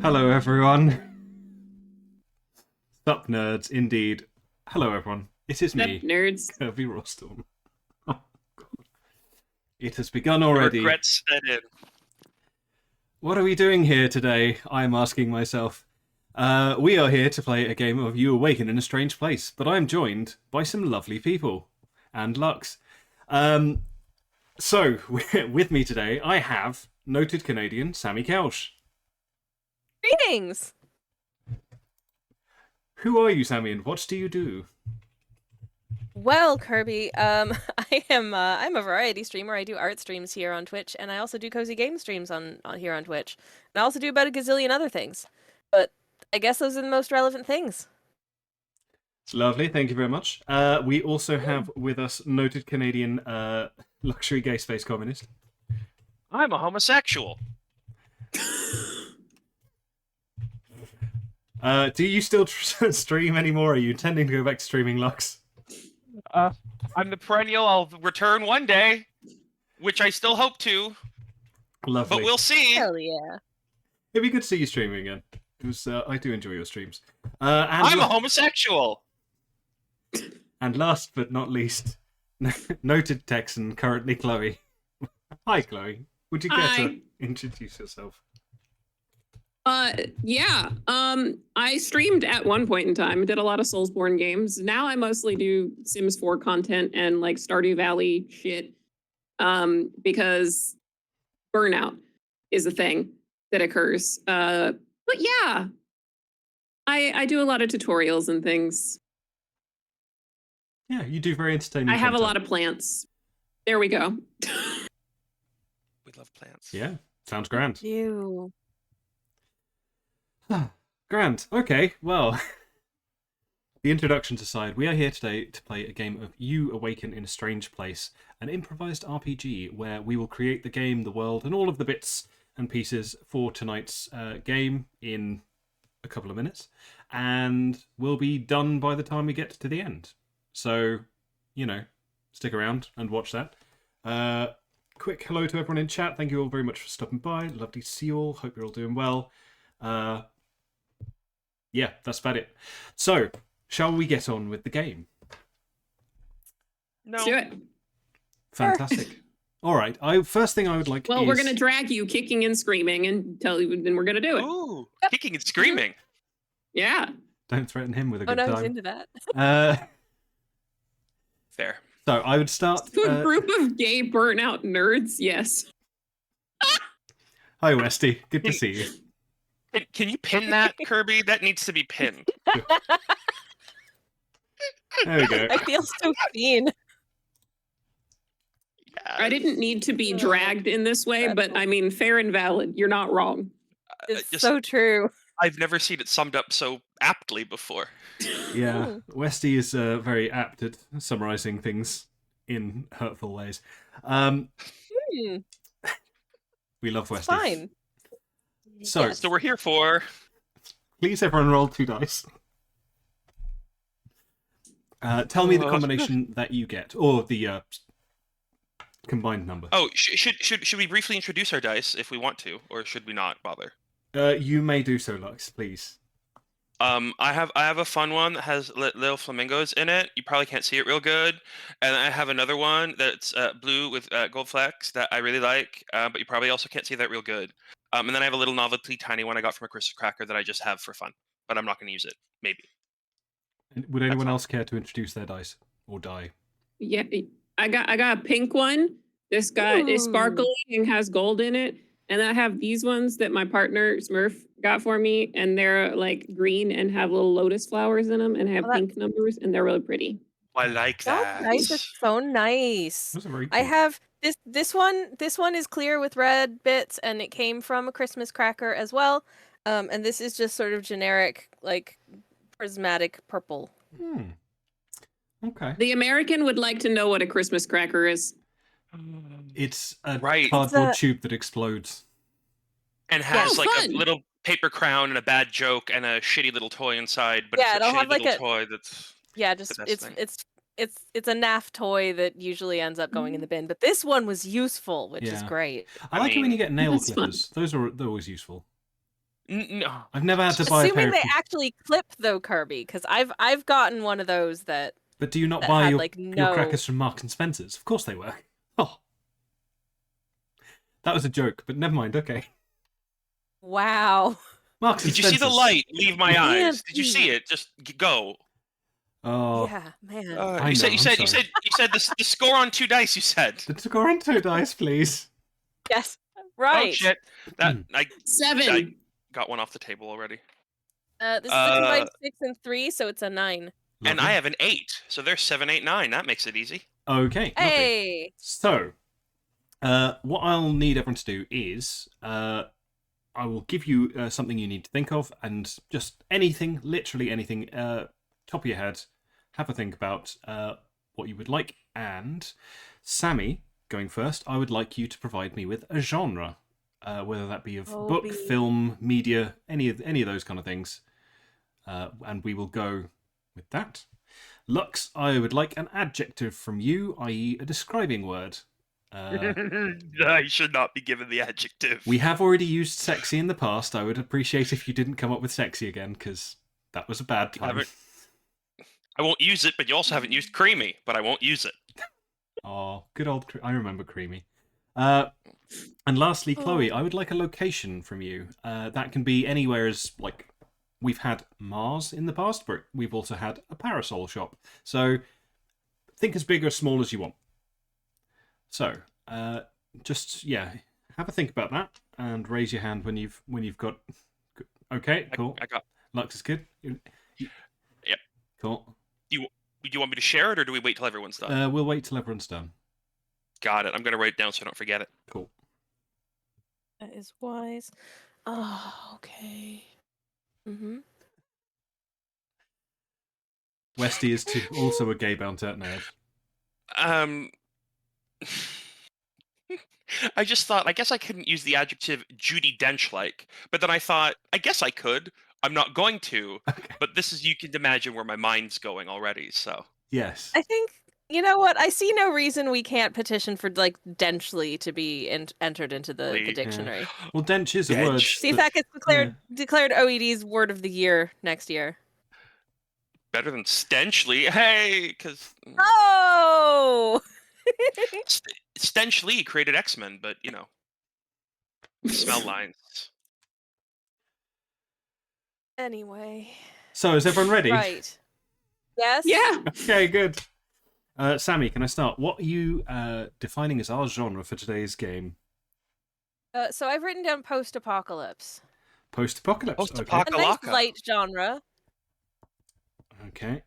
Hello, everyone. Sup, nerds, indeed. Hello, everyone. It is me, nerds. Kirby Rawstorm. Oh, God. It has begun already. Regrets set in. What are we doing here today? I'm asking myself. We are here to play a game of You Awaken in a Strange Place, but I'm joined by some lovely people. And Lux. So, with me today, I have noted Canadian Sammy Kelsch. Greetings! Who are you, Sammy, and what do you do? Well, Kirby, I'm a variety streamer. I do art streams here on Twitch, and I also do cozy game streams on here on Twitch. And I also do about a gazillion other things. But I guess those are the most relevant things. It's lovely, thank you very much. We also have with us noted Canadian LuxuryGaySpaceCommunist. I'm a homosexual. Do you still stream anymore? Are you intending to go back to streaming, Lux? I'm the perennial. I'll return one day, which I still hope to. Lovely. But we'll see. Hell yeah. It'd be good to see you streaming again. Because I do enjoy your streams. I'm a homosexual. And last but not least, noted Texan, currently Chloe. Hi, Chloe. Would you care to introduce yourself? Yeah. I streamed at one point in time, did a lot of Soulsborne games. Now I mostly do Sims 4 content and like Stardew Valley shit. Because burnout is a thing that occurs. But yeah. I do a lot of tutorials and things. Yeah, you do very entertaining I have content. a lot of plants. There we go. We love plants. Yeah, sounds grand. You. Grand. Okay, well, the introductions aside, we are here today to play a game of You Awaken in a Strange Place, an improvised RPG where we will create the game, the world, and all of the bits and pieces for tonight's game in a couple of minutes, and we'll be done by the time we get to the end. So, you know, stick around and watch that. Quick hello to everyone in chat. Thank you all very much for stopping by. Lovely to see you all. Hope you're all doing well. Yeah, that's about it. So, shall we get on with the game? No. Let's do it. Fantastic. All right. First thing I would like. Well, we're gonna drag you kicking and screaming and tell you, then we're gonna do it. Ooh, kicking and screaming. Yeah. Don't threaten him with a Oh, good no, I time. was into that. Fair. So I would start. To a group of gay burnout nerds, yes. Hi, Westy. Good to see you. Can you pin that, Kirby? That needs to be pinned. There we go. I feel so seen. Yeah. I didn't need to be dragged in this way, but I mean, fair and valid. You're not wrong. It's so true. I've never seen it summed up so aptly before. Yeah, Westy is very apt at summarising things in hurtful ways. We love Westy. Fine. So, So we're here for... please everyone roll 2 dice. Tell me the combination that you get, or the combined number. Oh, should we briefly introduce our dice if we want to, or should we not bother? You may do so, Lux, please. I have a fun one that has little flamingos in it. You probably can't see it real good. And I have another one that's blue with gold flecks that I really like, but you probably also can't see that real good. And then I have a little novelty tiny one I got from a Christmas cracker that I just have for fun, but I'm not going to use it. Maybe. Would anyone else care to introduce their dice or die? Yeah, I got a pink one. This guy is sparkling and has gold in it. And I have these ones that my partner Smurf got for me, and they're like green and have little lotus flowers in them and have pink numbers, and they're really pretty. I like that. Dice is so nice. Those are very I cool. have this one. This one is clear with red bits, and it came from a Christmas cracker as well. And this is just sort of generic, like prismatic purple. Okay. The American would like to know what a Christmas cracker is. It's a Right. cardboard It's tube that explodes. And has like fun. a little paper crown and a bad joke and a shitty little toy inside, but Yeah, it's a it'll shitty have, like, little a- toy that's Yeah, just best thing. it's a naff toy that usually ends up going in the bin. But this one was useful, which is Yeah. great. I like it when you get nail that's fun. clippers. They're always useful. No. I've never had to buy a pair Assuming of they shoes. actually clip though, Kirby, because I've gotten one of those that. But do you not that buy had, your, like, your no- crackers from Marks and Spencer's? Of course they work. Oh. That was a joke, but never mind, okay. Wow. Marks and Did you see the Spencer's. light leave my Can't eyes? Did you be. see it? Just go. Oh, Yeah, man. I You know, I'm said sorry. the score on 2 dice. You said. the Toronto dice, please. Yes. Oh Right. shit! That I 7. got one off the table already. This is a combined 6 and 3, so it's a 9. And Lovely. I have an 8, so there's 7, 8, 9. That makes it easy. Okay, lovely. Hey. So, what I'll need everyone to do is, I will give you something you need to think of, and just anything, literally anything, top of your head, have a think about what you would like. And Sammy, going first, I would like you to provide me with a genre, whether that be of book, Obi. film, media, any of those kind of things, and we will go with that. Lux, I would like an adjective from you, i.e., a describing word. I should not be given the adjective. We have already used sexy in the past. I would appreciate if you didn't come up with sexy again, because that was a bad time. I won't use it, but you also haven't used creamy, but I won't use it. Oh, good old... I remember Creamy. And lastly, Chloe, Oh. I would like a location from you. That can be anywhere as, like, we've had Mars in the past, but we've also had a parasol shop. So think as big or small as you want. So, just, yeah, have a think about that and raise your hand when you've got... Okay, cool. I got. Lux is good. Yep. Cool. Do you want me to share it, or do we wait till everyone's done? We'll wait till everyone's done. Got it. I'm gonna write it down so I don't forget it. Cool. That is wise. Oh, okay. Mm-hmm. Westy is also a gay bounty nerd. I just thought, I guess I couldn't use the adjective Judi Dench-like, but then I thought, I guess I could. I'm not going to, Okay. but this is, you can imagine where my mind's going already, so. Yes. I think, you know what? I see no reason we can't petition for, like, Denchly to be entered into the Please. dictionary. Well, dench is a word. Dench. See if that gets declared OED's word of the year next year. Better than Stenchly, hey, because Oh! Stenchly created X-Men, but, you know, smell lines. Anyway. So, is everyone ready? Right. Yes? Yeah. Okay, good. Sammy, can I start? What are you defining as our genre for today's game? So I've written down post-apocalypse. Post-apocalypse. Okay. A nice Apocalypse. light genre. Okay.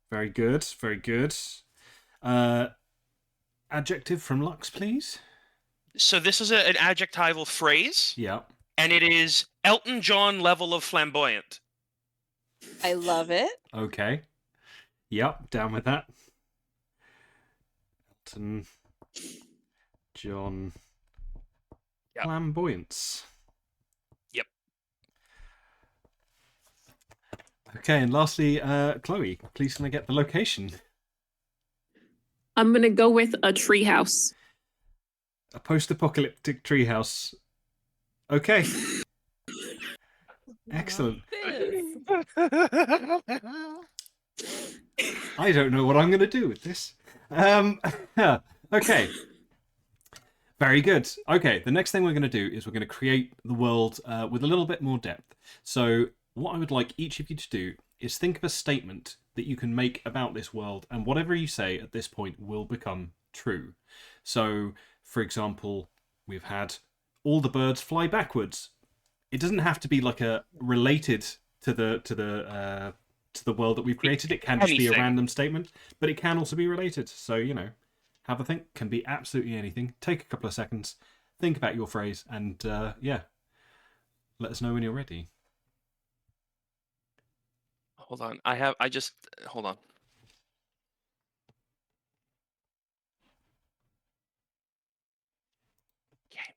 Very good. Very good. Adjective from Lux, please. So this is an adjectival phrase, Yeah. and it is Elton John level of flamboyant. I love it. Okay. Yep, down with that. Elton John. Yep. Flamboyance. Yep. Okay, and lastly, Chloe, please can I get the location? I'm going to go with a treehouse. A post-apocalyptic treehouse. Okay. Excellent. I don't know what I'm going to do with this. Okay. Very good. Okay, the next thing we're going to do is we're going to create the world with a little bit more depth. So what I would like each of you to do is think of a statement that you can make about this world, and whatever you say at this point will become true. So, for example, we've had all the birds fly backwards. It doesn't have to be like a related to the world that we've created. It can just be a Anything. random statement, but it can also be related. So, you know, have a think. Can be absolutely anything. Take a couple of seconds, think about your phrase, and yeah, let us know when you're ready. Hold on. Hold on. Okay.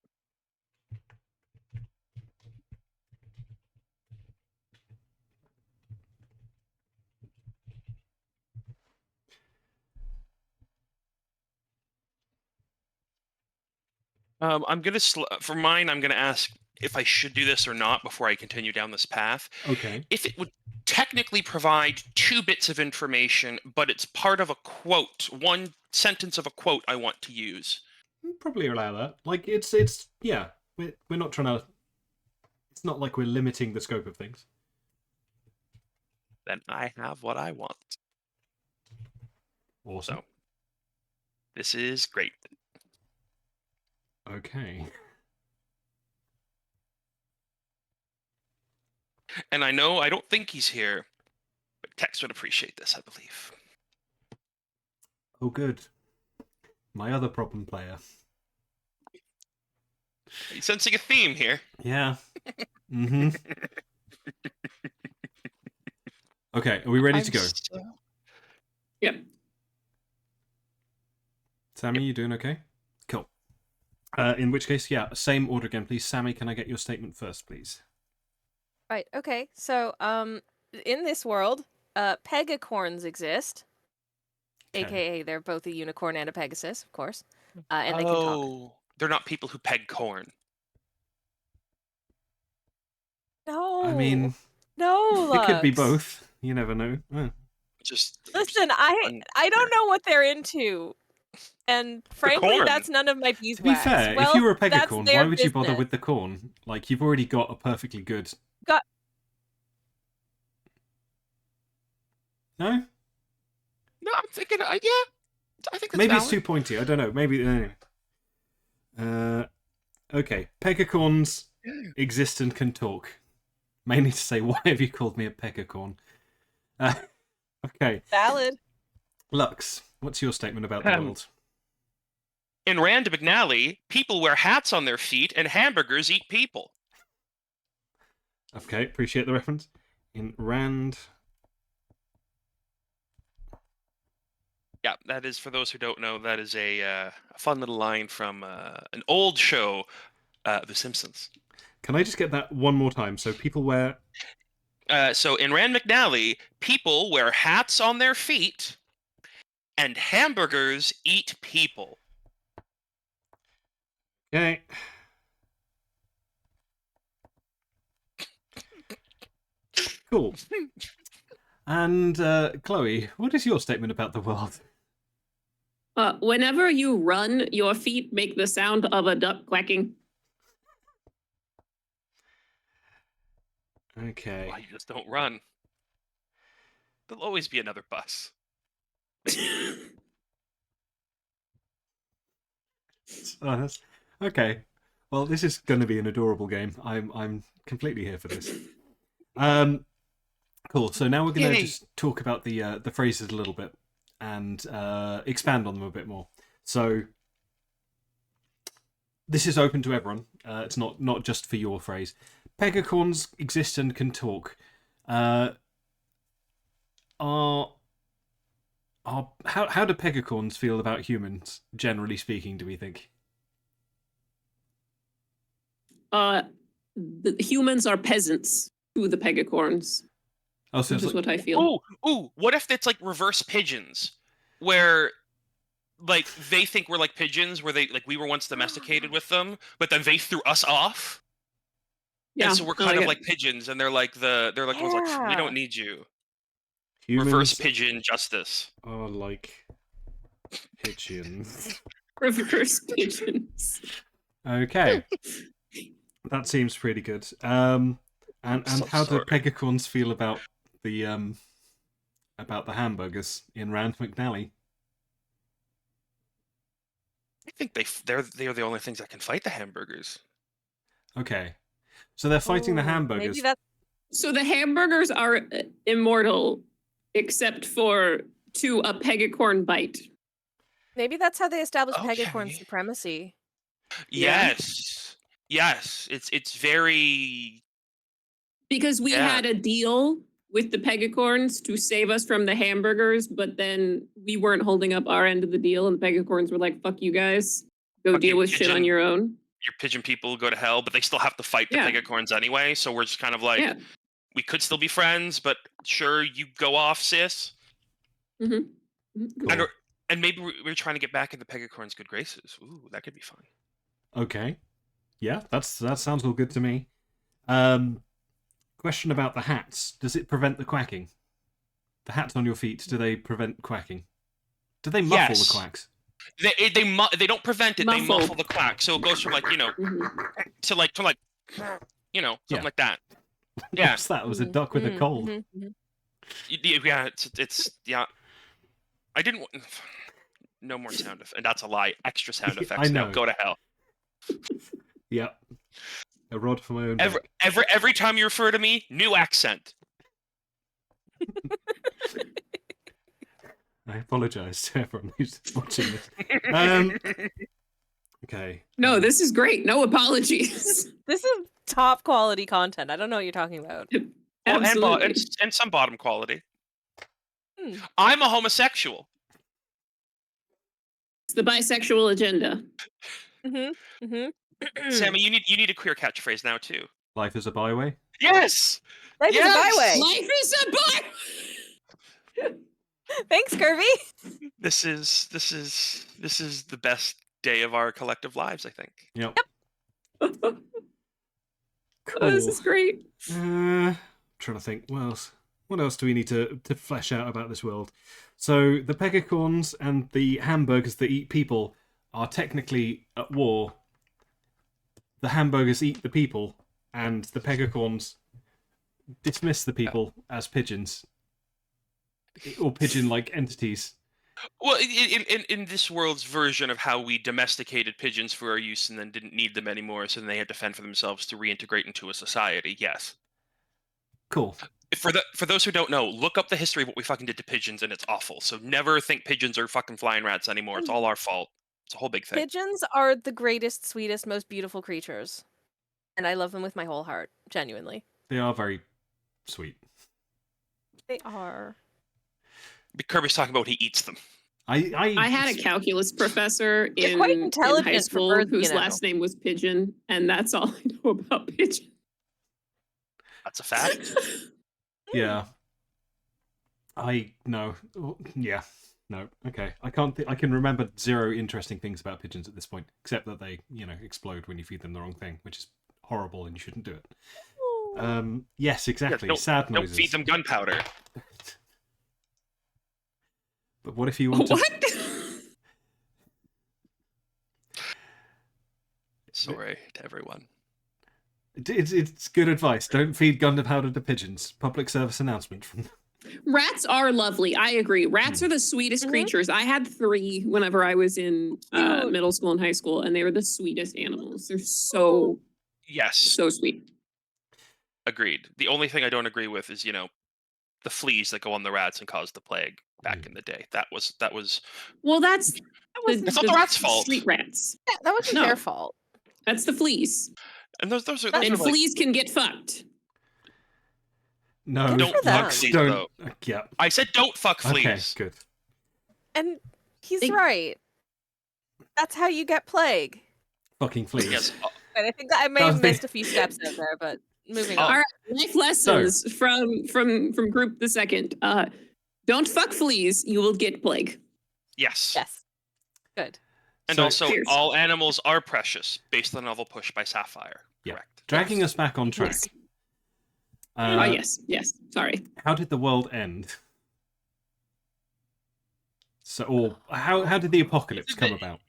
I'm gonna for mine. I'm gonna ask: if I should do this or not before I continue down this path. Okay. If it would technically provide 2 bits of information, but it's part of a quote, 1 sentence of a quote I want to use. Probably allow that. Like, it's yeah. We're not trying to... It's not like we're limiting the scope of things. Then I have what I want. Awesome. So, this is great. Okay. And I know I don't think he's here, but Tex would appreciate this, I believe. Oh, good. My other problem player. Are you sensing a theme here? Yeah. Mm-hmm. Okay, are we ready to go? Yep. Sammy, you doing okay? Cool. In which case, yeah, same order again, please. Sammy, can I get your statement first, please? Right. Okay. So, in this world, Pegicorns exist, Okay. aka they're both a unicorn and a Pegasus, of course, and they can talk. They're not people who peg corn. No. I mean, no. it could be Lux. both. You never know. Just Listen, I don't know what they're into, and frankly, corn. that's none of my beeswax. To be fair, well, if you were a that's Pegicorn, their why would you bother business. with the corn? Like, you've already got a perfectly good... Got- No? No, I'm thinking, yeah. I think that's Maybe it's valid. too pointy. I don't know. Maybe... okay. Pegicorns exist and can talk. May need to say, why have you called me a Pegicorn? Okay. Valid. Lux, what's your statement about the world? In Rand McNally, people wear hats on their feet and hamburgers eat people. Okay, appreciate the reference. In Rand... Yeah, that is, for those who don't know, that is a fun little line from an old show, The Simpsons. Can I just get that one more time? So people wear... So in Rand McNally, people wear hats on their feet and hamburgers eat people. Okay. Cool. And Chloe, what is your statement about the world? Whenever you run, your feet make the sound of a duck quacking. Okay. Why you just don't run? There'll always be another bus. Okay. Well, this is going to be an adorable game. I'm completely here for this. Cool. So now we're going to just talk about the phrases a little bit and expand on them a bit more. So this is open to everyone. It's not just for your phrase. Pegicorns exist and can talk. How do Pegicorns feel about humans, generally speaking, do we think? The humans are peasants to the Pegicorns. Oh, so This it's is like, what I feel. Ooh, what if it's like reverse pigeons? Where like they think we're like pigeons, where they like we were once domesticated with them, but then they threw us off. Yeah, And so we're I kind of it. like pigeons, and they're like the ones like, we Yeah. don't need you. humans Reverse pigeon justice. are like pigeons. Reverse pigeons. Okay. That seems pretty good. And So how do sorry. Pegicorns feel about the hamburgers in Rand McNally? I think they're the only things that can fight the hamburgers. Okay. So they're fighting the Ooh, hamburgers. Maybe that's So the hamburgers are immortal, except to a Pegicorn bite. maybe that's how they establish Okay. Pegicorn supremacy. Yeah. Yes. It's very Because we Yeah. had a deal with the Pegicorns to save us from the hamburgers, but then we weren't holding up our end of the deal, and the Pegicorns were like, fuck you guys. Go Fuck deal you, with shit on pigeon. your own. your pigeon people go to hell, but they still have to fight the Yeah. Pegicorns anyway. So we're just kind of like, Yeah. we could still be friends, but sure, you go off, sis. Mm-hmm. Cool. And maybe we're trying to get back into Pegicorn's good graces. Ooh, that could be fun. Okay. Yeah, that sounds all good to me. Question about the hats. Does it prevent the quacking? The hats on your feet, do they prevent quacking? Do they muffle Yes. the quacks? They don't prevent it. They Muffle. muffle the quack, so it goes from like Mhm. to like something Yeah. like that. Yeah, What's that? It was a duck with a cold. yeah. It's yeah. I didn't. No more sound effects. And that's a lie. Extra sound effects. I know. Now go to hell. Yep. A rod for my own Every back. every time you refer to me, new accent. I apologise to everyone who's watching this. Okay. No, this is great. No apologies. This is top quality content. I don't know what you're talking about. Well, Absolutely. and some bottom quality. Hmm. I'm a homosexual. It's the bisexual agenda. Sammy, you need a queer catchphrase now too. Life is a byway. Yes. Life is a byway. Life is a byway. Thanks, Kirby. This is the best day of our collective lives, I think. Yep. Oh, Cool. this is great. Trying to think. What else do we need to flesh out about this world? So the Pegicorns and the Hamburgers that eat people are technically at war. The Hamburgers eat the people, and the Pegicorns dismiss the people as pigeons or pigeon-like entities. Well, in this world's version of how we domesticated pigeons for our use and then didn't need them anymore, so then they had to fend for themselves to reintegrate into a society. Yes. Cool. For those who don't know, look up the history of what we fucking did to pigeons, and it's awful. So never think pigeons are fucking flying rats anymore. It's all our fault. It's a whole big thing. Pigeons are the greatest, sweetest, most beautiful creatures. And I love them with my whole heart, genuinely. They are very sweet. They are. Kirby's talking about he eats them. I had a calculus professor in quite high intelligent for school birth, whose you know. last name was Pigeon, and that's all I know about pigeon. That's a fact. Yeah. No. Yeah. No. Okay. I can't. I can remember zero interesting things about pigeons at this point, except that they, explode when you feed them the wrong thing, which is horrible and you shouldn't do it. Yes, exactly. Yeah, Sad don't noises. feed them gunpowder. But what if you want to? What? Sorry to everyone. It's good advice. Don't feed gunpowder to pigeons. Public service announcement from. Rats are lovely. I agree. Rats are the sweetest creatures. I had 3 whenever I was in middle school and high school, and they were the sweetest animals. They're so Yes, sweet. agreed. The only thing I don't agree with is, the fleas that go on the rats and cause the plague back in the day. That was. Well, that's It's not the rats' fault. Street rats. Yeah, that wasn't No. their fault. That's the fleas. And those are And like, fleas can get fucked. No. Good for don't them. fuck fleas Don't. though. Yeah. I said don't fuck fleas. Okay. Good. And he's They- right. That's how you get plague. Fucking fleas. Yes. And I think that I may have Does they- missed a few steps out there, but moving Oh. on. All right, life lessons from group the second. Don't fuck fleas. You will get plague. Yes. Yes. Good. And So- also, Cheers. all animals are precious, based on the novel Push by Sapphire. Yeah. Correct. Dragging us back on track. Yes. Yes. Sorry. How did the world end? So, or how did the apocalypse come about?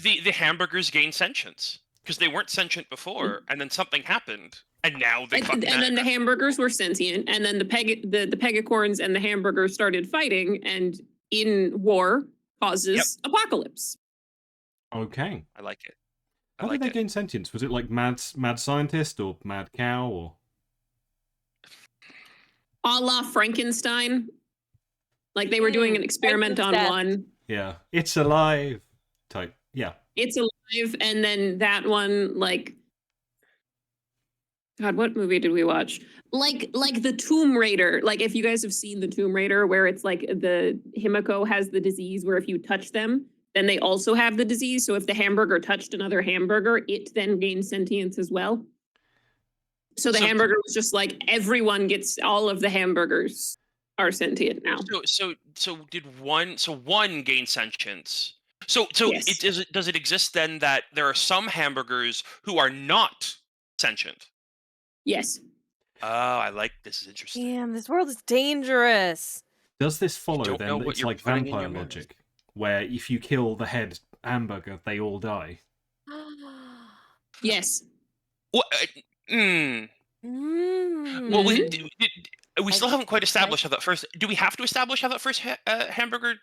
The hamburgers gained sentience because they weren't sentient before, and then something happened, and now they fucking And then the matter. hamburgers were sentient, and then the Pegicorns and the hamburgers started fighting, and in war causes apocalypse. Okay. I like it. I How like did they it. gain sentience? Was it like mad scientist or mad cow or? A la Frankenstein. Like they were doing an experiment on Frankenstein. one. Yeah, it's alive type. Yeah. It's alive, and then that one, like, God, what movie did we watch? Like the Tomb Raider. Like if you guys have seen the Tomb Raider, where it's like the Himiko has the disease, where if you touch them, then they also have the disease. So if the hamburger touched another hamburger, it then gains sentience as well. So the hamburger was just like everyone gets, all of the hamburgers are sentient now. So did one? So one gained sentience, So Yes. does it exist then that there are some hamburgers who are not sentient? Yes. Oh, I like this. Is interesting. Damn, this world is dangerous. Does this follow don't then know that what it's you're like putting in vampire your mouth. logic, where if you kill the head hamburger, they all die? Yes. What? Well, Mm. we still haven't quite established like- how that first. Do we have to establish how that first hamburger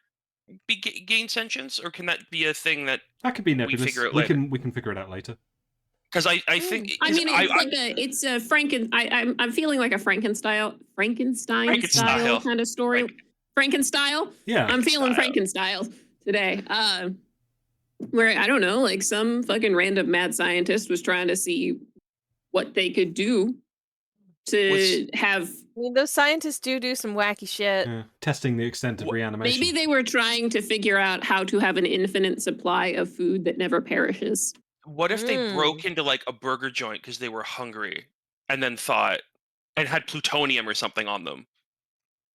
gain sentience, or can that be a thing that That could be we nebulous. figure it We later? can figure it out later. Because I think I 'cause mean, it's a I'm feeling like a Frankenstein Frankenstyle. style kind of story. Frankenstyle. Yeah. I'm feeling Frankenstyle. Frankenstyle today. Where I don't know, like some fucking random mad scientist was trying to see what they could do to have. I mean, those scientists do some wacky shit. Yeah. Testing the extent of Wh- reanimation. Maybe they were trying to figure out how to have an infinite supply of food that never perishes. What if they Mm. broke into like a burger joint because they were hungry, and then thought and had plutonium or something on them,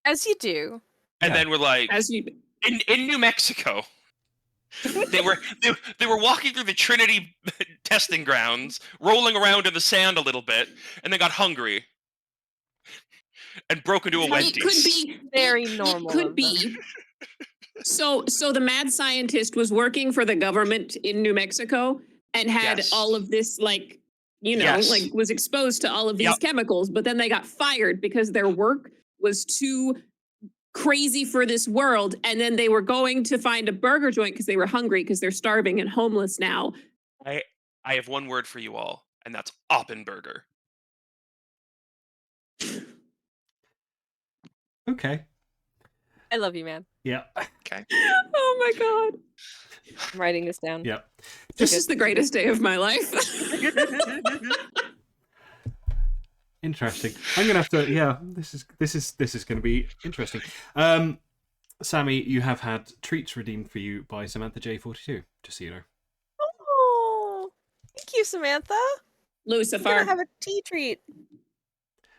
As you do. and Yeah. then were like As you, in New Mexico. they were walking through the Trinity testing grounds, rolling around in the sand a little bit, and then got hungry and broke into a it Wendy's. could be Very it normal could of them. be. So the mad scientist was working for the government in New Mexico and had Yes. all of this, like, Yes. like was exposed to all of these Yep. chemicals, but then they got fired because their work was too crazy for this world. And then they were going to find a burger joint because they were hungry because they're starving and homeless now. I have one word for you all, and that's Oppenburger. Okay. I love you, man. Yeah. Oh my God. I'm writing this down. Yeah. This is the greatest day of my life. Interesting. I'm gonna have to. Yeah. This is going to be interesting. Sammy, you have had treats redeemed for you by Samantha J42. Just so you know. Oh, thank you, Samantha. I'm gonna Lucifer. have a tea treat.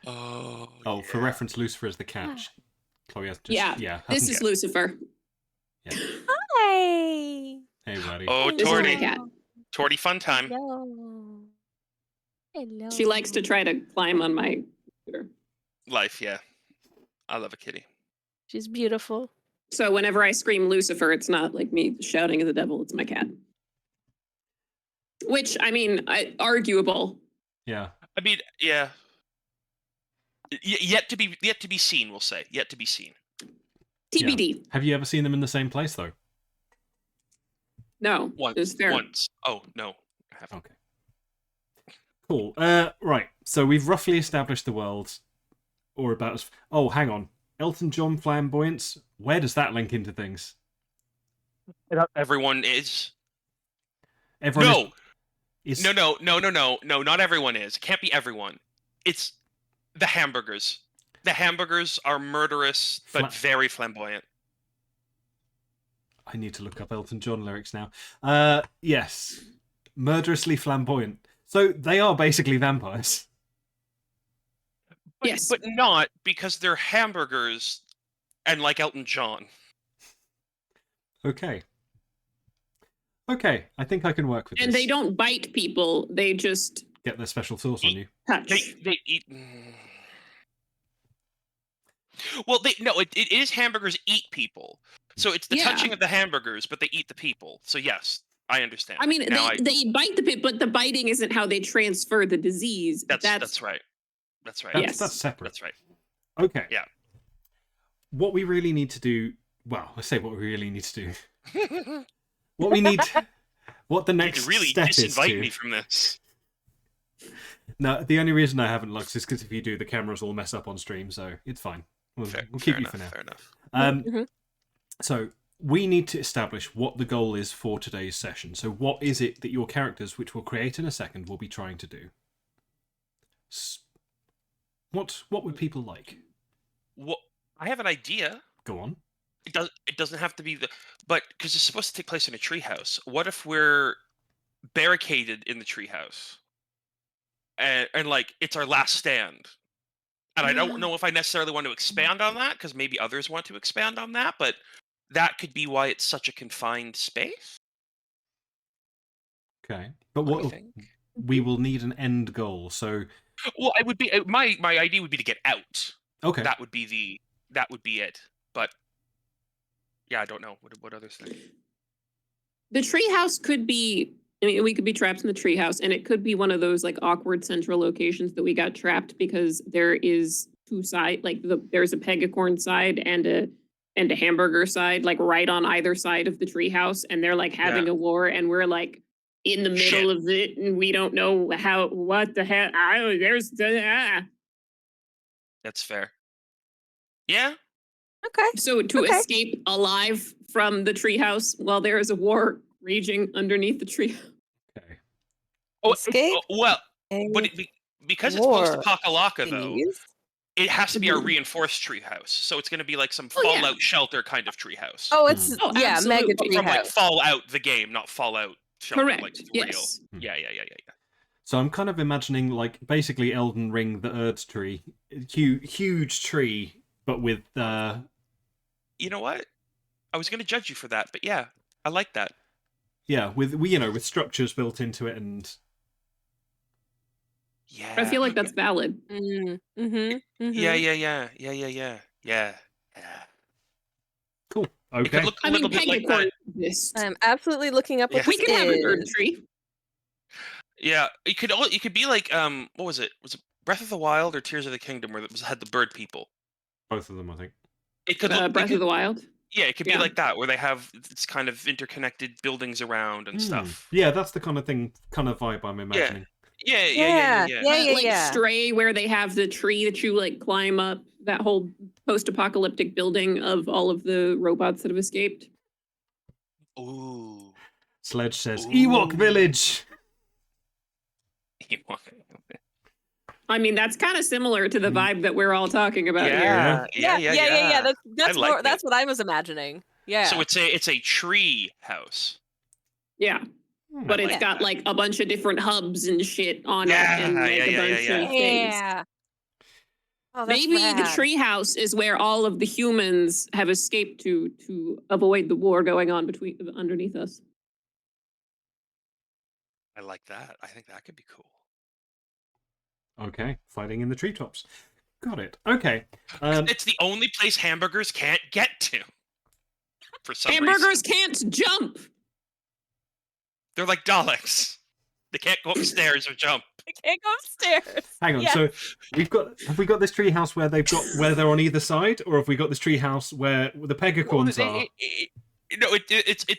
Oh, For reference, Lucifer is the catch. Chloe has just This hasn't- is Lucifer. Hi. Hey, buddy. Oh, This is my Torty. cat. Torty fun time. Hello. Hello. She likes to try to climb on my computer. Life, yeah. I love a kitty. She's beautiful. So whenever I scream Lucifer, it's not like me shouting at the devil, it's my cat. Which, I mean, arguable. Yeah. I mean, yeah. Yet to be seen, we'll say. Yet to be seen. TBD. Have you ever seen them in the same place though? No. It's fair. Once. Oh no, I haven't. Okay. Cool. Right. So we've roughly established the world, or about as. Oh, hang on. Elton John flamboyance. Where does that link into things? Everyone is. Everyone No. is. No, not everyone is. It can't be everyone. It's the hamburgers. The hamburgers are murderous, but very flamboyant. I need to look up Elton John lyrics now. Yes. Murderously flamboyant. So they are basically vampires. Yes. But not because they're hamburgers and like Elton John. Okay. Okay, I think I can work with this. And they don't bite people, they just Get their special sauce on you. touch. They eat. Well, it is hamburgers eat people. So it's the Yeah. touching of the hamburgers, but they eat the people. So yes, I understand. I mean, Now they bite the pit, but the biting isn't how they transfer the disease. that's right. That's right. Yes. That's separate. That's right. Okay. Yeah. What we really need to do. Well, I say what we really need to do. What we need. What the You next could really step is disinvite to. me from this. No, the only reason I haven't Lux is because if you do, the cameras will mess up on stream, so it's fine. We'll keep you enough, for now. Fair enough. Mhm. So we need to establish what the goal is for today's session. So what is it that your characters, which we'll create in a second, will be trying to do? What would people like? Well, I have an idea. Go on. It doesn't have to be but because it's supposed to take place in a treehouse. What if we're barricaded in the treehouse, and like it's our last stand? And I don't know if I necessarily want to expand on that because maybe others want to expand on that. But that could be why it's such a confined space. Okay, but What do what you think? we will need an end goal. So Well, it would be my idea would be to get out. okay, That would be it. But yeah, I don't know. What others think? The treehouse could be. I mean, we could be trapped in the treehouse, and it could be one of those like awkward central locations that we got trapped because there is two sides. Like there's a Pegicorn side and a hamburger side, like right on either side of the treehouse, and they're like having a war, and we're like in the middle of it, and we don't know what the hell. That's fair. Yeah. Okay. So to Okay. escape alive from the treehouse while there is a war raging underneath the tree. okay. Escape. Well, but because it's post-apocalyptic, though, Please. it has to be a Mhm. reinforced treehouse. So it's going to be like some Oh, yeah. Fallout shelter kind of treehouse. Oh, it's Oh, yeah, absolutely. mega But from like treehouse. Fallout the game, not Fallout shelter. Correct. Like Yes. real. Yeah. So I'm kind of imagining like basically Elden Ring, the Erd tree, huge tree, but with You know what? I was going to judge you for that, but yeah, I like that. yeah, with structures built into it and Yeah. I feel like that's valid. Yeah. cool. It Okay. could look a I mean, little bit like that. Pegicorn exists. I'm absolutely looking up what We this could have an is. Erd tree. Yeah, it could be like what was it? Was it Breath of the Wild or Tears of the Kingdom where it had the bird people? Both of them, I think. It could look Breath of the Wild. Yeah, it could be Yeah. like that where they have it's kind of interconnected buildings around and stuff. Yeah, that's the kind of vibe I'm imagining. Yeah. Like Stray, where they have the tree that you like climb up. That whole post-apocalyptic building of all of the robots that have escaped. Ooh. Sledge says Ooh. Ewok Village. I mean, that's kind of similar to the vibe that we're all talking about here. Yeah. That's I like more. it. That's what I was imagining. Yeah. So it's a tree house. Yeah. But it's like got that. like a bunch of different hubs and shit on it, and like a bunch of things. Yeah. Oh, that's Maybe the rad. treehouse is where all of the humans have escaped to avoid the war going on underneath us. I like that. I think that could be cool. Okay, fighting in the treetops. Got it. Okay. It's the only place hamburgers can't get to. For some Hamburgers reason. can't jump. They're like Daleks. They can't go upstairs or jump. I can't go upstairs. Hang on. Yeah. So have we got this treehouse where they're on either side, or have we got this treehouse where the Pegicorns are?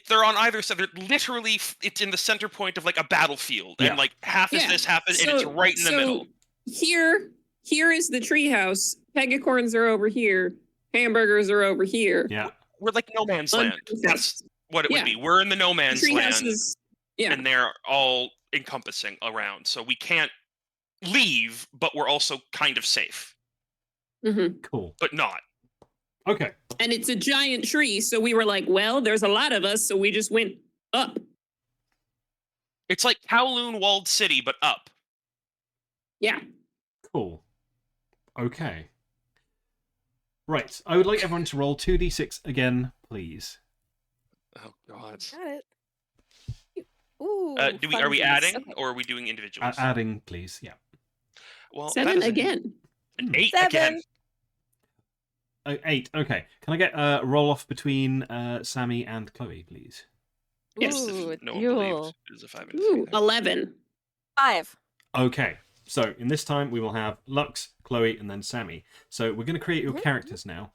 They're on either side. They're literally it's in the center point of like a battlefield, Yeah. and like half is this happen, and it's right in the middle. Here is the treehouse. Pegicorns are over here. Hamburgers are over here. Yeah. We're like no man's land. That's what it would be. We're in the no man's land, and they're all encompassing around. So we can't leave, but we're also kind of safe. Mm-hmm. Cool. But not. Okay. And it's a giant tree, so we were like, well, there's a lot of us, so we just went up. It's like Kowloon Walled City, but up. Yeah. Cool. Okay. Right. I would like everyone to roll 2d6 again, please. Oh God. Got it. Ooh. Are we funsies. adding, Okay. or are we doing individuals? Adding, please. Yeah. Well, 7 again. An 8 7. again. 8. Okay. Can I get a roll off between Sammy and Chloe, please? Yes. Ooh, No one duel. believed it was a 5 and a 3. 11. 5. Okay. So in this time we will have Lux, Chloe, and then Sammy. So we're going to create your characters now.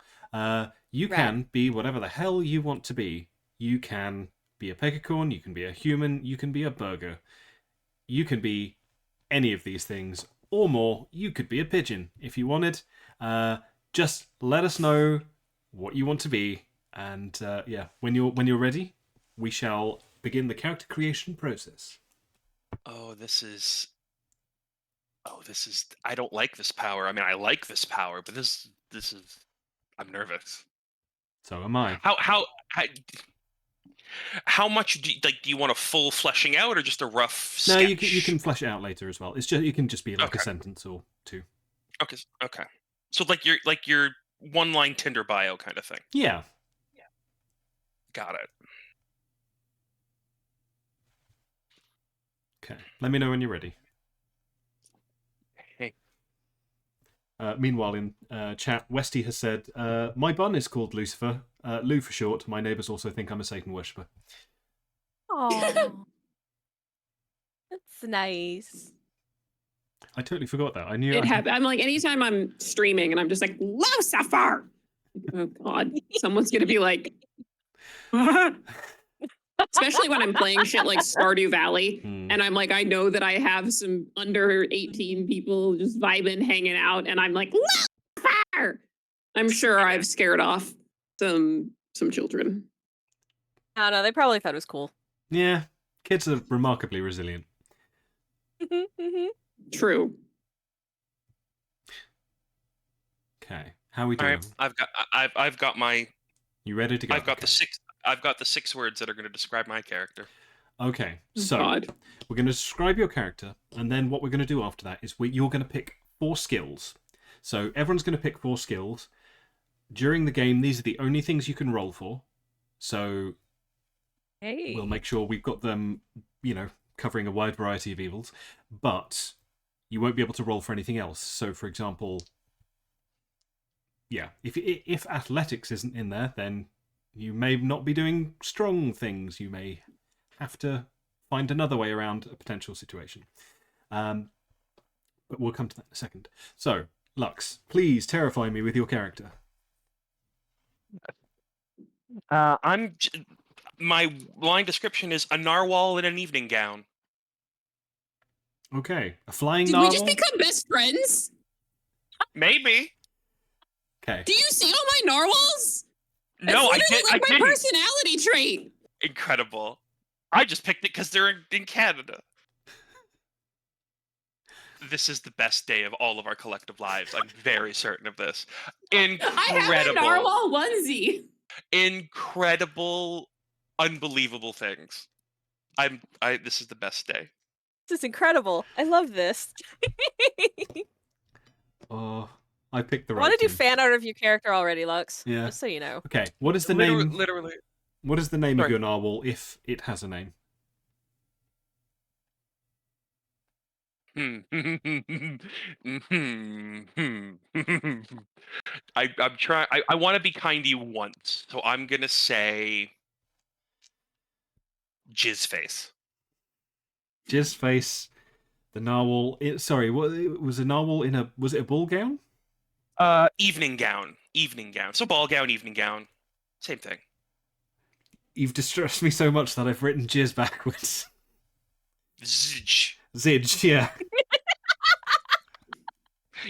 You can be whatever the hell you want to be. You can be a Pegicorn, you can be a human, you can be a burger. You can be any of these things or more. You could be a pigeon if you wanted. Just let us know what you want to be, and when you're ready, we shall begin the character creation process. This is. I don't like this power. I mean, I like this power, but this is. I'm nervous. So am I. How much do you want a full fleshing out or just a rough sketch? No, you can flesh it out later as well. It's just it can just be like a sentence or two. Okay. So like your one line Tinder bio kind of thing. Yeah. Got it. Okay. Let me know when you're ready. Hey. Meanwhile, in chat, Westy has said, my bun is called Lucifer. Lou for short. My neighbours also think I'm a Satan worshipper. Oh, that's nice. I totally forgot that. I knew It I happened. I'm like, anytime I'm streaming and I'm just like, Lucifer. Oh God, someone's gonna be like, especially when I'm playing shit like Stardew Valley, and I'm like, I know that I have some under 18 people just vibing, hanging out, and I'm like, Lucifer. I'm sure I've scared off some children. I don't know. They probably thought it was cool. Yeah, kids are remarkably resilient. True. Okay, how are we All doing? right, I've got my. You ready to go? I've got Okay. the six. I've got the 6 words that are going to describe my character. Okay, Oh, so God. we're going to describe your character, and then what we're going to do after that is you're going to pick 4 skills. So everyone's going to pick 4 skills. During the game, these are the only things you can roll for. So Hey. we'll make sure we've got them, covering a wide variety of evils. But you won't be able to roll for anything else. So, for example, yeah, if athletics isn't in there, then you may not be doing strong things. You may have to find another way around a potential situation. But we'll come to that in a second. So, Lux, please terrify me with your character. My line description is a narwhal in an evening gown. Okay, a flying Did narwhal. we just become best friends? Maybe. Okay. Do you see all my narwhals? No, I That's did. literally like I my didn't. personality trait. Incredible. I just picked it because they're in Canada. This is the best day of all of our collective lives. I'm very certain of this. Incredible. I have a narwhal onesie. Incredible, unbelievable things. This is the best day. This is incredible. I love this. Oh, I picked the I right want to do team. fan art of your character already, Lux. Yeah. Just so you know. Okay, what is the name? Literally. What is the name of Sorry. your narwhal if it has a name? I'm trying. I want to be kind to you once, so I'm gonna say Jizzface. Jizzface, the narwhal. Sorry, what was a narwhal in a? Was it a ball gown? Evening gown. So ball gown, evening gown, same thing. You've distressed me so much that I've written jizz backwards. Zidge. Zidge, yeah.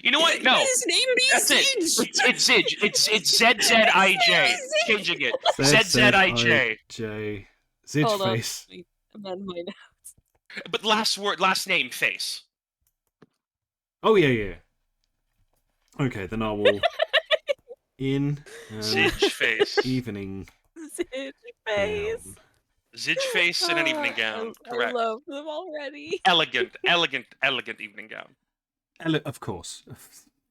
You know what? No, His name be that's it. It's Zidge. It's ZZIJ. Changing it. ZZIJ. J. Hold on. Zidge face. Let me amend my notes. But last name, face. Oh yeah. Okay, the narwhal in Zidge face. evening Zidge face. gown. Zidge face in an evening gown. Correct. I love them already. Elegant evening gown. Of course.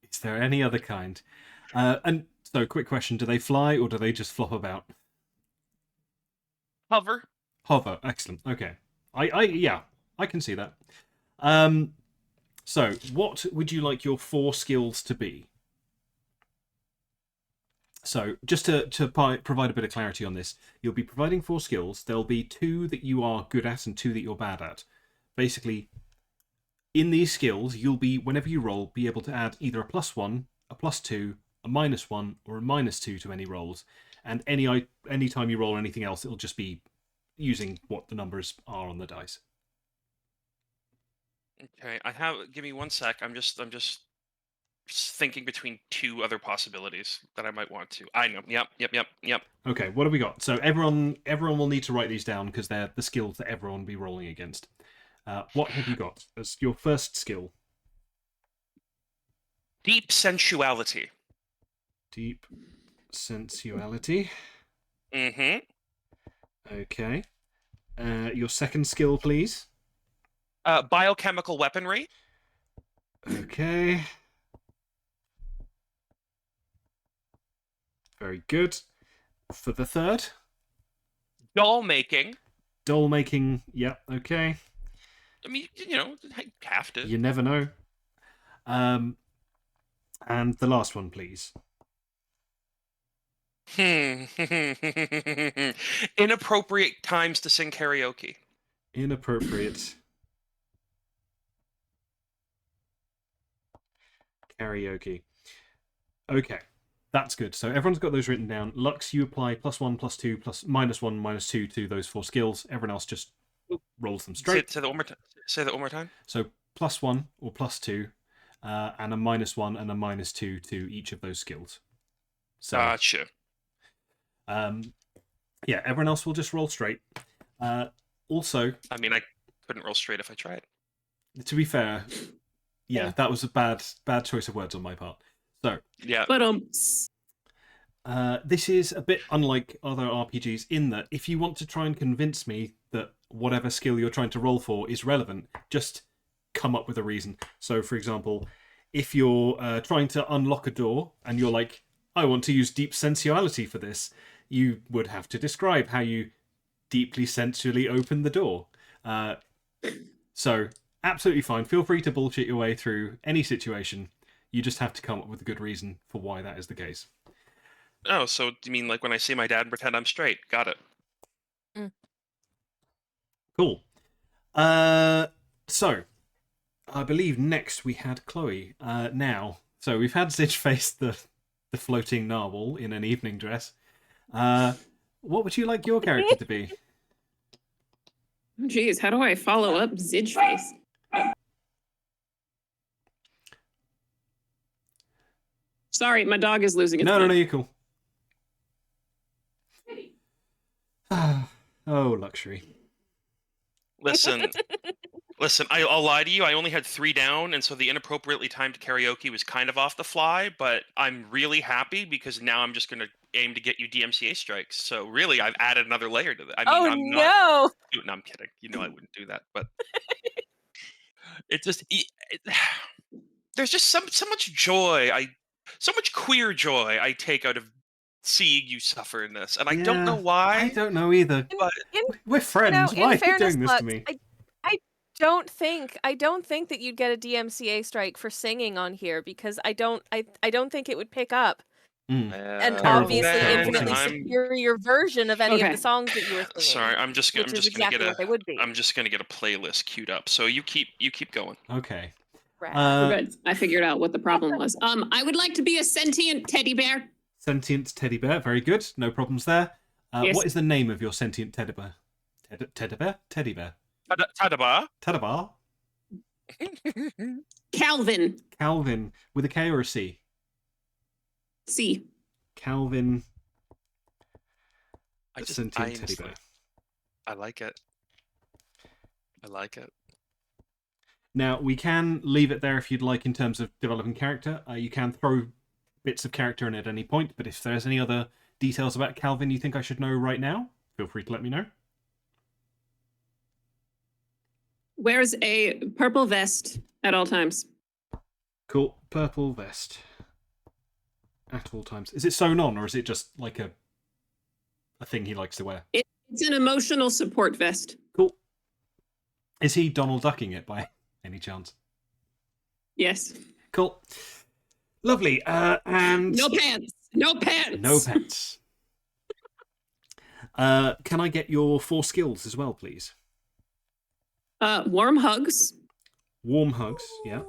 Is there any other kind? And so, quick question: do they fly or do they just flop about? Hover. Hover. Excellent. Okay. I can see that. So, what would you like your 4 skills to be? So, just to provide a bit of clarity on this, you'll be providing 4 skills. There'll be 2 that you are good at and 2 that you're bad at. Basically, in these skills, you'll be, whenever you roll, be able to add either a +1, a +2, a -1, or a -2 to any rolls. And any time you roll anything else, it'll just be using what the numbers are on the dice. Okay, give me 1 sec. I'm just thinking between 2 other possibilities that I might want to. I know. Yep. Okay, what have we got? So everyone will need to write these down because they're the skills that everyone will be rolling against. What have you got as your first skill? Deep sensuality. Deep sensuality. Mm-hmm. Okay. Your second skill, please. Biochemical weaponry. Okay. Very good. For the third? Doll making. Doll making. Yep. Okay. I mean, you have to. You never know. And the last one, please. Inappropriate times to sing karaoke. Inappropriate karaoke. Okay, that's good. So everyone's got those written down. Lux, you apply +1, +2, -1, -2 to those 4 skills. Everyone else just rolls them straight. Say that one more time. Say that one more time. So +1 or +2, and a -1 and a -2 to each of those skills. So Gotcha. yeah, everyone else will just roll straight. Also, I mean, I couldn't roll straight if I tried. to be fair, yeah, that was a bad choice of words on my part. So Yeah. But this is a bit unlike other RPGs in that if you want to try and convince me that whatever skill you're trying to roll for is relevant, just come up with a reason. So, for example, if you're trying to unlock a door and you're like, I want to use deep sensuality for this, you would have to describe how you deeply sensually open the door. So, absolutely fine. Feel free to bullshit your way through any situation. You just have to come up with a good reason for why that is the case. Oh, so do you mean like when I see my dad and pretend I'm straight? Got it. Cool. So, I believe next we had Chloe. Now, so we've had Zidgeface, the floating narwhal in an evening dress. What would you like your character to be? geez, how do I follow up Zidgeface? Sorry, my dog is losing its No, mind. you're cool. Oh, luxury. Listen, I'll lie to you. I only had 3 down, and so the inappropriately timed karaoke was kind of off the fly. But I'm really happy because now I'm just going to aim to get you DMCA strikes. So really, I've added another layer to that. I mean, I'm no! No, I'm kidding. You know I wouldn't do that, but it just there's just so much joy. So much queer joy I take out of seeing you suffer in this, and I don't know why. I don't know either. But We're friends. In Why are you fairness, doing this Lux, to me? I don't think that you'd get a DMCA strike for singing on here because I don't think it would pick up an Terrible, obviously terrible infinitely thing. superior version of any of Okay. the songs that you were singing. Sorry, I'm just which gonna is exactly get what they would be. I'm just gonna get a playlist queued up. So you keep going. Okay. We're good. I figured out what the problem was. I would like to be a sentient teddy bear. Sentient teddy bear. Very good. No problems there. Yes. What is the name of your sentient teddy bear? Teddy bear? Teddy bear. Tadaba. Tadaba? Calvin. Calvin. With a K or a C? C. Calvin. I Sentient teddy bear. I like it. I like it. Now, we can leave it there if you'd like in terms of developing character. You can throw bits of character in at any point, but if there's any other details about Calvin you think I should know right now, feel free to let me know. Wears a purple vest at all times. Cool. Purple vest. At all times. Is it sewn on, or is it just like a thing he likes to wear? It's an emotional support vest. Cool. Is he Donald Ducking it by any chance? Yes. Cool. Lovely. And No pants. No pants. no pets. Can I get your 4 skills as well, please? Warm hugs. Warm hugs, yeah.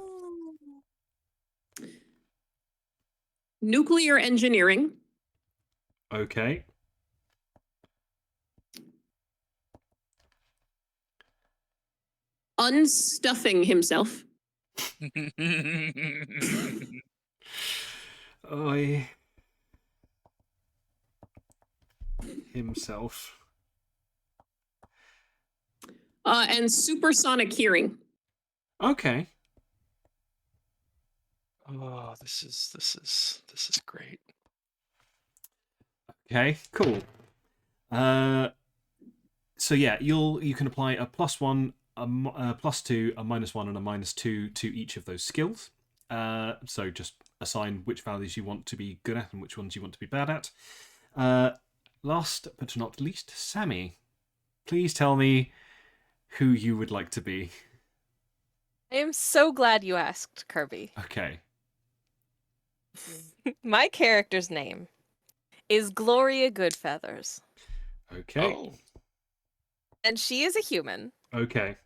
Nuclear engineering. Okay. Unstuffing himself. Himself. And supersonic hearing. Okay. Oh, this is great. Okay, cool. So yeah, you can apply a +1, a +2, a -1, and a -2 to each of those skills. So just assign which values you want to be good at and which ones you want to be bad at. last but not least, Sammy. Please tell me who you would like to be. I am so glad you asked, Kirby. Okay. My character's name is Gloria Goodfeathers, Okay. Oh. and she is a human, Okay.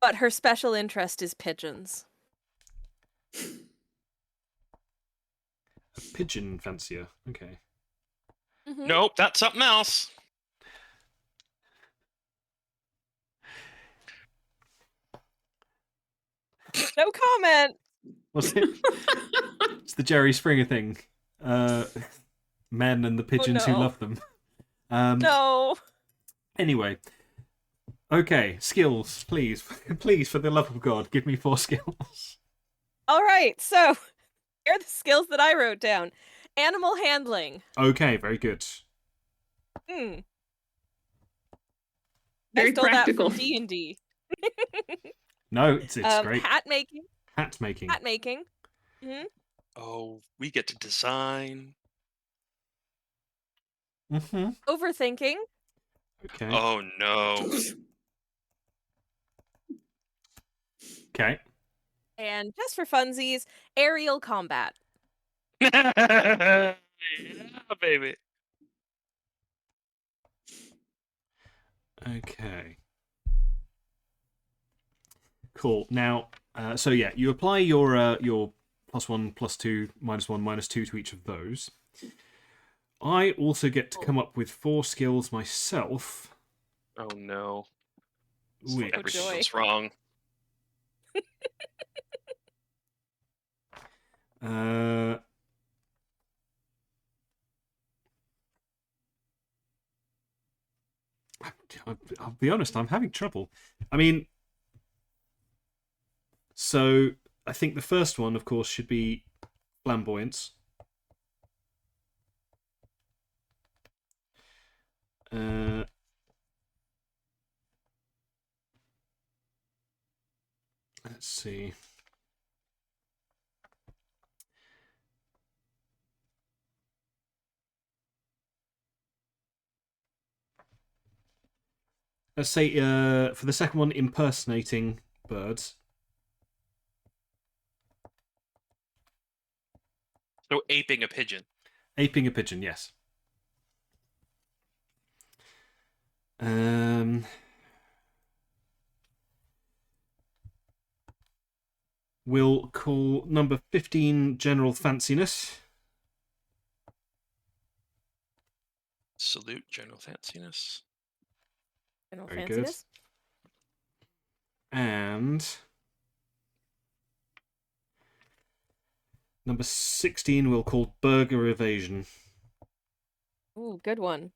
but her special interest is pigeons. A pigeon fancier. Okay. Mhm. Nope, that's something else. No comment. What's it? It's the Jerry Springer thing. Men and the pigeons who no. love them. No. Anyway. Okay, skills, please. Please, for the love of God, give me 4 skills. All right, so here are the skills that I wrote down. Animal handling. Okay, very good. Hmm. Very I stole practical. that from D&D. No, it's great. Hat making. Hat making. Hat making. Oh, we get to design. Mm-hmm. Overthinking. Okay. Oh no. Okay. And just for funsies, aerial combat. Yeah, baby. Okay. Cool. Now, so yeah, you apply your +1, +2, -1, -2 to each of those. I also get to come up with 4 skills myself. Oh no. Which, Everything's wrong. I'll be honest, I'm having trouble. I mean, so I think the first one, of course, should be flamboyance. Let's see. Let's say for the second one, impersonating birds. So aping a pigeon. Aping a pigeon, yes. We'll call number 15 general fanciness. Salute general fanciness. General Very good. fanciness. And number 16 we'll call burger evasion. Ooh, good one.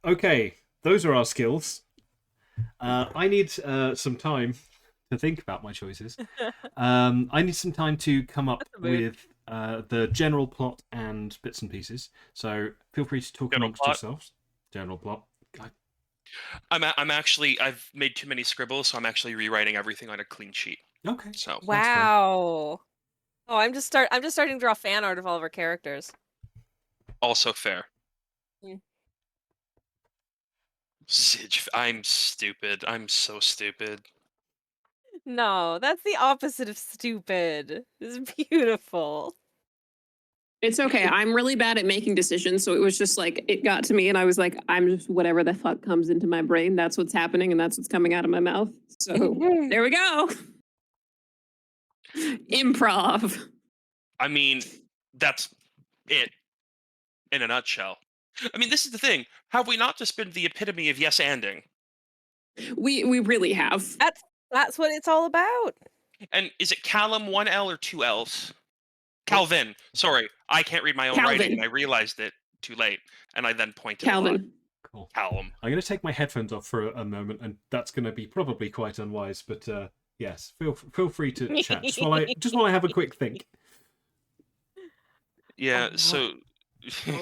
Okay, those are our skills. I need some time to think about my choices. I need some time to come up with the general plot and bits and pieces. So feel free to talk amongst yourselves. General plot. I've made too many scribbles, so I'm actually rewriting everything on a clean sheet. Okay. So Wow. Oh, I'm just starting to draw fan art of all of our characters. Also fair. Mm. Sidge, I'm stupid. I'm so stupid. No, that's the opposite of stupid. It's beautiful. It's okay. I'm really bad at making decisions, so it was just like it got to me, and I was like, I'm just whatever the fuck comes into my brain. That's what's happening, and that's what's coming out of my mouth. So there we go. Improv. I mean, that's it in a nutshell. I mean, this is the thing. Have we not just been the epitome of yes-anding? We really have. That's what it's all about. And is it Callum 1 L or 2 L's? Calvin. Sorry, I can't read my own writing, and I realized it too late, and I then pointed a lot. Calvin. Cool. Callum. I'm going to take my headphones off for a moment, and that's going to be probably quite unwise. But yes, feel free to chat just while I have a quick think. Yeah. Oh, So.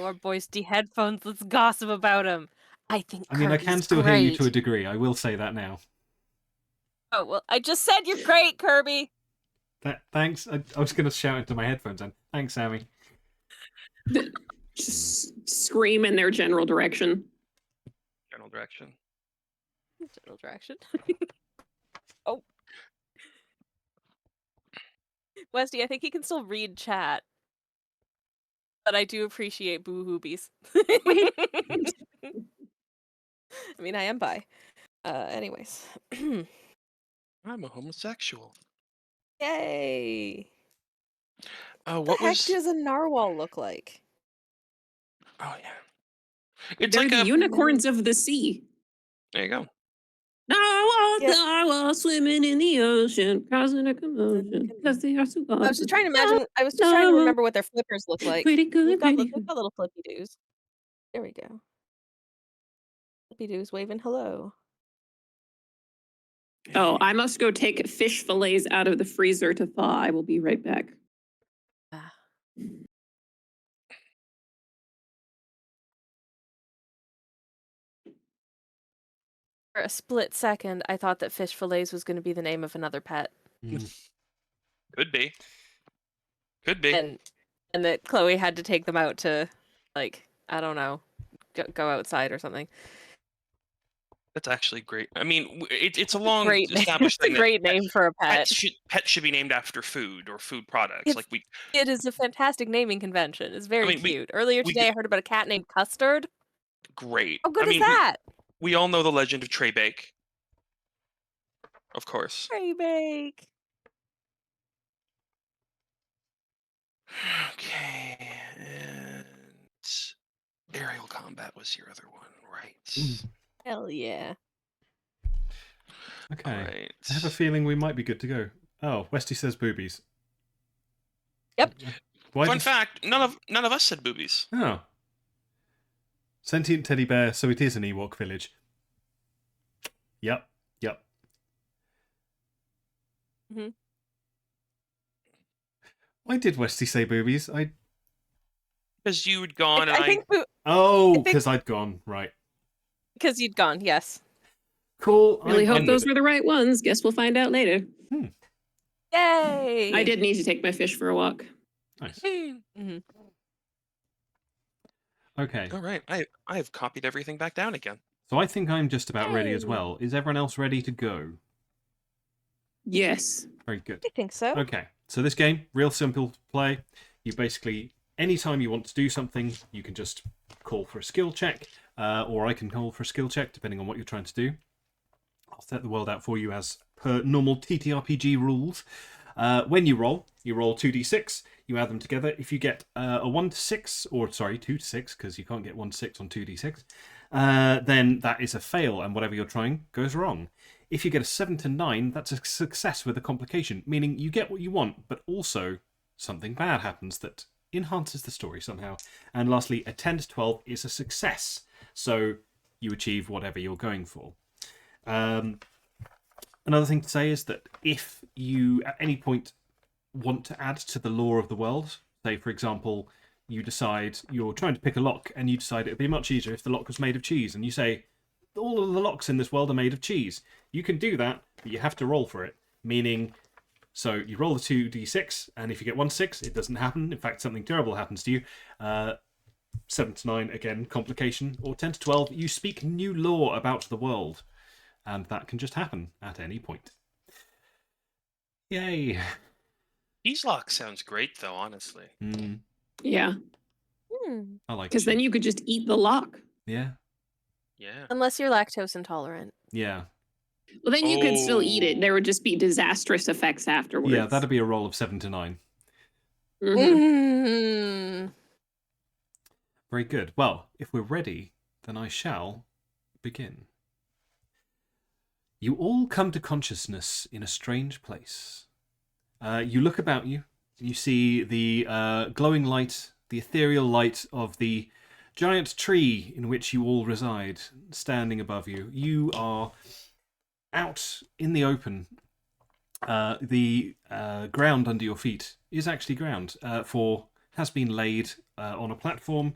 Our boys' headphones. Let's gossip about him. I mean, I can still hear you to a degree. I will say that now. Oh well, I just said you're great, Kirby. Thanks. I was going to shout into my headphones, and thanks, Sammy. Just scream in their general direction. General direction. General direction. Oh. Westy, I think he can still read chat. But I do appreciate boo-hoobies. Wait. I mean, I am bi. Anyways. I'm a homosexual. Yay! Oh, What what the heck was? does a narwhal look like? Oh yeah. It's They're like the a. unicorns of the sea. There you go. Narwhals swimming in the ocean, causing a commotion because they are so I was just trying to imagine. I was just trying to remember what their flippers look like. Pretty good, We've got pretty little flippy doos. There we go. Flippy doos waving hello. Oh, I must go take fish fillets out of the freezer to thaw. I will be right back. Ah. For a split second, I thought that fish fillets was going to be the name of another pet, Could be. Could be. and that Chloe had to take them out to, like, I don't know, go outside or something. That's actually great. I mean, it's a long Great name. established It's a thing that great name for a pet. pets should be named after food or food products. It's- Like we, It is a fantastic naming convention. It's very mean, cute. Earlier we today, do- I heard about a cat named Custard. great. How good I mean, is that? we all know the legend of Trey Bake. Of course. Trey Bake. Okay, and aerial combat was your other one, right? Hell yeah. Okay. Right. I have a feeling we might be good to go. Oh, Westy says boobies. Yep. Fun fact: none of us said boobies. Oh. Sentient teddy bear, so it is an Ewok village. Yep. Mhm. Why did Westy say boobies? Because you had gone, and I think Because I'd gone. Right. because you'd gone, yes. Cool. Really I'm hope with those it. were the right ones. Guess we'll find out later. Yay! I did need to take my fish for a walk. Nice. Mhm. Okay. All right, I have copied everything back down again. So I think I'm just about ready as Yay. well. Is everyone else ready to go? Yes. Very good. I think so. Okay, so this game, real simple to play. You basically, anytime you want to do something, you can just call for a skill check, or I can call for a skill check, depending on what you're trying to do. I'll set the world out for you as per normal TTRPG rules. When you roll 2d6, you add them together. If you get a 1 to 6, or sorry, 2 to 6, because you can't get 1 to 6 on 2d6, then that is a fail, and whatever you're trying goes wrong. If you get a 7 to 9, that's a success with a complication, meaning you get what you want, but also something bad happens that enhances the story somehow. And lastly, a 10 to 12 is a success, so you achieve whatever you're going for. Another thing to say is that if you at any point want to add to the lore of the world, say for example, you decide you're trying to pick a lock and you decide it would be much easier if the lock was made of cheese, and you say, all of the locks in this world are made of cheese. You can do that, but you have to roll for it. Meaning, so you roll the 2d6, and if you get 1 to 6, it doesn't happen. In fact, something terrible happens to you. 7 to 9, again, complication. Or 10 to 12, you speak new lore about the world. And that can just happen at any point. Yay. Cheese lock sounds great, though. Honestly. Yeah. I like it. Because then you could just eat the lock. Yeah. Yeah. Unless you're lactose intolerant. Yeah. Well, then you could still eat it. There would just be disastrous effects afterwards. Yeah, that'd be a roll of 7 to 9. Mm. Very good. Well, if we're ready, then I shall begin. You all come to consciousness in a strange place. You look about you. You see the glowing light, the ethereal light of the giant tree in which you all reside, standing above you. You are out in the open. The ground under your feet is actually ground, for has been laid on a platform,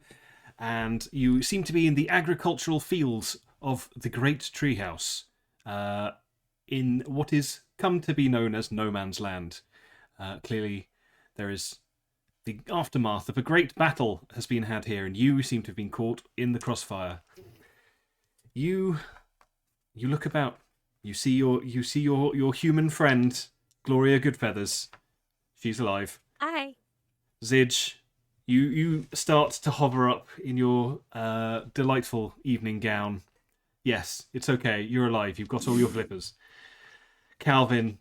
and you seem to be in the agricultural fields of the Great Treehouse, in what is come to be known as No Man's Land. Clearly, there is The aftermath of a great battle has been had here, and you seem to have been caught in the crossfire. You look about. You see your human friend, Gloria Goodfeathers. She's alive. Hi. Zidge, you start to hover up in your delightful evening gown. Yes, it's okay. You're alive. You've got all your flippers. Calvin,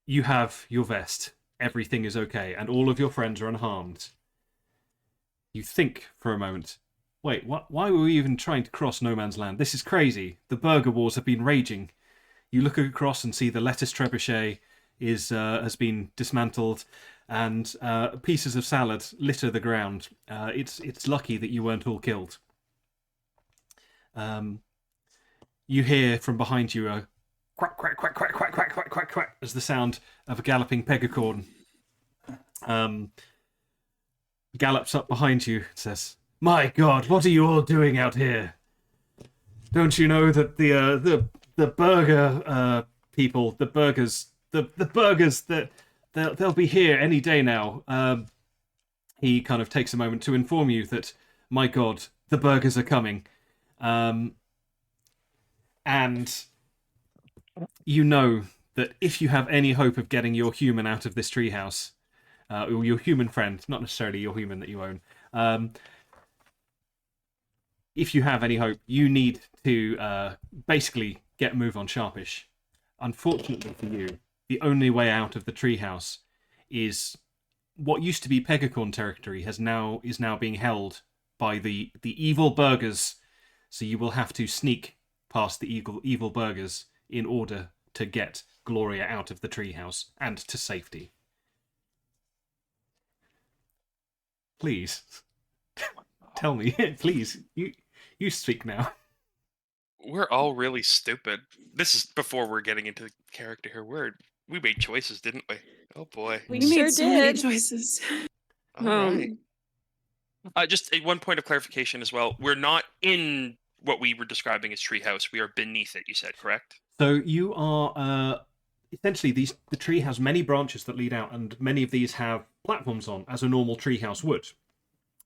you have your vest. Everything is okay, and all of your friends are unharmed. You think for a moment. Wait, why were we even trying to cross no man's land? This is crazy. The burger wars have been raging. You look across and see the lettuce trebuchet has been dismantled, and pieces of salad litter the ground. It's lucky that you weren't all killed. You hear from behind you a quack, quack, quack, quack, quack, quack, quack, quack, quack, as the sound of a galloping pegicorn gallops up behind you and says, "My God, what are you all doing out here? Don't you know that the burger people, the burgers, that they'll be here any day now." He kind of takes a moment to inform you that, my God, the burgers are coming. And you know that if you have any hope of getting your human out of this treehouse, or your human friend, not necessarily your human that you own, if you have any hope, you need to basically get a move on sharpish. Unfortunately for you, the only way out of the treehouse is what used to be Pegicorn territory is now being held by the evil burgers. So you will have to sneak past the evil burgers in order to get Gloria out of the treehouse and to safety. Please, tell me, please. You speak now. We're all really stupid. This is before we're getting into the character here. We made choices, didn't we? Oh boy. We You sure made so many did. choices. All right. Just one point of clarification as well. We're not in what we were describing as treehouse. We are beneath it. You said correct? So you are essentially the tree has many branches that lead out, and many of these have platforms on, as a normal treehouse would.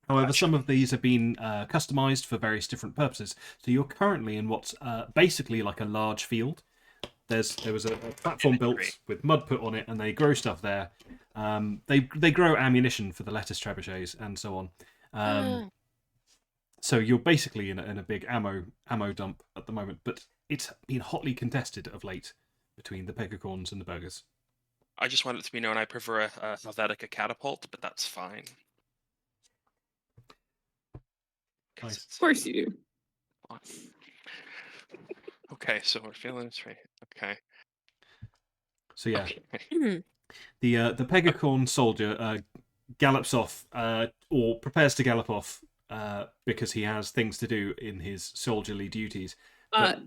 However, Gotcha. some of these have been customized for various different purposes. So you're currently in what's basically like a large field. There was a platform built with mud put on it, and they grow stuff there. They grow ammunition for the lettuce trebuchets and so on. So you're basically in a big ammo dump at the moment, but it's been hotly contested of late between the Pegicorns and the burgers. I just want it to be known I prefer a Helvetica catapult, but that's fine. Nice. Of course you do. Okay, so we're feeling this right. Okay. So yeah, Okay. the Pegicorn soldier gallops off, or prepares to gallop off, because he has things to do in his soldierly duties.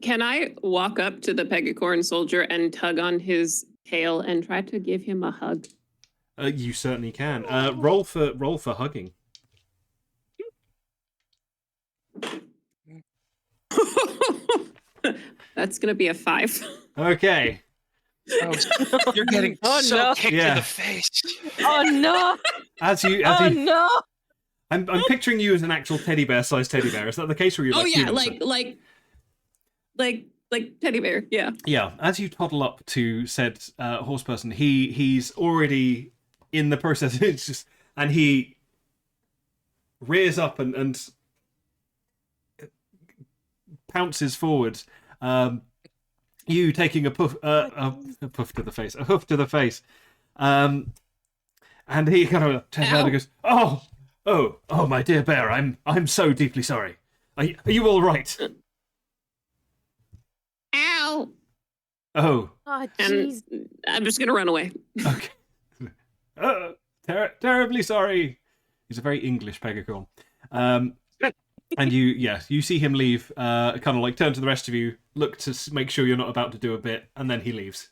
Can I walk up to the Pegicorn soldier and tug on his tail and try to give him a hug? You certainly can. Roll for hugging. That's gonna be a 5. Okay. Oh, you're getting Oh, so no. kicked Yeah. in the face. Oh no! As you, No! I'm picturing you as an actual teddy bear-sized teddy bear. Is that the case? Or you? Oh Like yeah, human like teddy bear. Yeah. Yeah. As you toddle up to said horse person, he's already in the process. It's just, and he rears up and pounces forward. You taking a puff to the face, a hoof to the face, and he kind of turns around and goes, "Oh, my dear bear, I'm so deeply sorry. Are you all right?" Ow! Oh, And jeez. I'm just gonna run away. Okay. Terribly sorry. He's a very English Pegicorn. And you see him leave, kind of like turn to the rest of you, look to make sure you're not about to do a bit, and then he leaves.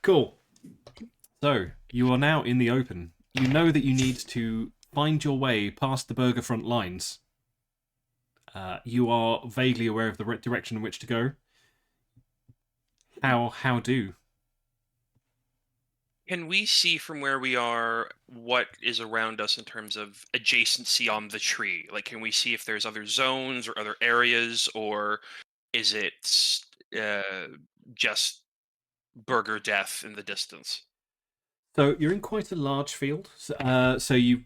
Cool. So, you are now in the open. You know that you need to find your way past the burger front lines. You are vaguely aware of the direction in which to go. How do? Can we see from where we are what is around us in terms of adjacency on the tree? Like, can we see if there's other zones or other areas, or is it just burger death in the distance? So you're in quite a large field, so you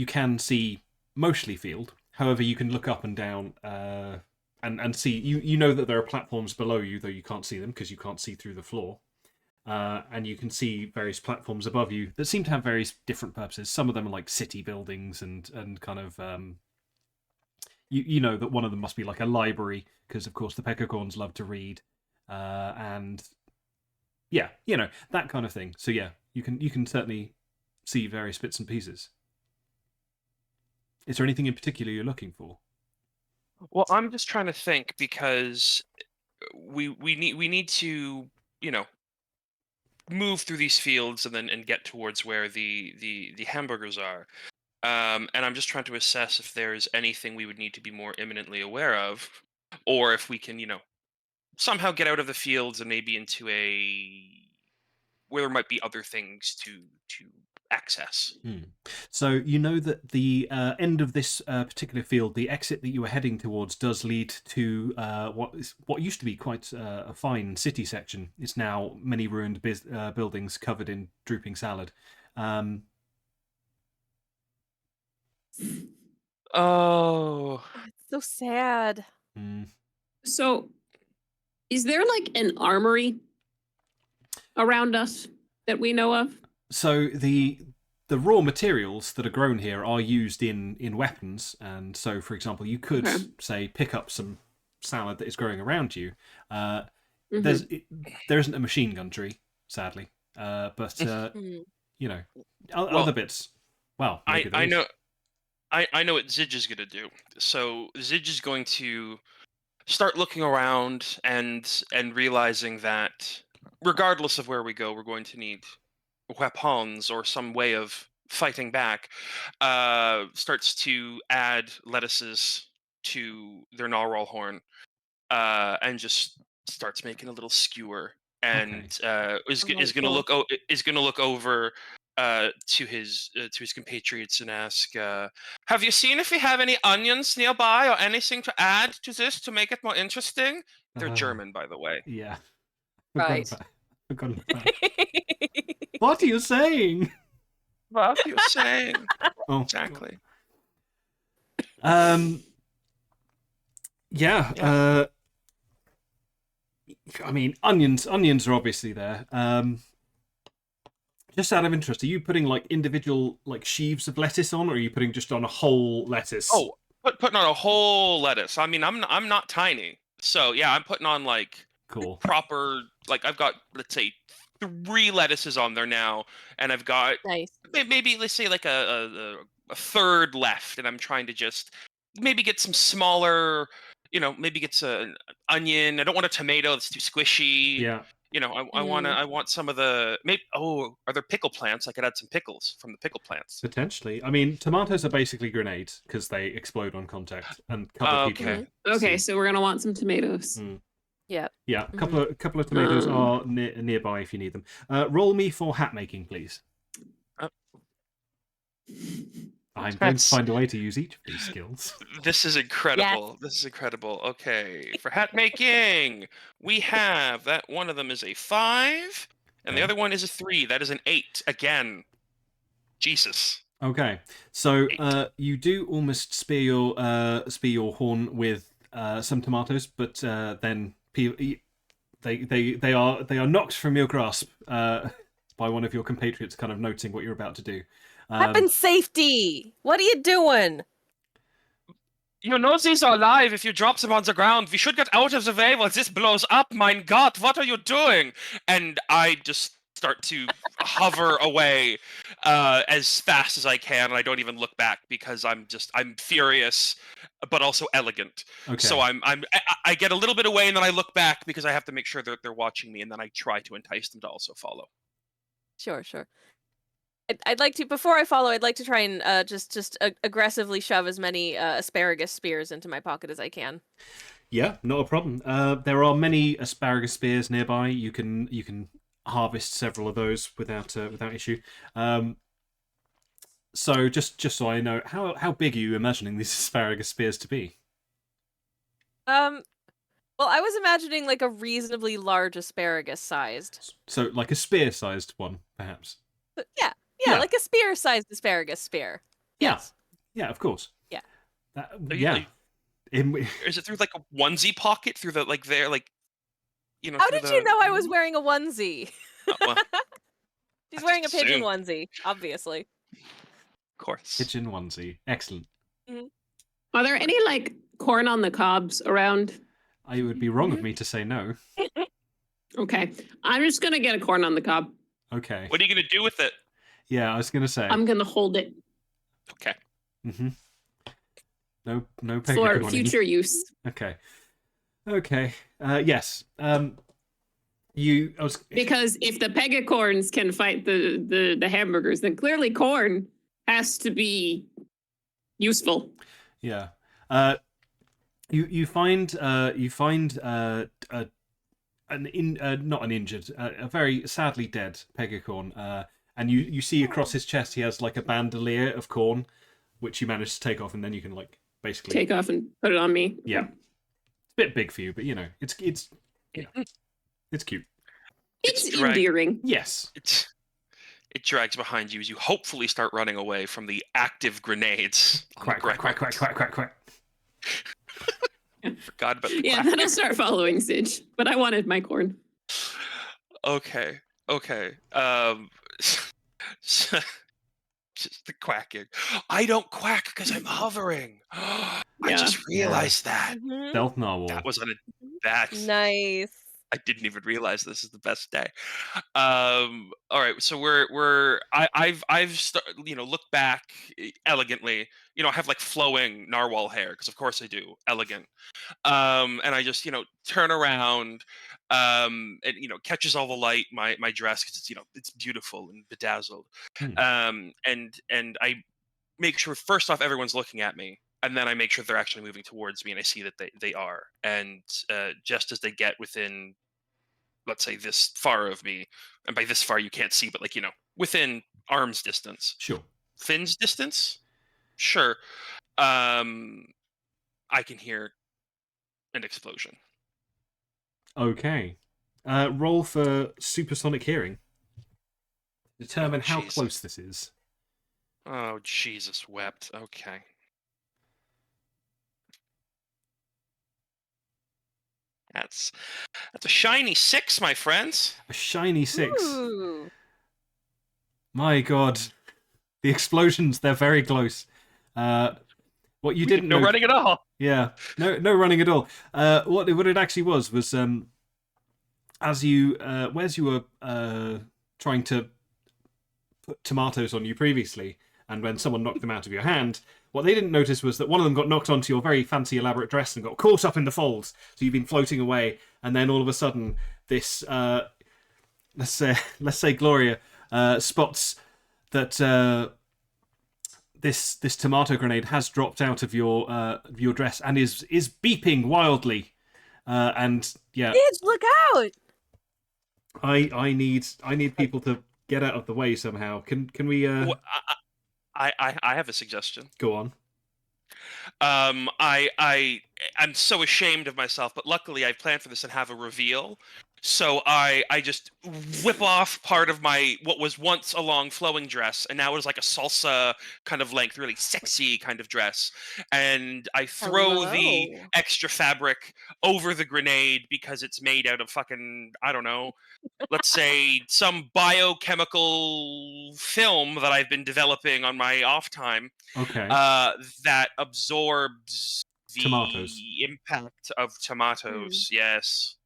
can see mostly field. However, you can look up and down and see. You know that there are platforms below you, though you can't see them because you can't see through the floor. And you can see various platforms above you that seem to have various different purposes. Some of them are like city buildings and kind of you know that one of them must be like a library because of course the Pegicorns love to read, and yeah, that kind of thing. So yeah, you can certainly see various bits and pieces. Is there anything in particular you're looking for? Well, I'm just trying to think because we need to move through these fields and get towards where the hamburgers are. And I'm just trying to assess if there's anything we would need to be more imminently aware of, or if we can, somehow get out of the fields and maybe into where there might be other things to access. So you know that the end of this particular field, the exit that you were heading towards, does lead to what used to be quite a fine city section. It's now many ruined buildings covered in drooping salad. Oh, It's so sad. So, is there like an armory around us that we know of? So the raw materials that are grown here are used in weapons, and so for example, you could say pick up some salad that is growing around you. There isn't a machine gun tree, sadly, but other bits. Well, I know. I know what Zij is going to do. So Zij is going to start looking around and realizing that regardless of where we go, we're going to need weapons or some way of fighting back. Starts to add lettuces to their narwhal horn, and just starts making a little skewer, and is going to look over to his compatriots and ask, "Have you seen if we have any onions nearby or anything to add to this to make it more interesting?" They're German, by the way. Yeah. Right. Forgotten about it. What are you saying? What are you saying? Oh, Exactly. Yeah. I mean, onions are obviously there. Just out of interest, are you putting like individual like sheaves of lettuce on, or are you putting just on a whole lettuce? Oh, putting on a whole lettuce. I mean, I'm not tiny, so yeah, I'm putting on like Cool. proper. Like I've got, let's say, 3 lettuces on there now, and I've got Nice. maybe let's say like a third left, and I'm trying to just maybe get some smaller. Maybe get an onion. I don't want a tomato that's too squishy. Yeah. I want some of the are there pickle plants? I could add some pickles from the pickle plants. Potentially. I mean, tomatoes are basically grenades because they explode on contact and cover people. Okay. Okay, so we're gonna want some tomatoes. Yeah. Yeah, a couple of tomatoes are nearby if you need them. Roll me for hat making, please. I'm going to find a way to use each of these skills. This is incredible. Yes. This is incredible. Okay, for hat making, we have that one of them is a 5, and the other one is a 3. That is an 8 again. Jesus. Okay, so you do almost spear your horn with some tomatoes, but then they are knocked from your grasp by one of your compatriots, kind of noting what you're about to do. Weapon safety! What are you doing? You know these are alive. If you drop them on the ground, we should get out of the way while this blows up. Mein God, what are you doing? And I just start to hover away as fast as I can, and I don't even look back because I'm furious, but also elegant. Okay. So I get a little bit away, and then I look back because I have to make sure that they're watching me, and then I try to entice them to also follow. Sure. I'd like to, before I follow, I'd like to try and just aggressively shove as many asparagus spears into my pocket as I can. Yeah, not a problem. There are many asparagus spears nearby. You can harvest several of those without issue. So just so I know, how big are you imagining these asparagus spears to be? Well, I was imagining like a reasonably large asparagus sized. So like a spear-sized one, perhaps. Yeah, Yeah. like a spear-sized asparagus spear. Yeah. Yes. Yeah, of course. Yeah. Yeah. Is it through like a onesie pocket through the like there like you know? How through did the... you know I was wearing a onesie? Well, She's I wearing a just pigeon assumed. onesie, obviously. Of course. Pigeon onesie. Excellent. Are there any like corn on the cobs around? It would be wrong of me to say no. Okay, I'm just gonna get a corn on the cob. Okay. What are you gonna do with it? Yeah, I was going to say. I'm gonna hold it Okay. Mm-hmm. No for Pegicorning. future use. Okay. Yes. Because if the Pegicorns can fight the hamburgers, then clearly corn has to be useful. Yeah. You find not an injured, a very sadly dead Pegicorn. And you see across his chest he has like a bandolier of corn, which you manage to take off, and then you can like basically Take off and put it on me. Yeah. It's a bit big for you, but you know, it's cute. It's right. endearing. Yes. It drags behind you as you hopefully start running away from the active grenades. Quack, quack, quack, quack, quack, quack, quack. Forgot about the Yeah, quack. then I'll start following Sidge. But I wanted my corn. Okay. Just the quacking. I don't quack because I'm hovering. I Yeah. just realized that. Stealth narwhal. That was on a that's Nice. I didn't even realize this is the best day. All right, so I've looked back elegantly. You know, I have like flowing narwhal hair because of course I do, elegant. And I just turn around, and catches all the light my dress because it's beautiful and bedazzled. And I make sure first off everyone's looking at me. And then I make sure they're actually moving towards me, and I see that they are. And just as they get within, let's say, this far of me, and by this far you can't see, but within arm's distance, Sure. fin's distance, sure, I can hear an explosion. Okay. Roll for supersonic hearing. Determine how jeez. close this is. Oh, Jesus wept. Okay. That's a shiny 6, my friends. A shiny 6. Ooh. My God. The explosions, they're very close. What you didn't No know... running at all. Yeah, no running at all. What it actually was as you were trying to put tomatoes on you previously, and when someone knocked them out of your hand, what they didn't notice was that one of them got knocked onto your very fancy elaborate dress and got caught up in the folds. So you've been floating away, and then all of a sudden this let's say Gloria spots that this tomato grenade has dropped out of your dress and is beeping wildly. And yeah, Bitch, look out! I need people to get out of the way somehow. Can we? Well, I have a suggestion. Go on. I'm so ashamed of myself, but luckily I've planned for this and have a reveal. So I just whip off part of what was once a long flowing dress, and now it is like a salsa kind of length, really sexy kind of dress. And I throw the Hello. extra fabric over the grenade because it's made out of fucking, I don't know, let's say some biochemical film that I've been developing on my off time. Okay. That absorbs the Tomatoes. impact of tomatoes. Yes.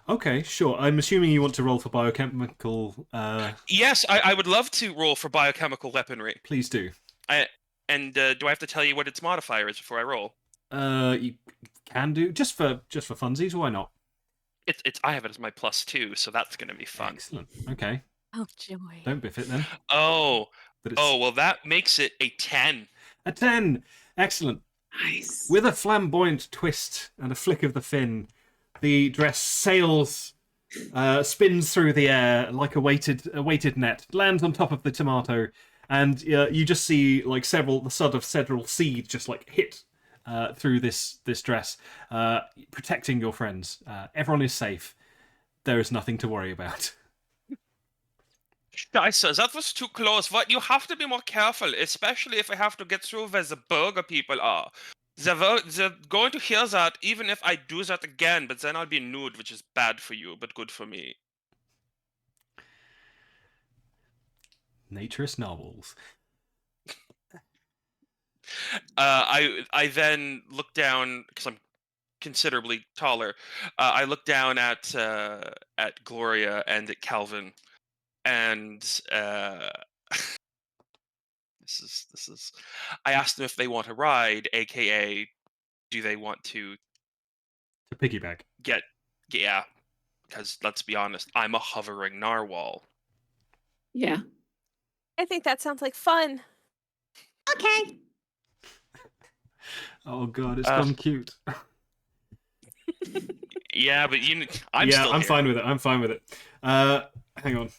Okay, sure. I'm assuming you want to roll for biochemical. Yes, I would love to roll for biochemical weaponry. Please do. And do I have to tell you what its modifier is before I roll? You can do just for funsies. Why not? I have it as my +2, so that's going to be fun. Excellent. Okay. Oh, joy. Don't biff it then. Oh, But it's well, that makes it a 10. a 10. Excellent. Nice. With a flamboyant twist and a flick of the fin, the dress sails spins through the air like a weighted net, lands on top of the tomato, and you just see like several seeds just like hit through this dress, protecting your friends. Everyone is safe. There is nothing to worry about. Scheiße, that was too close. What? You have to be more careful, especially if I have to get through where the burger people are. They're going to hear that even if I do that again, but then I'll be nude, which is bad for you, but good for me. Naturist novels. I then look down because I'm considerably taller. I look down at Gloria and at Calvin, and this is. I asked them if they want to ride, aka, do they want to piggyback? Yeah, because let's be honest, I'm a hovering narwhal. Yeah. I think that sounds like fun. Okay. Oh god, it's gone cute. Yeah, but I'm yeah, still I'm here. fine with it. I'm fine with it. Hang on.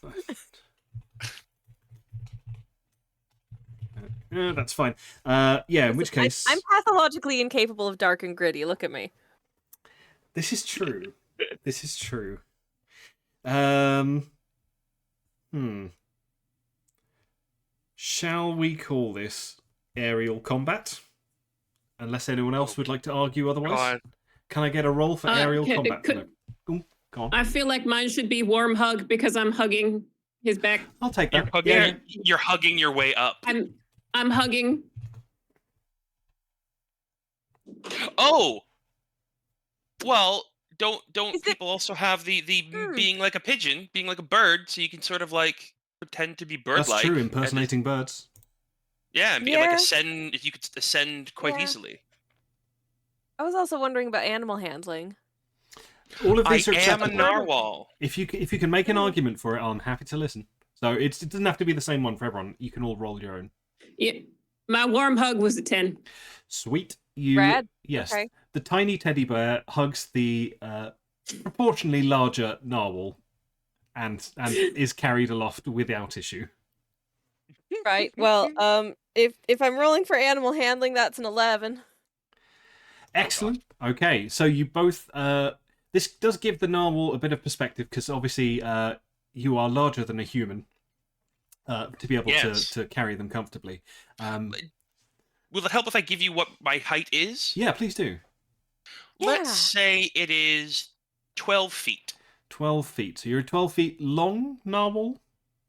That's fine. Yeah, in which case... I'm pathologically incapable of dark and gritty. Look at me. This is true. This is true. Shall we call this aerial combat? Unless anyone else would like to argue otherwise. God. Can I get a roll for aerial combat? Go on. I feel like mine should be warm hug because I'm hugging his back. I'll take that. You're hugging your way up. I'm hugging. Oh, well, don't people also have the being like a pigeon, being like a bird, so you can sort of like pretend to be bird-like? That's true, impersonating birds. Yeah, and be like ascend. If you could ascend quite easily. I was also wondering about animal handling. All of these are I am a acceptable. narwhal. If you can make an argument for it, I'm happy to listen. So it doesn't have to be the same one for everyone. You can all roll your own. Yeah, my warm hug was a 10. Sweet. Brad? Yes. Okay. The tiny teddy bear hugs the proportionally larger narwhal and is carried aloft without issue. Right. Well, if I'm rolling for animal handling, that's an 11. Excellent. Okay, so you both. This does give the narwhal a bit of perspective because obviously you are larger than a human to be able to carry them comfortably. Will it help if I give you what my height is? Yeah, please do. Let's say it is 12 feet. 12 feet. So you're a 12 feet long narwhal?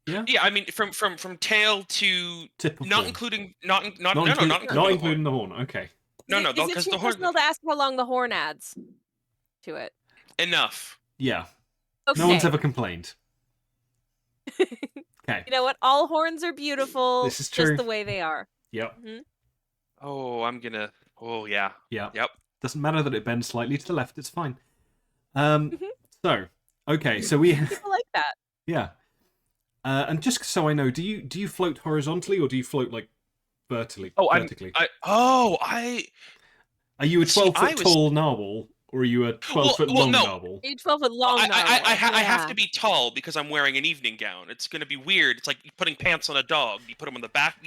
Yeah. Yeah, I mean from tail to tip of not horn. including Not including the horn. Okay. No, is because it too the horn personal to ask how long the horn adds to it? enough. Yeah. Okay. No one's ever complained. Okay. You know what? All horns are beautiful. This is true. Just the way they are. Yep. Mm-hmm. Oh, I'm gonna. Oh yeah. Yeah. Yep. Doesn't matter that it bends slightly to the left. It's fine. So okay, so we People like that. yeah. And just so I know, do you float horizontally or do you float like vertically? Vertically. Are you a 12-foot tall narwhal or are you a 12-foot long narwhal? You're 12-foot long narwhal. I have to be tall because I'm wearing an evening gown. It's gonna be weird. It's like putting pants on a dog. You put them on the back.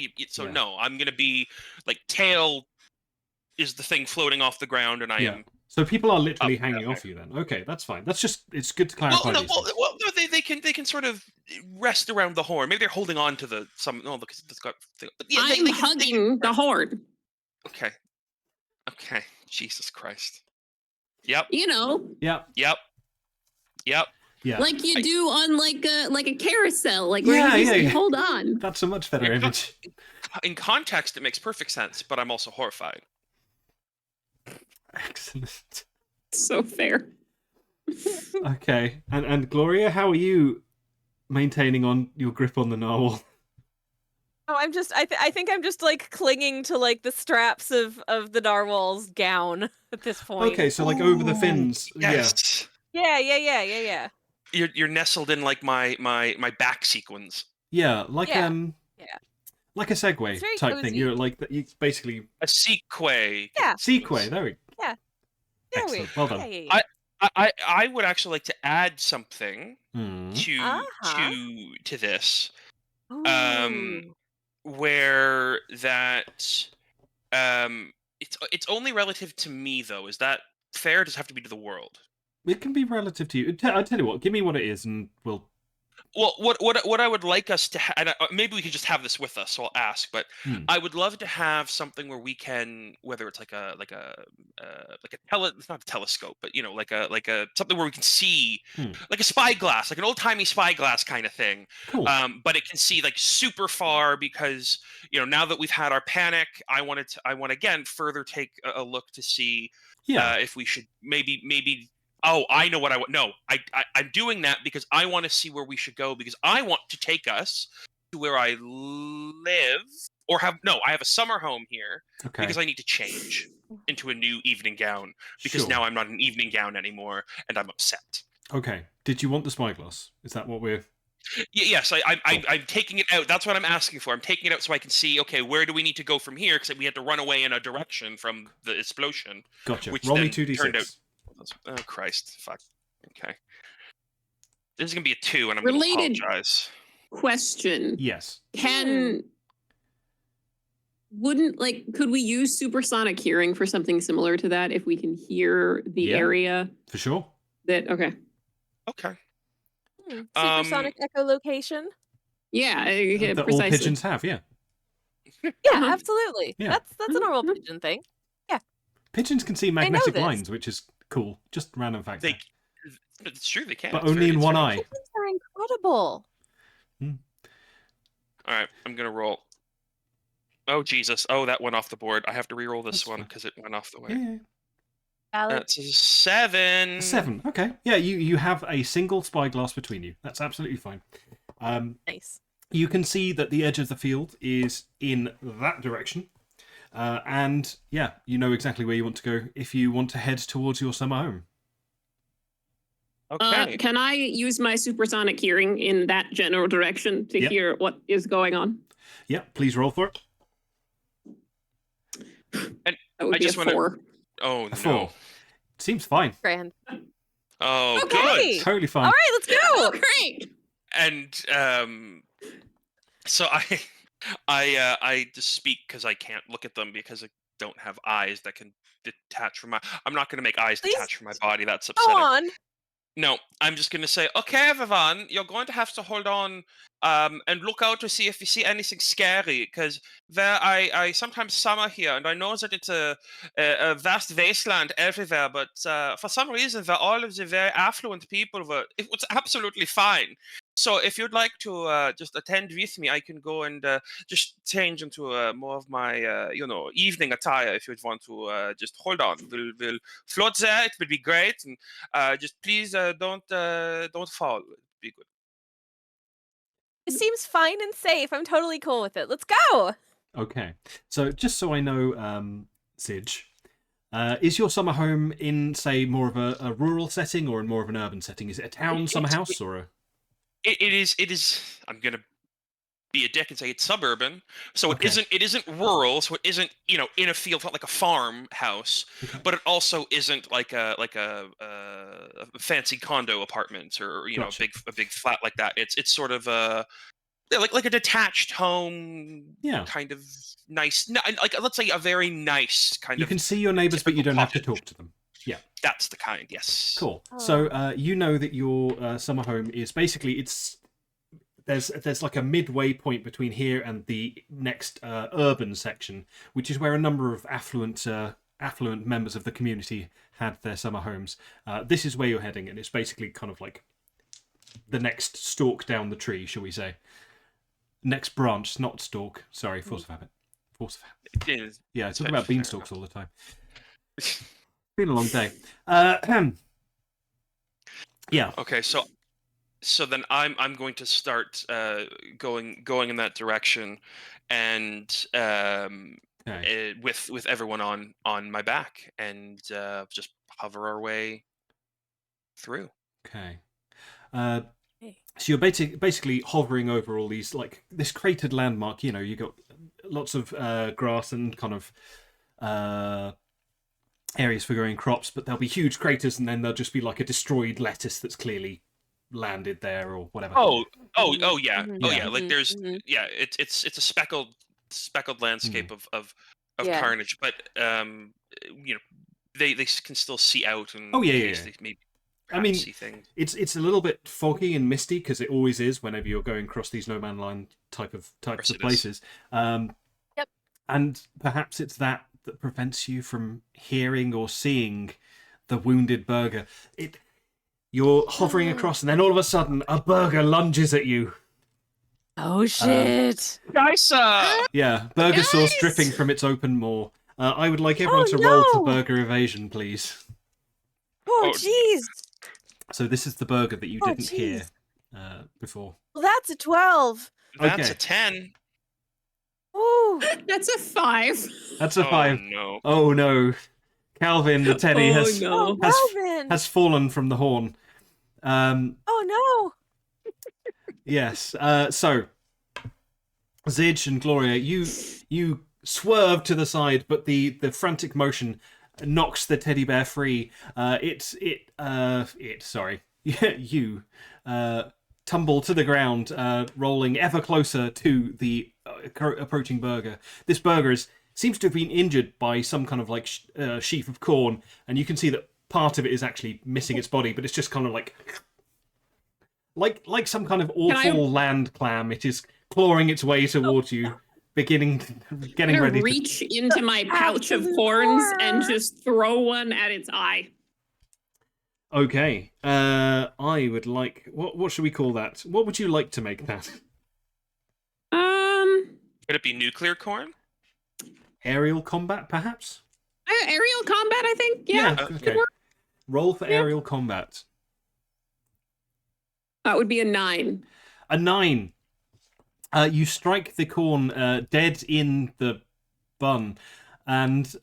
No, I'm gonna be like tail is the thing floating off the ground, and I am. So people are literally hanging off you then. Okay, that's fine. That's just it's good to clarify. No, they can sort of rest around the horn. Maybe they're holding on to because it's got. I'm hugging the horn. Okay. Jesus Christ. Yep. You know. Yep. Yeah. Like you do on like a carousel, like where you just hold on. That's a much better image. In context, it makes perfect sense, but I'm also horrified. Excellent. So fair. Okay, and Gloria, how are you maintaining on your grip on the narwhal? Oh, I'm just. I think I'm just like clinging to like the straps of the narwhal's gown at this point. Okay, so like over the fins. Yes. Yeah. You're nestled in like my back sequins. Yeah, like like a Segway type cozy. thing. You're like you basically a sequay. Yeah. Sequay. There we go. Yeah. Excellent. Well done. Yeah. I would actually like to add something Hmm. Uh-huh. to this, um, Ooh. where that it's only relative to me though. Is that fair? Or does it have to be to the world? It can be relative to you. I'll tell you what. Give me what it is, and we'll. Well, what I would like us to and maybe we can just have this with us. So I'll ask, but Hmm. I would love to have something where we can, whether it's like a it's not a telescope, but like a something where we can see, Hmm. like a spyglass, like an old timey spyglass kind of thing. Cool. But it can see like super far because now that we've had our panic, I want to again further take a look to see Yeah. if we should maybe. Oh, I know what I want. No, I'm doing that because I want to see where we should go because I want to take us to where I live or I have a summer home here Okay. because I need to change into a new evening gown because Sure. now I'm not an evening gown anymore and I'm upset. Okay. Did you want the spyglass? Is that what we're? Yes, Cool. I'm taking it out. That's what I'm asking for. I'm taking it out so I can see. Okay, where do we need to go from here? Because we had to run away in a direction from the explosion, Gotcha. which Roll me then 2d6. turned out. Oh Christ! Fuck. Okay. This is gonna be a 2, and I'm gonna Related apologize. question. Yes. Could we use supersonic hearing for something similar to that if we can hear the Yeah. area For sure. okay. Okay. Supersonic echolocation. Yeah, That all precisely. pigeons have. Yeah. Yeah, Uh-huh. absolutely. Yeah. That's a normal pigeon thing. Pigeons can see know magnetic this. lines, which is cool. Just random fact. They, it's true they can. But It's only in it's one very eye. cool. Pigeons are incredible. All right, I'm gonna roll. Oh Jesus! Oh, that went off the board. I have to re-roll this That's one fine. because it went off the way. Yeah. Valid. That's a 7. A 7. Okay. Yeah. You have a single spyglass between you. That's absolutely fine. Nice. You can see that the edge of the field is in that direction. And yeah, you know exactly where you want to go if you want to head towards your summer home. Okay. Can I use my supersonic hearing in that general direction to Yep. hear what is going on? Yeah. Please roll for it. That would I be just a wanna- 4. Oh A no. 4. Seems fine. Grand. Oh Okay. good. Totally fine. All right, let's go. Oh, great! And so I just speak because I can't look at them because I don't have eyes that can detach from my. I'm not going to make eyes Please detach from my body. That's Go upsetting. on. No, I'm just going to say, okay, everyone, you're going to have to hold on and look out to see if you see anything scary because I sometimes summer here and I know that it's a vast wasteland everywhere, but for some reason, all of the very affluent people it was absolutely fine. So if you'd like to just attend with me, I can go and just change into more of my evening attire. If you'd want to just hold on, we'll float there. It will be great, and just please don't fall. It'll be good. It seems fine and safe. I'm totally cool with it. Let's go. Okay. So just so I know, Sidge, is your summer home in, say, more of a rural setting or in more of an urban setting? Is it a town summer house or a? It is. I'm gonna be a dick and say it's suburban. So Okay. it isn't rural. So it isn't in a field. It's not like a farmhouse, Okay. but it also isn't like a fancy condo apartment or Gotcha. a big flat like that. It's sort of like a detached home. Yeah. Kind of nice. Like let's say a very nice kind You of. can see your neighbours, but you typical don't have to cottage. talk to them. Yeah. That's the kind. Yes. Cool. Oh. So you know that your summer home is basically there's like a midway point between here and the next urban section, which is where a number of affluent members of the community had their summer homes. This is where you're heading, and it's basically kind of like the next stalk down the tree, shall we say? Next branch, not stalk. Sorry, force of habit. Force of habit. It is. Yeah, I talk Fair- about fair beanstalks all the time. Been a long day. Yeah. Okay, so then I'm going to start going in that direction, and Okay. with everyone on my back, and just hover our way through. Okay. Hey. So you're basically hovering over all these, like, this cratered landmark. You got lots of grass and kind of areas for growing crops, but there'll be huge craters, and then there'll just be like a destroyed lettuce that's clearly landed there or whatever. Oh Mhm, yeah, mhm, oh yeah. Yeah. Like there's mhm. it's a speckled landscape of Yeah. carnage, but you know they can still see out, and Oh, yeah, in yeah, case yeah. they maybe I perhaps mean, see things. it's a little bit foggy and misty because it always is whenever you're going across these no man land types of Course it is. places. Yep. And perhaps it's that prevents you from hearing or seeing the wounded burger. You're hovering across, and then all of a sudden, a burger lunges at you. Oh shit! Nysa! Yeah, burger sauce Guys! dripping from its open maw. I would like everyone Oh, to roll for no! burger evasion, please. Oh Oh, jeez! So this is the burger that you Oh, didn't hear jeez. before. Well, that's a 12. That's Okay. a 10. Ooh. That's a 5. That's a Oh 5. no. Oh no. Calvin the teddy Oh, has no. Calvin. has fallen from the horn. Oh Yes. So Zidge and Gloria, you swerve to the side, but the frantic motion knocks the teddy bear free. You tumble to the ground, rolling ever closer to the approaching burger. This burger seems to have been injured by some kind of like sheaf of corn, and you can see that part of it is actually missing its body, but it's just kind of like some kind of awful land clam. It is clawing its way towards you, getting I'm gonna ready. reach into my pouch of Absolute horns and horror. just throw one at its eye. Okay. I would like. What should we call that? What would you like to make that? Could it be nuclear corn? Aerial combat, perhaps? Aerial combat, I think. Yeah. Okay. Roll for aerial combat. That would be a 9. A 9. You strike the corn dead in the bun, and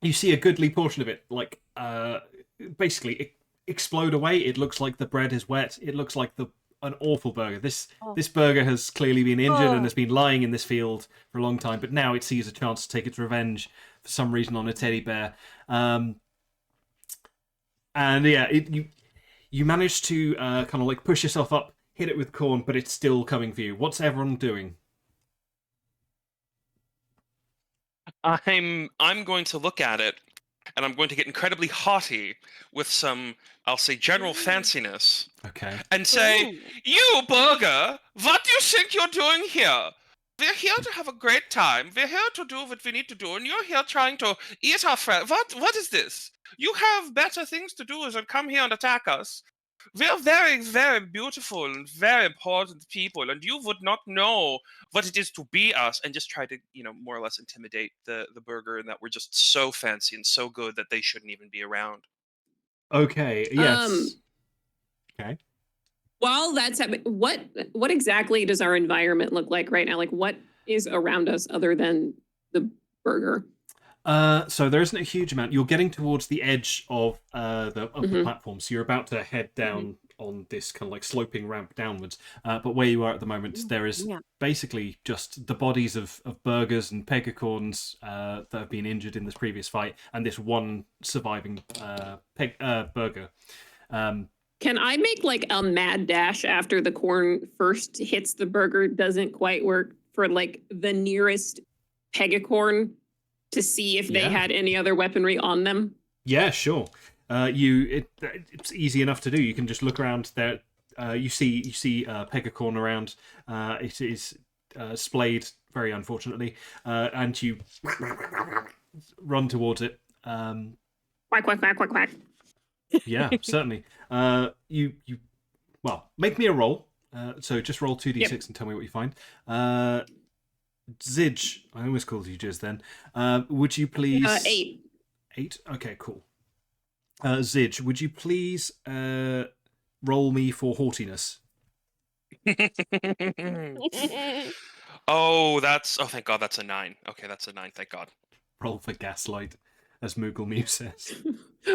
you see a goodly portion of it, like basically explode away. It looks like the bread is wet. It looks like an awful burger. This burger has clearly been injured and has been lying in this field for a long time, but now it sees a chance to take its revenge for some reason on a teddy bear. And yeah, you manage to kind of like push yourself up, hit it with corn, but it's still coming for you. What's everyone doing? I'm going to look at it, and I'm going to get incredibly haughty with some, I'll say, general fanciness, Okay. and say, Ooh. "You burger, what do you think you're doing here? We're here to have a great time. We're here to do what we need to do, and you're here trying to eat our friend. What is this? You have better things to do than come here and attack us. We're very, very beautiful and very important people, and you would not know what it is to be us," and just try to, more or less intimidate the burger, and that we're just so fancy and so good that they shouldn't even be around. Okay. Yes. Okay. While that's happening, what exactly does our environment look like right now? Like, what is around us other than the burger? So there isn't a huge amount. You're getting towards the edge of the platform, so you're about to head down on this kind of like sloping ramp downwards. But where you are at the moment, there is basically just the bodies of burgers and Pegicorns that have been injured in this previous fight, and this one surviving burger. Can I make like a mad dash after the corn first hits the burger? Doesn't quite work for like the nearest Pegicorn to see if they had any other weaponry on them? Yeah, sure. It's easy enough to do. You can just look around there. You see Pegicorn around. It is splayed, very unfortunately, and you run towards it. Quack, quack, quack, quack, quack. Yeah, certainly. Well, make me a roll. So just roll 2d6 and tell me what you find. Zidge, I almost called you Jizz then. Would you please... 8. 8? Okay, cool. Zidge, would you please roll me for haughtiness? Oh, thank God, that's a 9. Okay, that's a 9, thank God. Roll for gaslight, as Moogle Mew says.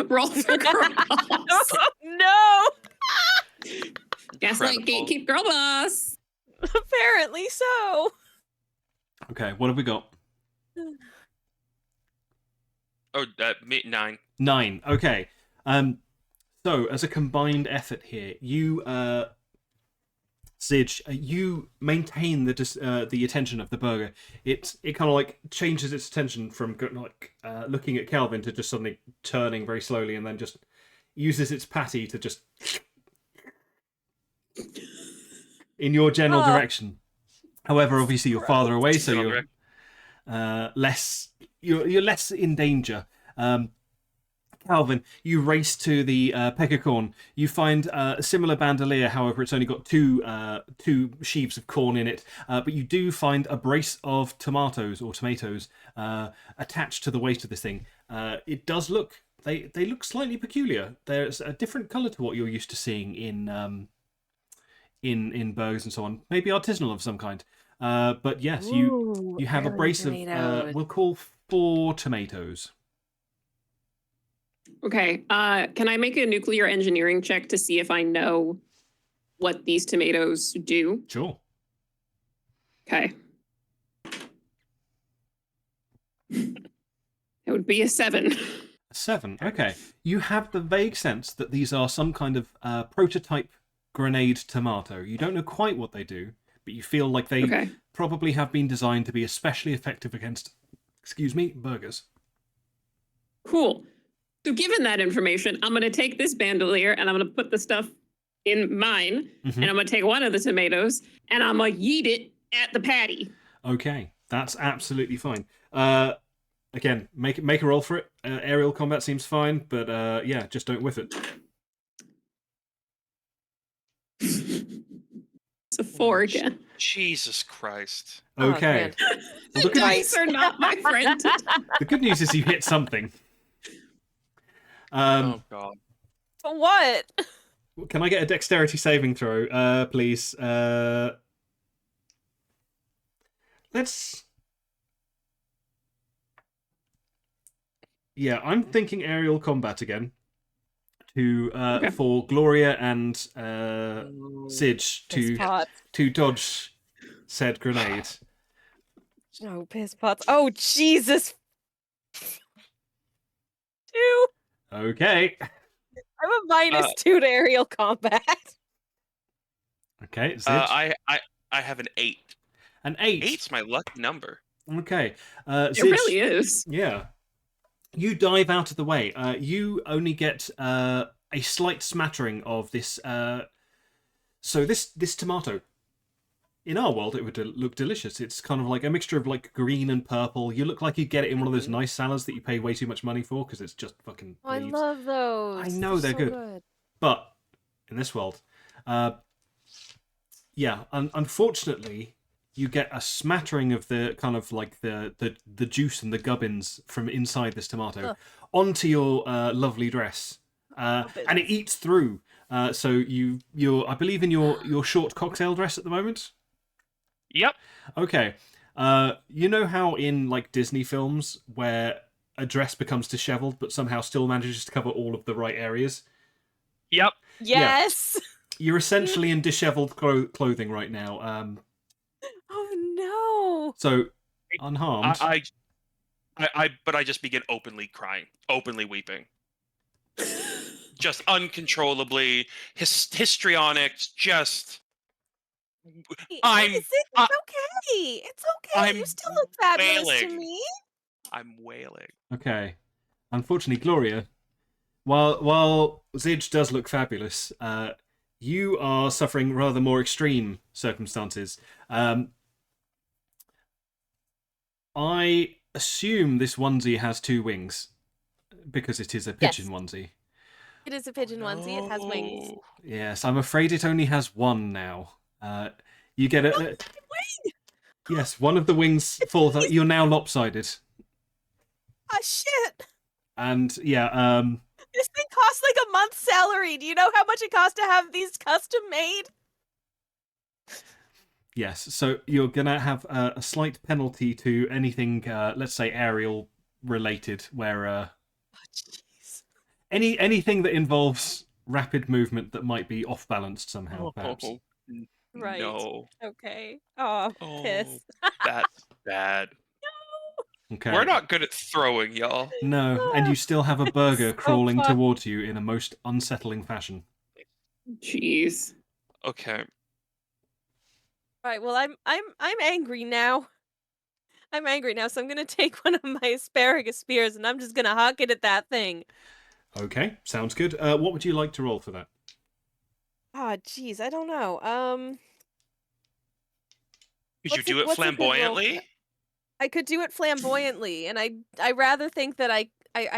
Roll for girls. No! Gaslight Incredible. gatekeep girl boss. Apparently so. Okay, what have we got? Oh, 9. 9. Okay. So as a combined effort here, you, Zidge, you maintain the attention of the burger. It kind of like changes its attention from like looking at Calvin to just suddenly turning very slowly, and then just uses its patty to just in your general direction. However, obviously you're farther away, so you're you're less in danger. Calvin, you race to the Pegicorn. You find a similar bandolier, however, it's only got two sheaves of corn in it. But you do find a brace of tomatoes attached to the waist of this thing. It does look they look slightly peculiar. There's a different colour to what you're used to seeing in burgers and so on. Maybe artisanal of some kind. But yes, you have a brace of we'll call 4 tomatoes. Okay. Can I make a nuclear engineering check to see if I know what these tomatoes do? Sure. Okay. It would be a 7. 7. Okay. You have the vague sense that these are some kind of prototype grenade tomato. You don't know quite what they do, but you feel like they probably have been designed to be especially effective against, burgers. Cool. So given that information, I'm going to take this bandolier and I'm going to put the stuff in mine, and I'm going to take one of the tomatoes and I'm going to yeet it at the patty. Okay, that's absolutely fine. Again, make a roll for it. Aerial combat seems fine, but yeah, just don't whiff it. It's a 4 again. Jesus Christ. Okay. The dice are not my friend. The good news is you hit something. Oh God. But what? Can I get a dexterity saving throw, please? Let's. Yeah, I'm thinking aerial combat again. For Gloria and Sidge to dodge said grenade. No piss pots. Oh Jesus! 2. Okay. I'm a -2 to aerial combat. Okay, Zidge. I have an 8. An 8. 8's my lucky number. Okay. Zidge, it really is. Yeah. You dive out of the way. You only get a slight smattering of this. So this tomato, in our world, it would look delicious. It's kind of like a mixture of like green and purple. You look like you get it in one of those nice salads that you pay way too much money for because it's just fucking. I love those. I know they're so good. But in this world, yeah, unfortunately, you get a smattering of the kind of like the juice and the gubbins from inside this tomato onto your lovely dress, and it eats through. So you're I believe in your short cocktail dress at the moment. Yep. Okay. You know how in like Disney films where a dress becomes disheveled but somehow still manages to cover all of the right areas? Yep. Yes. Yeah. You're essentially in disheveled clothing right now. Oh no. So unharmed. But I just begin openly crying, openly weeping. Just uncontrollably, histrionic, just... It's okay. It's okay. You still look fabulous to me. I'm wailing. Okay. Unfortunately, Gloria, while Zidge does look fabulous, you are suffering rather more extreme circumstances. I assume this onesie has 2 wings because it is a pigeon onesie. It is a pigeon onesie. It has wings. Yes, I'm afraid it only has 1 now. You get a wing. Yes, one of the wings falls out. You're now lopsided. Ah, shit. And yeah, this thing costs like a month's salary. Do you know how much it costs to have these custom made? Yes, so you're gonna have a slight penalty to anything, let's say aerial related, where Oh, jeez. anything that involves rapid movement that might be off balanced somehow, perhaps. Right. No. Okay. Oh, piss. That's bad. Okay. We're not good at throwing, y'all. No, and you still have a burger So crawling fun. towards you in a most unsettling fashion. Jeez. Okay. Right. Well, I'm angry now. I'm angry now, so I'm gonna take one of my asparagus spears and I'm just gonna huck it at that thing. Okay, sounds good. What would you like to roll for that? Ah, jeez, I don't know. Could you do it what's a good roll for flamboyantly? that? I could do it flamboyantly, and I rather think that I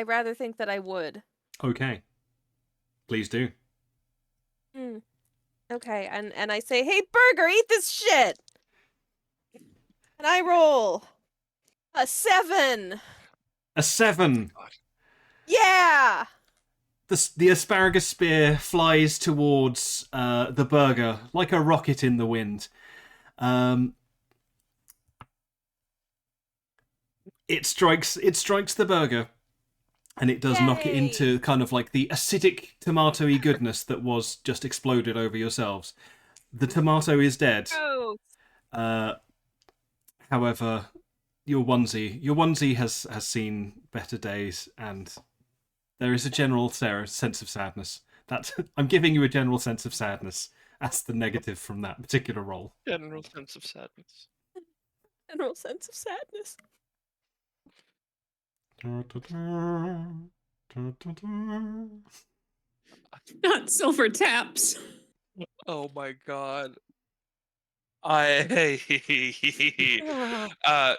rather think that I would. Okay. Please do. Hmm. Okay, and I say, "Hey, burger, eat this shit." And I roll a 7. A 7. Yeah. The asparagus spear flies towards the burger like a rocket in the wind. It strikes the burger, and it does knock it Yay. into kind of like the acidic tomatoey goodness that was just exploded over yourselves. The tomato is dead. Gross. However, your onesie has seen better days, and there is a general sense of sadness. I'm giving you a general sense of sadness. That's the negative from that particular roll. General sense of sadness. General sense of sadness. Not silver taps. Oh my god. I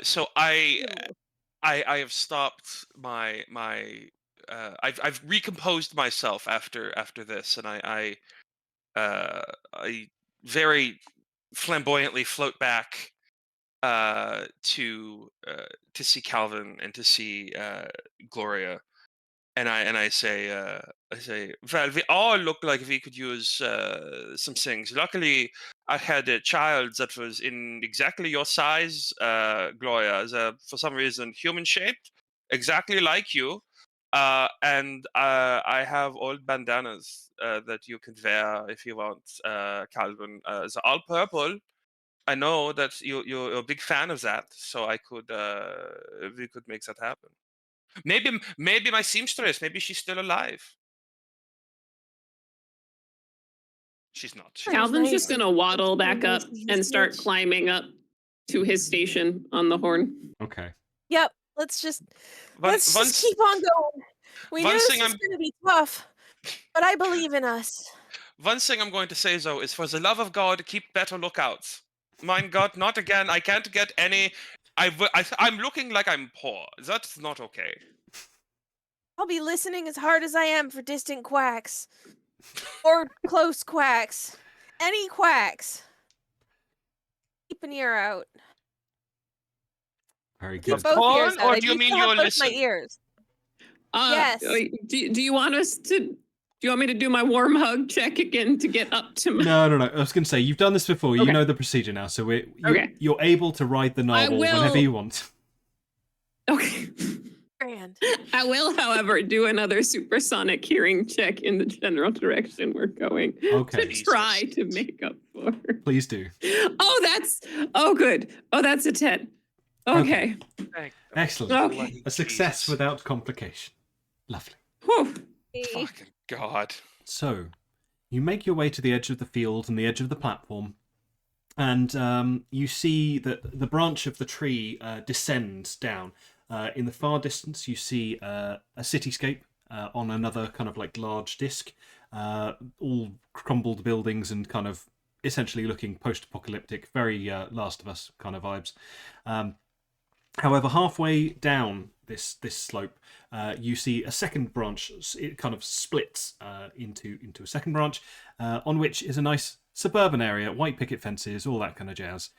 so I have stopped my I've recomposed myself after this, and I very flamboyantly float back to see Calvin and to see Gloria, and I say well, we all look like we could use some things. Luckily, I had a child that was in exactly your size, Gloria, for some reason human shaped, exactly like you. And I have old bandanas that you can wear if you want, Calvin. They're all purple. I know that you're a big fan of that, so we could make that happen. Maybe my seamstress. Maybe she's still alive. She's not. Calvin's just nice. gonna waddle back up Nice. and start climbing up to his station on the horn. Okay. Yep. Let's just Once keep on going. We knew one this thing was I'm- gonna be tough, but I believe in us. one thing I'm going to say though is, for the love of God, keep better lookouts. Mein God, not again. I can't get any. I'm looking like I'm poor. That's not okay. I'll be listening as hard as I am for distant quacks. Or close quacks. Any quacks. Keep an ear out. Very Keep good. both Corn, ears out. or I do you do mean still have you'll both my listen? ears. Yes. Do you want us to? Do you want me to do my warm hug check again to get up to my? No. I was going to say, you've done this before. You Okay. know the procedure now, so Okay. you're able to ride the narwhal whenever will- you want. Okay. Grand. I will, however, do another supersonic hearing check in the general direction we're going Okay. to try to make up for. Please do. Oh, good. Oh, that's a 10. Okay. Excellent. Okay. A success Jesus. without complication. Lovely. Whew. Fucking God. So, you make your way to the edge of the field and the edge of the platform, and you see that the branch of the tree descends down. In the far distance, you see a cityscape on another kind of like large disc, all crumbled buildings and kind of essentially looking post-apocalyptic, very Last of Us kind of vibes. However, halfway down this slope, you see a second branch. It kind of splits into a second branch, on which is a nice suburban area, white picket fences, all that kind of jazz.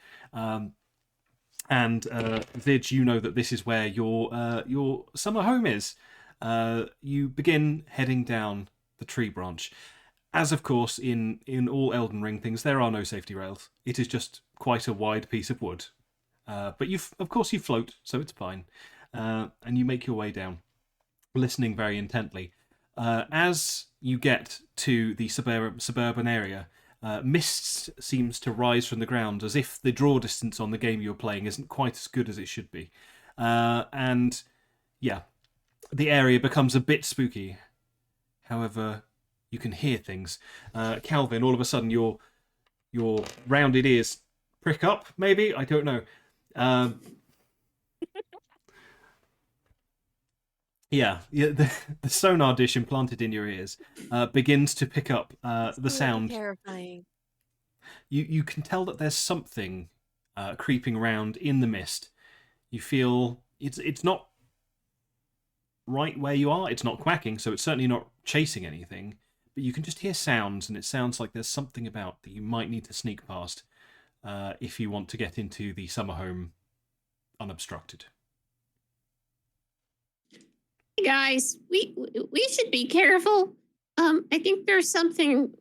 And Vidge, you know that this is where your summer home is. You begin heading down the tree branch. As of course in all Elden Ring things, there are no safety rails. It is just quite a wide piece of wood. But you float, so it's fine. And you make your way down, listening very intently. As you get to the suburban area, mist seems to rise from the ground, as if the draw distance on the game you're playing isn't quite as good as it should be. And yeah, the area becomes a bit spooky. However, you can hear things. Calvin, all of a sudden, your rounded ears prick up. Maybe, I don't know. Yeah, the sonar dish implanted in your ears begins to pick up the sound. Terrifying. You can tell that there's something creeping around in the mist. You feel it's not right where you are. It's not quacking, so it's certainly not chasing anything. But you can just hear sounds, and it sounds like there's something about that you might need to sneak past if you want to get into the summer home unobstructed. Hey guys, we should be careful. I think there's something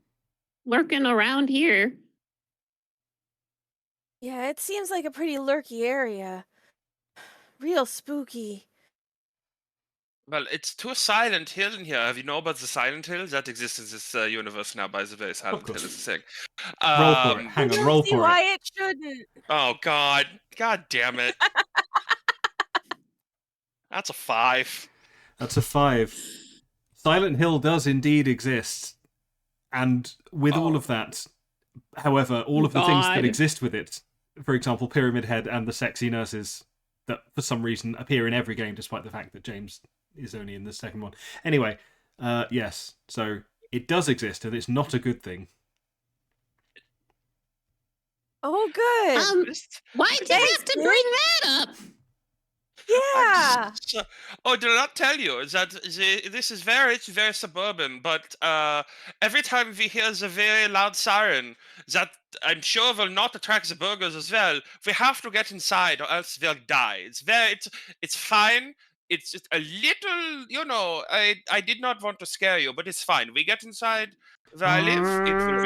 lurking around here. Yeah, it seems like a pretty lurky area. Real spooky. Well, it's too Silent Hill in here. Have you know about the Silent Hill that exists in this universe now? By the way, Silent Hill is a thing. Roll for it. Hang on, roll see for why it. it shouldn't. Oh God damn it! That's a 5. That's a 5. Silent Hill does indeed exist, and with all of that, however, all of the things that exist with it, for example, Pyramid Head and the sexy nurses, that for some reason appear in every game, despite the fact that James is only in the second one. Anyway, yes, so it does exist, and it's not a good thing. Oh, good. Why do you have to bring that up? Yeah. Oh, did I not tell you that this is very suburban, but every time we hear the very loud siren that I'm sure will not attract the burgers as well, we have to get inside or else they'll die. It's fine. It's just a little, I did not want to scare you, but it's fine. We get inside where I live, it will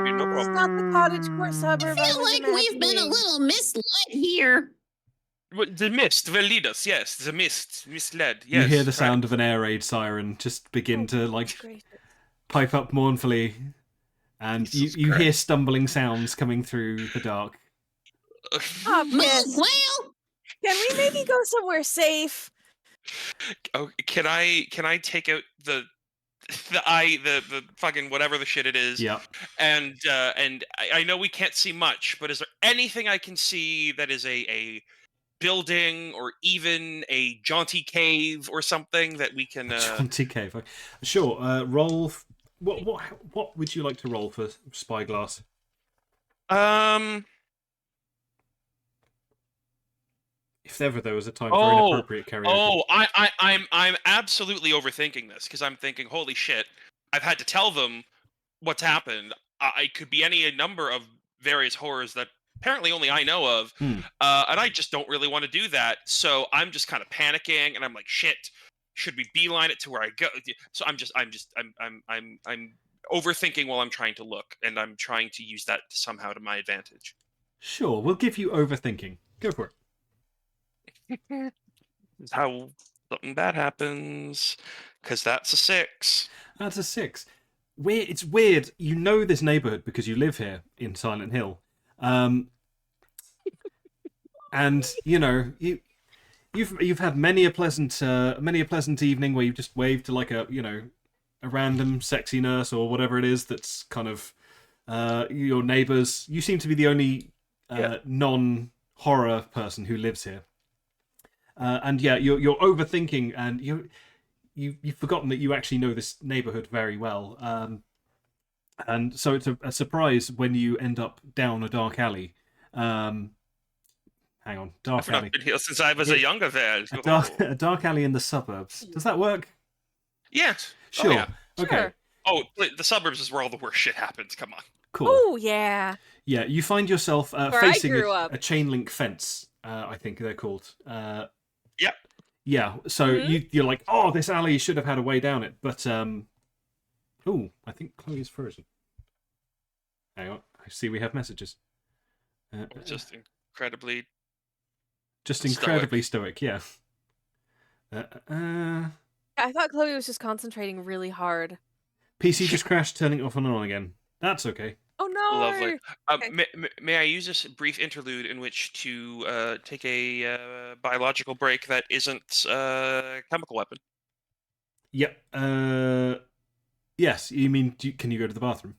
be no It's problem. not the cottage core suburb. I feel like we've been a little misled here. The mist will lead us, yes. The mist, misled, yes. You hear the sound of an air raid siren just begin to pipe up mournfully, and you hear stumbling sounds coming through the dark. Oh, yes. Well, can we maybe go somewhere safe? Oh, can I take out the fucking whatever the shit it is? Yeah. And I know we can't see much, but is there anything I can see that is a building or even a jaunty cave or something that we can jaunty cave? Sure. Roll. What would you like to roll for spyglass? If ever there was a time for inappropriate karaoke. Oh, I'm absolutely overthinking this because I'm thinking, holy shit, I've had to tell them what's happened. It could be any number of various horrors that apparently only I know of, and I just don't really want to do that. So I'm just kind of panicking, and I'm like, shit, should we beeline it to where I go? So I'm overthinking while I'm trying to look, and I'm trying to use that somehow to my advantage. Sure, we'll give you overthinking. Go for it. How something bad happens, because that's a 6. That's a 6. It's weird. You know this neighborhood because you live here in Silent Hill, and you've had many a pleasant evening where you've just waved to like a random sexy nurse or whatever it is that's kind of your neighbors. You seem to be the only non-horror person who lives here. And yeah, you're overthinking, and you've forgotten that you actually know this neighborhood very well. And so it's a surprise when you end up down a dark alley. Hang on, dark alley. I've been here since I was a younger man. A dark alley in the suburbs. Does that work? Yeah. Sure. Oh, yeah. Okay. Sure. Oh, the suburbs is where all the worst shit happens. Come on. Cool. Oh yeah. Yeah, you find yourself facing a chain link fence. I think they're called. Yep. Yeah. So you're like, oh, this alley should have had a way down it, but oh, I think Chloe's frozen. Hang on, I see we have messages. Just incredibly stoic. Yeah. I thought Chloe was just concentrating really hard. PC just crashed, turning it off and on again. That's okay. Oh no! Lovely. Okay. May I use this brief interlude in which to take a biological break that isn't a chemical weapon? Yep. Yes. You mean? Can you go to the bathroom?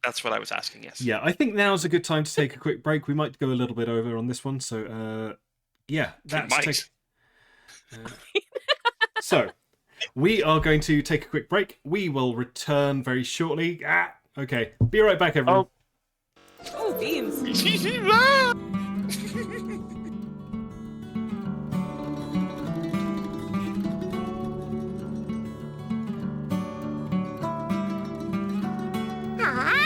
That's what I was asking. Yes. Yeah, I think now's a good time to take a quick break. We might go a little bit over on this one, so yeah, that's might. So we are going to take a quick break. We will return very shortly. Okay, be right back, everyone. Oh, beans. Hi.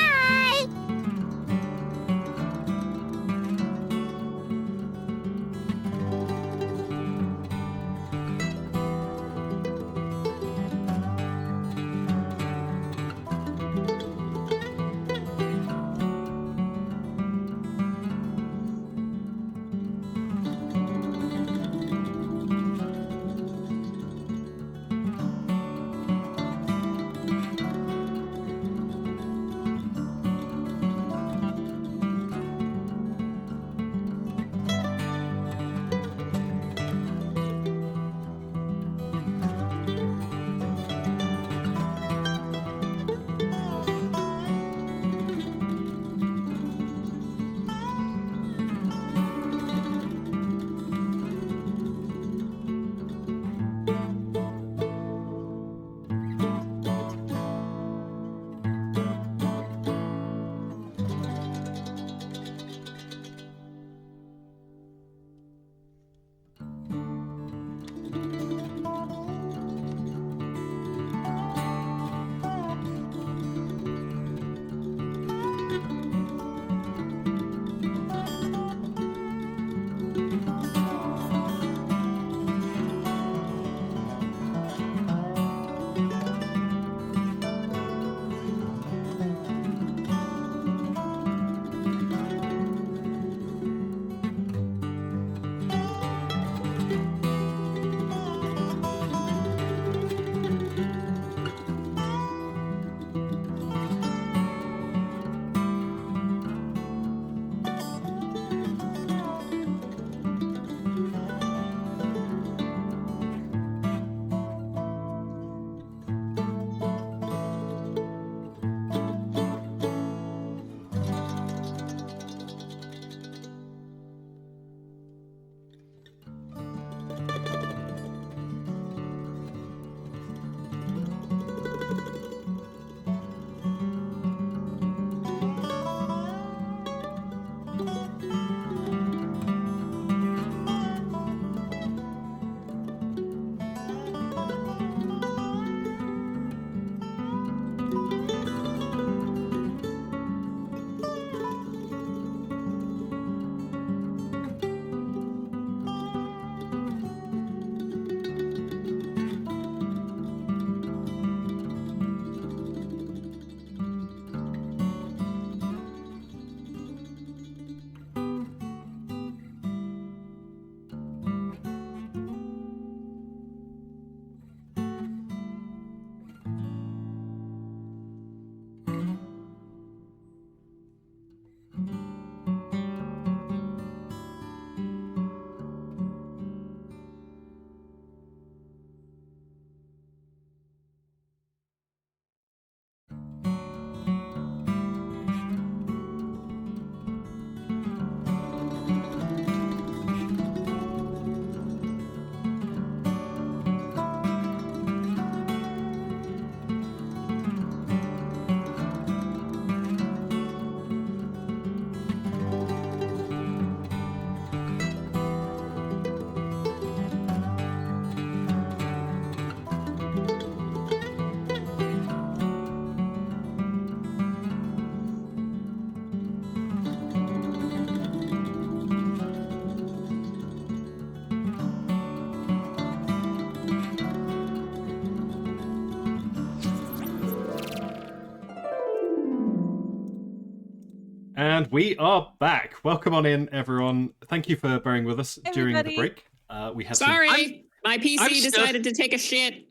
And we are back. Welcome on in, everyone. Thank you for bearing with us during Everybody. the break. We had Sorry, my PC I'm still- decided to take a shit.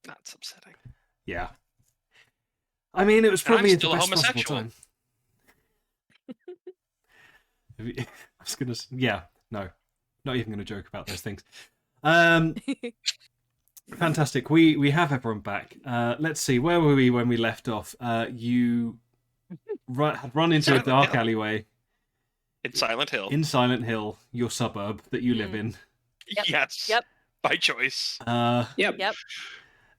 That's upsetting. Yeah. I mean, it was probably I'm the still a best possible homosexual. time. I was gonna. Yeah, no, not even gonna joke about those things. Fantastic. We have everyone back. Let's see. Where were we when we left off? You had run into a Silent dark Hill. alleyway In Silent Hill. in Silent Hill, your suburb that you live in. Yep. Yes. Yep. By choice. Yep. Yep.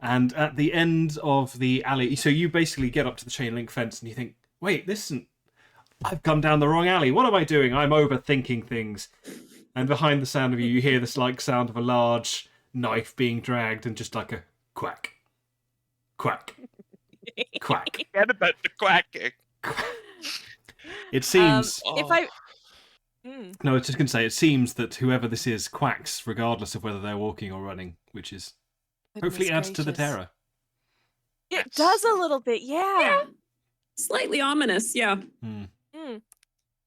And at the end of the alley, so you basically get up to the chain link fence and you think, wait, this isn't. I've come down the wrong alley. What am I doing? I'm overthinking things. And behind the sound of you hear this like sound of a large knife being dragged and just like a quack, quack, quack. Forget about the quacking. It seems. If I. Mm. No, I was just going to say, it seems that whoever this is quacks regardless of whether they're walking or running, which is hopefully adds to the Goodness terror. It Yes. does a little bit, yeah. Slightly ominous, yeah. Mm.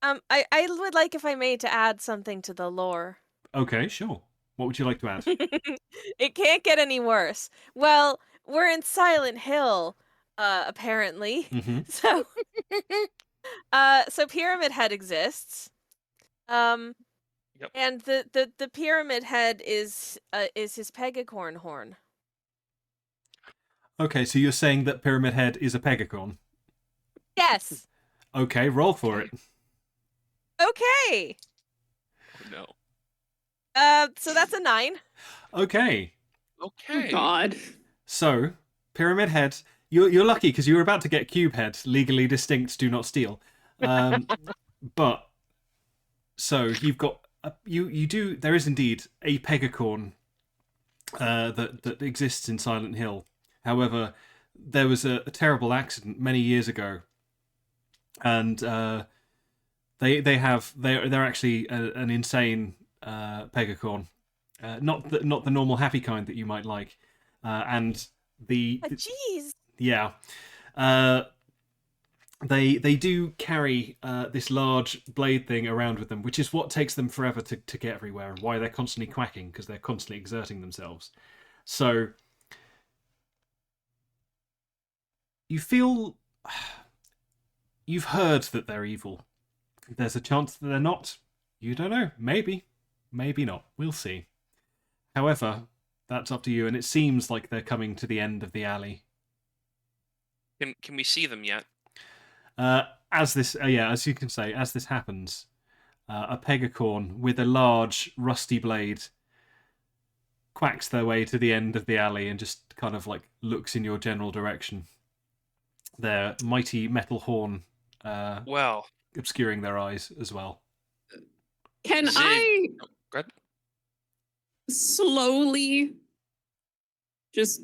I would like, if I may, to add something to the lore. Okay, sure. What would you like to add? It can't get any worse. Well, we're in Silent Hill, apparently. Hmm. So, so Pyramid Head exists. Yep. And the Pyramid Head is his Pegicorn horn. Okay, so you're saying that Pyramid Head is a Pegicorn. Yes. Okay, roll for it. Okay. Oh, no. So that's a 9. Okay, Okay. Oh, God. so Pyramid Head, you're lucky because you were about to get Cube Head, legally distinct, do not steal. But so you've got you do. There is indeed a Pegicorn that exists in Silent Hill. However, there was a terrible accident many years ago, and they're actually an insane Pegicorn, not the normal happy kind that you might like, and Jeez. yeah. They do carry this large blade thing around with them, which is what takes them forever to get everywhere, and why they're constantly quacking, because they're constantly exerting themselves. So you feel you've heard that they're evil. There's a chance that they're not. You don't know. Maybe not. We'll see. However, that's up to you, and it seems like they're coming to the end of the alley. Can we see them yet? As you can say, as this happens, a Pegicorn with a large rusty blade quacks their way to the end of the alley and just kind of like looks in your general direction. Their mighty metal horn Well, obscuring their eyes as well. Can Zig. I go ahead. slowly just,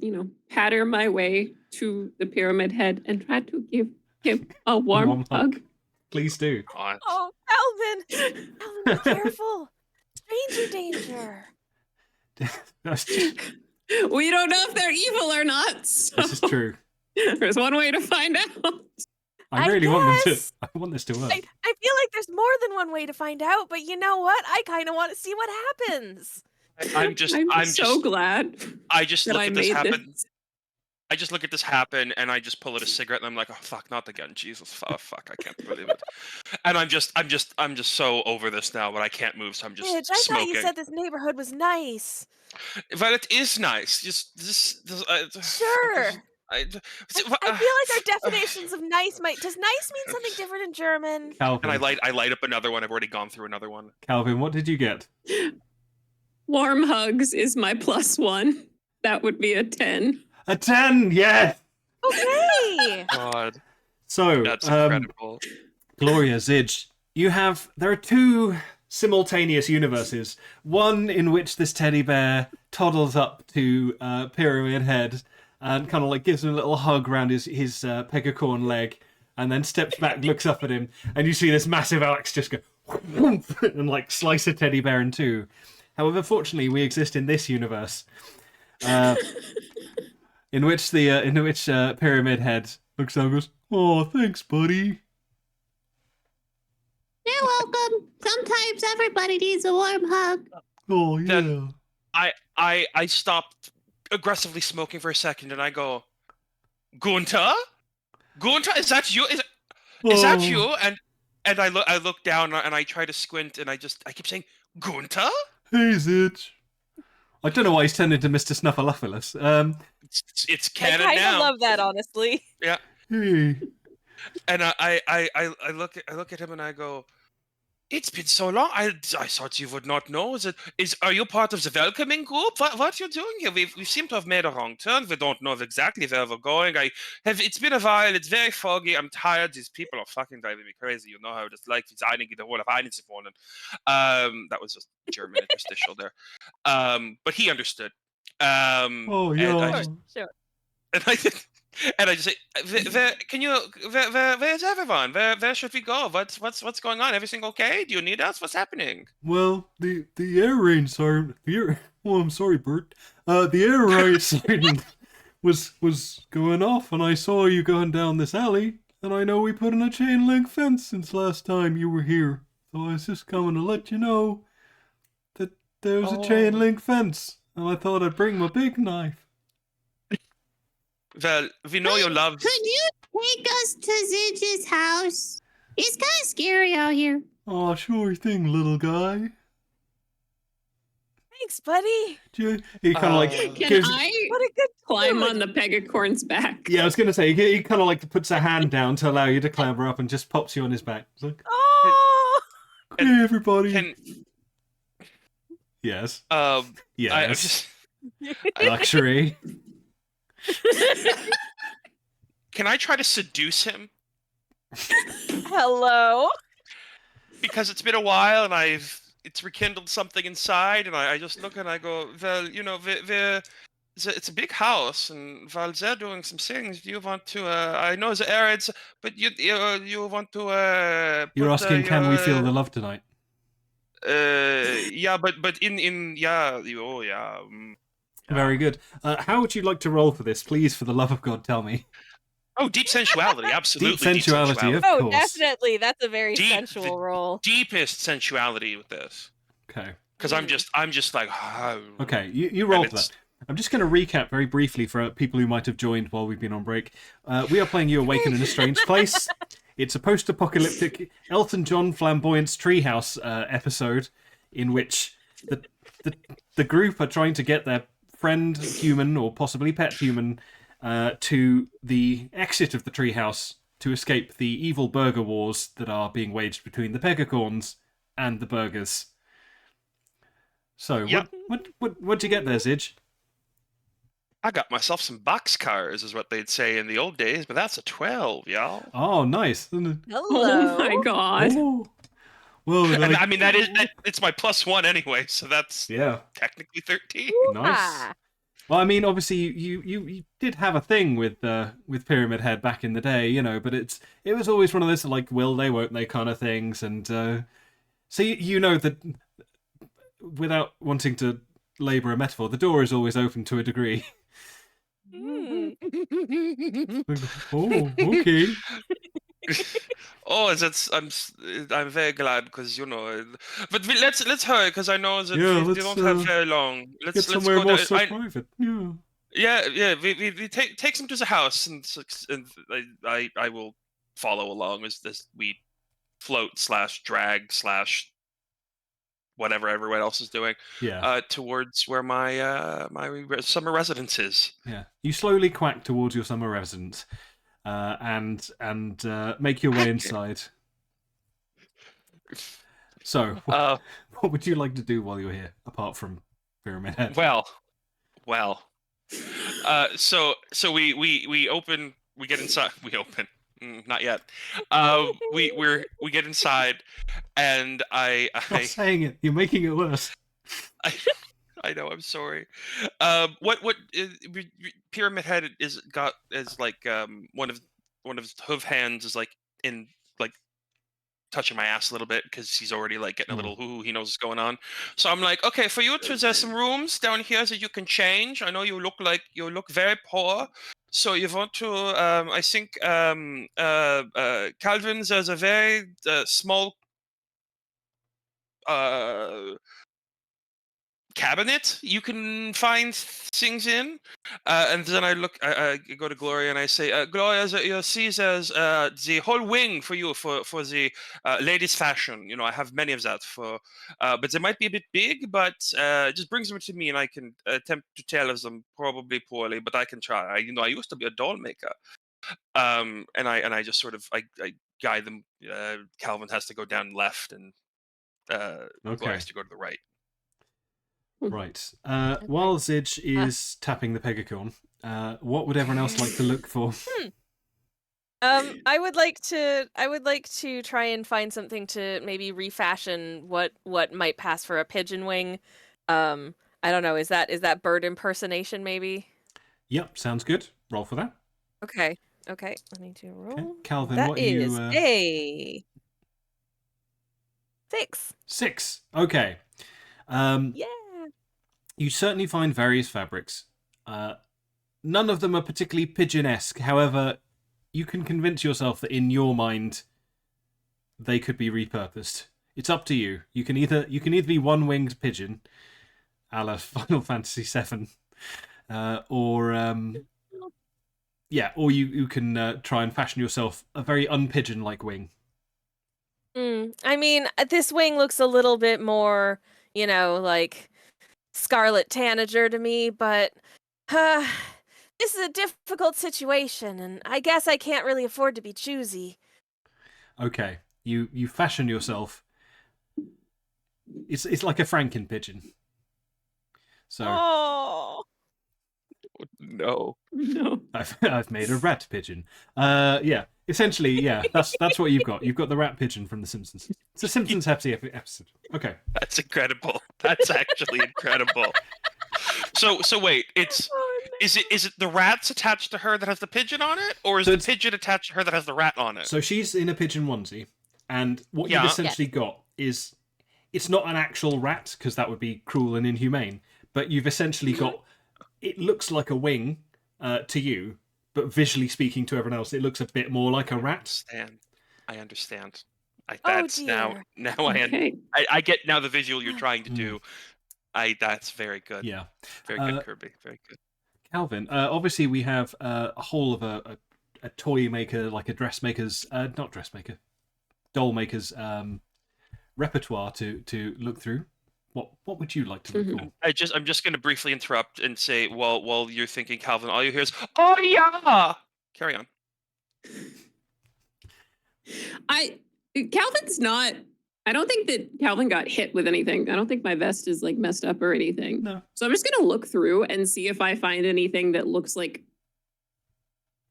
patter my way to the Pyramid Head and try to give him a warm hug? Please do. God. Oh, Alvin! Alvin, be careful! Stranger danger! We don't know if they're evil or not. So This is true. there's one way to find out. I I really want them to. guess. I want this to work. I feel like there's more than one way to find out, but you know what? I kind of want to see what happens. I'm so glad I just that look I at this made happen. this. I just look at this happen, and I just pull out a cigarette, and I'm like, "Oh fuck, not again! Jesus, fuck, I can't believe it." And I'm just so over this now, but I can't move, so I'm just Midge, I thought smoking. you said this neighborhood was nice. But it is nice. Just this. Sure. I I feel like our definitions of nice might. Does nice mean something different in German? Calvin, And I light up another one. I've already gone through another one. Calvin, what did you get? Warm hugs is my +1. That would be a 10. A 10, yes! Okay. God, So, that's incredible. Gloria, Zidge, there are two simultaneous universes. One in which this teddy bear toddles up to Pyramid Head and kind of like gives him a little hug around his Pegicorn leg, and then steps back, looks up at him, and you see this massive axe just go whoomp, and like slice a teddy bear in two. However, fortunately, we exist in this universe, in which Pyramid Head looks up and goes, "Oh, thanks, buddy." You're welcome. Sometimes everybody needs a warm hug. Oh yeah. Then- I stopped aggressively smoking for a second, and I go, "Gunter, is that you? Is that you?" And I look down and I try to squint and I keep saying, Gunther? Hey, Zitch. I don't know why he's turned into Mr. Snuffleupagus. It's I canon kind of now. love that, honestly. Yeah. Hey. And I look at him and I go, it's been so long. I thought you would not know. Are you part of the welcoming group? What are you doing here? We seem to have made a wrong turn. We don't know exactly where we're going. It's been a while. It's very foggy. I'm tired. These people are fucking driving me crazy. You know how it's like designing the whole of Einzelwohnen. That was just German interstitial there. But he understood. Oh, And yeah. Sure. and I just say, where's everyone? Where should we go? What's going on? Everything okay? Do you need us? What's happening? Well, the air raid siren. Oh, I'm sorry, Bert. The air raid siren was going off, and I saw you going down this alley, and I know we put in a chain link fence since last time you were here. So I was just coming to let you know that there's a chain link fence, and I thought I'd bring my big knife. Well, we know you love. Could you take us to Zidge's house? It's kind of scary out here. Oh, sure thing, little guy. Thanks, buddy. He kind of like Can gives, I What a good climb dude. on the Pegicorn's back? Yeah, I was gonna say he kind of like puts a hand down to allow you to clamber up and just pops you on his back. It's like, Oh. hey, everybody. Can Yes. yes. Luxury. Can I try to seduce him? Hello. Because it's been a while and it's rekindled something inside, and I just look and I go, well, you know, it's a big house, and while they're doing some things, do you want to? I know the areas, but you want to? You're put, asking, can we feel the love tonight? Yeah, but in yeah, yeah. Very good. How would you like to roll for this? Please, for the love of God, tell me. Oh, deep sensuality, absolutely. Deep sensuality, of Oh, course. definitely. That's a very Deep- sensual role. Deepest sensuality with this, Okay. because I'm just like, oh. Okay, you roll And for that. it's- I'm just going to recap very briefly for people who might have joined while we've been on break. We are playing You Awaken in a Strange Place. It's a post-apocalyptic Elton John flamboyance treehouse episode in which the group are trying to get their friend human, or possibly pet human, to the exit of the treehouse to escape the evil burger wars that are being waged between the Pegicorns and the burgers. So, Yep. what'd you get there, Zidge? I got myself some boxcars, is what they'd say in the old days, but that's a 12, y'all. Oh, nice. Hello. Oh my god. Oh. Well, And like, I mean, it's my +1 anyway, so that's yeah, technically 13. nice. Ah. Well, I mean, obviously, you did have a thing with Pyramid Head back in the day, you know, but it was always one of those like will they, won't they kind of things, and so you know that without wanting to labour a metaphor, the door is always open to a degree. Mm. Oh, okay. Oh, I'm very glad because but let's hurry because I know that Yeah, we let's, don't have very long. Get Let's somewhere go more there. so private. Yeah. Yeah. We take them to the house and I will follow along as we float / drag / whatever everyone else is doing Yeah. towards where my summer residence is. Yeah. You slowly quack towards your summer residence, and make your way inside. So, what would you like to do while you're here, apart from Pyramid Head? Well. So we open. We get inside. We open. Not yet. We get inside, and Stop saying it. You're making it worse. I know. I'm sorry. What Pyramid Head is like one of his hoof hands is like in like touching my ass a little bit because he's already like getting a little he knows what's going on. So I'm like, okay, for you there's some rooms down here that you can change. I know you look very poor. So you want to I think Calvin's has a very small cabinet you can find things in. And then I go to Gloria and I say, Gloria, you see, there's the whole wing for you for the ladies' fashion. I have many of that but they might be a bit big, but just brings them to me and I can attempt to tailor them, probably poorly, but I can try. I used to be a doll maker. And I just sort of I guide them. Calvin has to go down left and Gloria Okay. has to go to the right. Right. While Zidge is tapping the Pegicorn, what would everyone else like to look for? I would like to try and find something to maybe refashion what might pass for a pigeon wing. I don't know. Is that bird impersonation maybe? Yep, sounds good. Roll for that. Okay. Let me do a roll. Okay. Calvin, That what is you? a 6. 6. Okay. Yeah. You certainly find various fabrics. None of them are particularly pigeon-esque. However, you can convince yourself that in your mind they could be repurposed. It's up to you. You can either be one-winged pigeon, a la Final Fantasy VII, or you can try and fashion yourself a very unpigeon-like wing. I mean, this wing looks a little bit more, like Scarlet Tanager to me, but this is a difficult situation, and I guess I can't really afford to be choosy. Okay, you fashion yourself. It's like a Franken pigeon. So Oh No. I've made a rat pigeon. Yeah, essentially, yeah. That's what you've got. You've got the rat pigeon from The Simpsons. It's a Simpsons episode. Okay, That's incredible. That's actually incredible. So wait, is it the rat's attached to her that has the pigeon on it, or is So the it's- pigeon attached to her that has the rat on it? so she's in a pigeon onesie, and what Yeah. you've essentially got is it's not an actual rat because that would be cruel and inhumane. But you've essentially got it looks like a wing to you, but visually speaking to everyone else, it looks a bit more like a rat. I understand. dear. Now Okay. I get now the visual you're trying to do. That's very good. Yeah. Very good, Kirby. Very good. Calvin, obviously we have a whole of a toy maker, like a doll maker's repertoire to look through. What would you like to look for? I'm just going to briefly interrupt and say while you're thinking, Calvin, all you hear is, "Oh yeah." Carry on. Calvin's not. I don't think that Calvin got hit with anything. I don't think my vest is like messed up or anything. No. So I'm just gonna look through and see if I find anything that looks like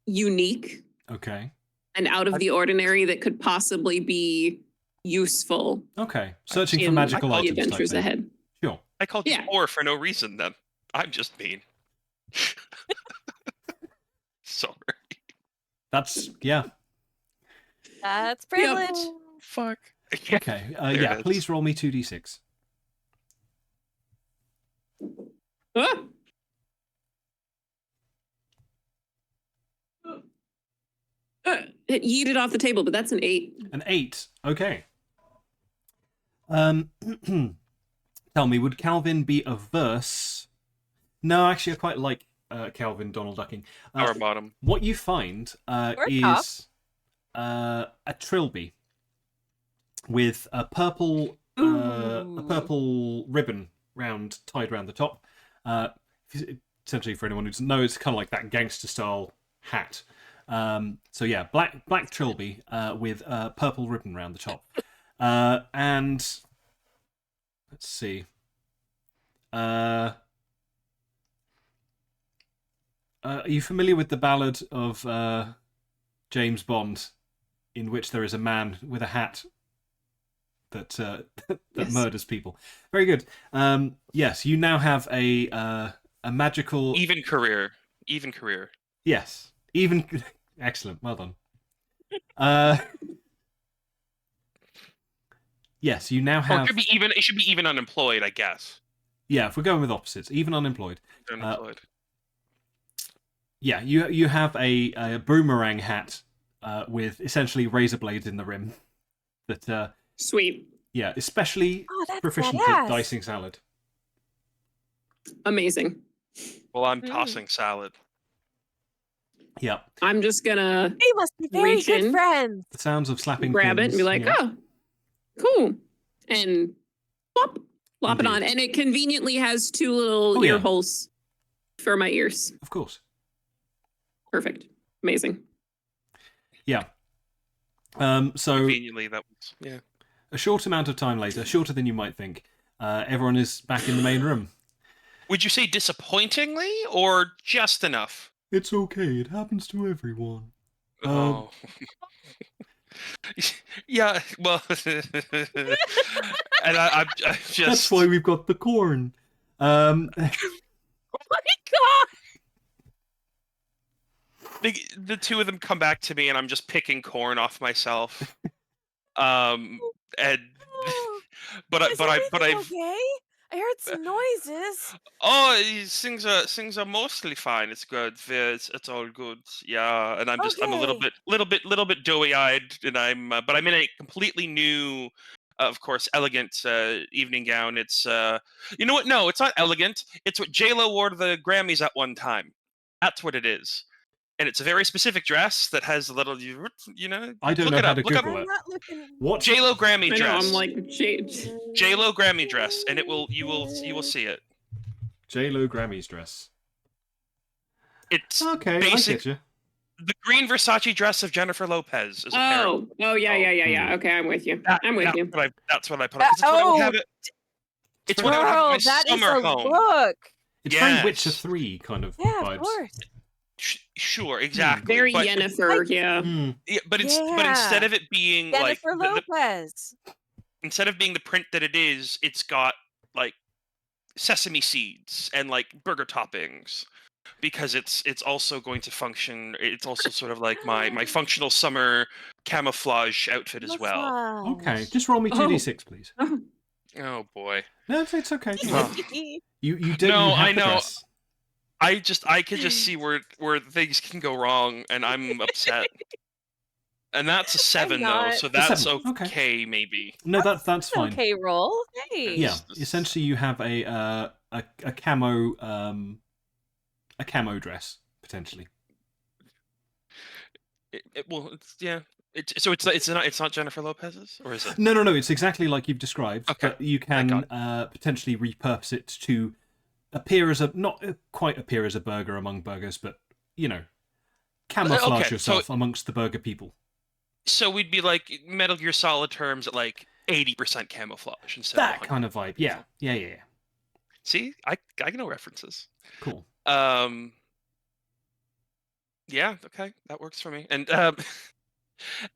unique Okay. and out of the ordinary that could possibly be useful Okay. Searching for in magical the items. type adventures thing. ahead. Sure. I called you Yeah. poor for no reason. Then I'm just mean. Sorry. That's yeah. That's privilege. Fuck. Okay. There Yeah. it is. Please roll me 2d6. Ah! It yeeted off the table, but that's an 8. An 8. Okay. Tell me, would Calvin be averse? No, actually, I quite like Calvin Donald ducking. Our bottom. What you find is a trilby with a purple ribbon tied around the top. Essentially, for anyone who doesn't know, it's kind of like that gangster style hat. So yeah, black trilby with a purple ribbon around the top. And let's see. Are you familiar with the ballad of James Bond, in which there is a man with a hat that Yes. murders people? Very good. Yes, you now have a magical. Even career. Yes, even excellent. Well done. Yes, you now Or have. it could be even. It should be even unemployed, I guess. Yeah, if we're going with opposites, even unemployed. Unemployed. Yeah, you have a boomerang hat with essentially razor blades in the rim. That Sweet. yeah, especially Oh, that's proficient badass. at dicing salad. Amazing. Well, I'm Mm. tossing salad. Yeah. I'm just gonna They must be very Reach good in. friends. The sounds of slapping grab it and things. be like, yeah. oh, cool. And plop it Indeed. on. And it conveniently has 2 little Oh, ear yeah. holes for my ears. Of course. Perfect. Amazing. Yeah. So Conveniently, that was yeah. a short amount of time later, shorter than you might think, everyone is back in the main room. Would you say disappointingly or just enough? It's okay. It happens to everyone. Oh. Yeah, well, and I'm just. That's why we've got the corn. Oh my god! The 2 of them come back to me, and I'm just picking corn off myself. And Oh, but is everything I've okay? I heard some noises. oh, things are mostly fine. It's good. It's all good. Yeah, and I'm a Okay. little bit doughy-eyed, and but I'm in a completely new, of course, elegant evening gown. It's you know what? No, it's not elegant. It's what J-Lo wore to the Grammys at one time. That's what it is. And it's a very specific dress that has a little, you know. I don't look know it how up. to Look up Google I'm it. not looking. What? J-Lo Grammy I know, dress. I'm like, J-Lo Grammy dress, and you will see it. J-Lo Grammy's dress. It's Okay, basic. I get you. The green Versace dress of Jennifer Lopez is a pair. oh, yeah. Okay, I'm with you. I'm with you. That's what I put up. 'Cause it's what I would have it. It's what I would have Girl, at my that is summer a home. look. It's very Yes. Witcher 3 kind of Yeah, vibes. of course. Sure, exactly. Very but, Yennefer, yeah. Hmm. yeah, but instead Yeah. of it being like Jennifer Lopez. instead of being the print that it is, it's got like sesame seeds and like burger toppings. Because it's also going to function. It's also sort of like my functional summer camouflage outfit as well. Okay, just roll me 2d6, please. Oh boy. No, it's okay. Don't Oh. worry. You do. No, you have I the know. dress. I could just see where things can go wrong, and I'm upset. And that's a 7 though, not. so A that's 7, okay. okay maybe. No, that's fine. Okay, roll. Hey. Yeah, essentially you have a camo dress potentially. Well, it's not Jennifer Lopez's, or is it? No, it's exactly like you've described. Okay, But you thank can potentially repurpose it to appear as not quite appear as a burger among burgers, but you know, camouflage Okay, yourself amongst the burger people. So we'd be like Metal Gear Solid terms at like 80% camouflage instead That of 100%. kind of vibe. Yeah. See, I know references. Cool. Yeah, okay, that works for me. And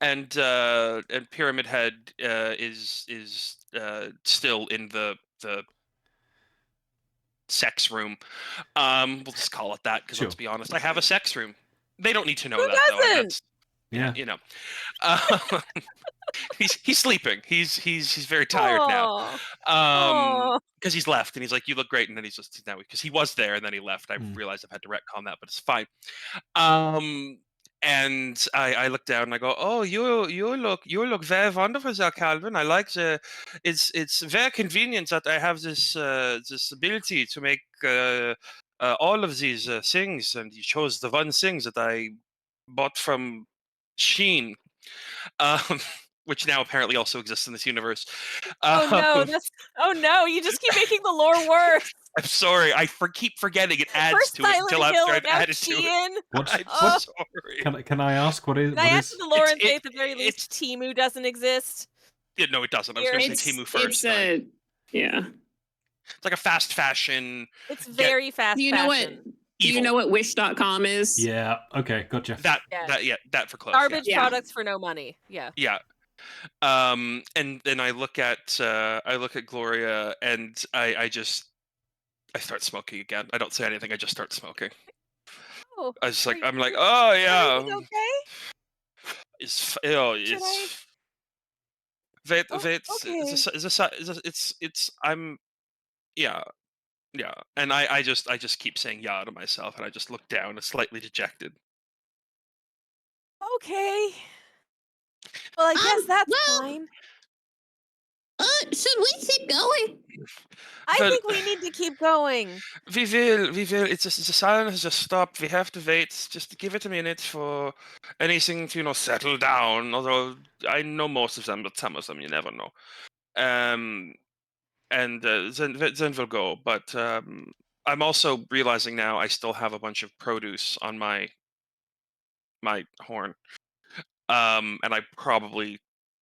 and Pyramid Head is still in the sex room. We'll just call it that because Sure. let's be honest, I have a sex room. They don't need to know Who that though. doesn't? Yeah. You know. He's sleeping. He's very tired now. Because he's left and he's like, "You look great," and then he's just now because he was there and then he left. I realized I've had to retcon that, but it's fine. And I look down and I go, "Oh, you look very wonderful, there, Calvin. I like it's very convenient that I have this this ability to make all of these things." And he chose the one thing that I bought from Sheen, which now apparently also exists in this universe. Oh no! You just keep making the lore worse. I'm sorry. I keep forgetting it adds First to it Silent until Hill, I've now added to it. Shein. I'm sorry. Can I ask what is? Can I ask the lore and say at the very it's- least Timu doesn't exist? Yeah, no, it doesn't. I was going to say Temu first. Yeah. It's like a fast fashion. It's very fast. Do you know what? fashion. Do you know what Wish.com is? Yeah. Okay. Gotcha. That for clothes. Garbage Yeah. products for no money. Yeah. Yeah. And then I look at Gloria and I start smoking again. I don't say anything. I just start smoking. Oh, I'm like, oh yeah. Everything okay? It's yeah, and I just keep saying yeah to myself, and I just look down, slightly dejected. Okay. Well, I guess that's well, fine. Should we keep going? I Well, think we need to keep going. We will. It's just the silence has just stopped. We have to wait. Just give it a minute for anything to settle down. Although I know most of them, but some of them you never know. And then we'll go. But I'm also realizing now I still have a bunch of produce on my horn. And I probably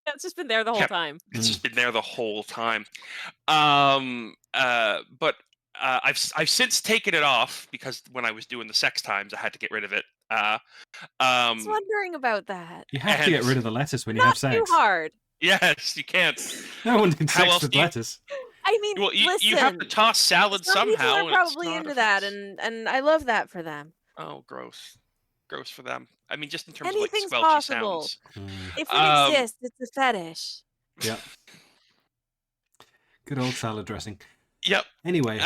It's just been there the whole kept- time. it's just been there the whole time. But I've since taken it off because when I was doing the sex times, I had to get rid of it. I was wondering about that. You have to get rid of the lettuce when you Not have sex. too hard. Yes, you can't. No one can How sex else with do you- lettuce. I mean, Well, listen. you have to toss salad some somehow. people are and it's probably not into a- that, and I love that for them. Oh, gross for them. I mean, just in terms Anything's of like squelchy possible. sounds. If it exists, it's a fetish. Yeah. Good old salad dressing. Yep. Anyway,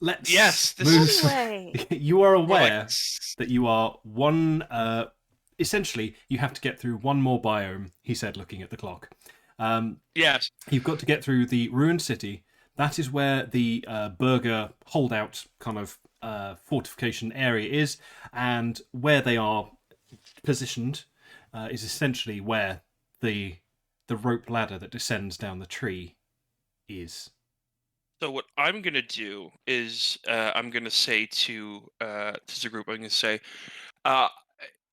let's yes, this move. is- Anyway, You are More like aware that you are one. Essentially, you have to get through one more biome. He said, looking at the clock. yes. You've got to get through the ruined city. That is where the burger holdout kind of fortification area is, and where they are positioned is essentially where the rope ladder that descends down the tree is. So what I'm gonna do is I'm gonna say to the group, I'm gonna say,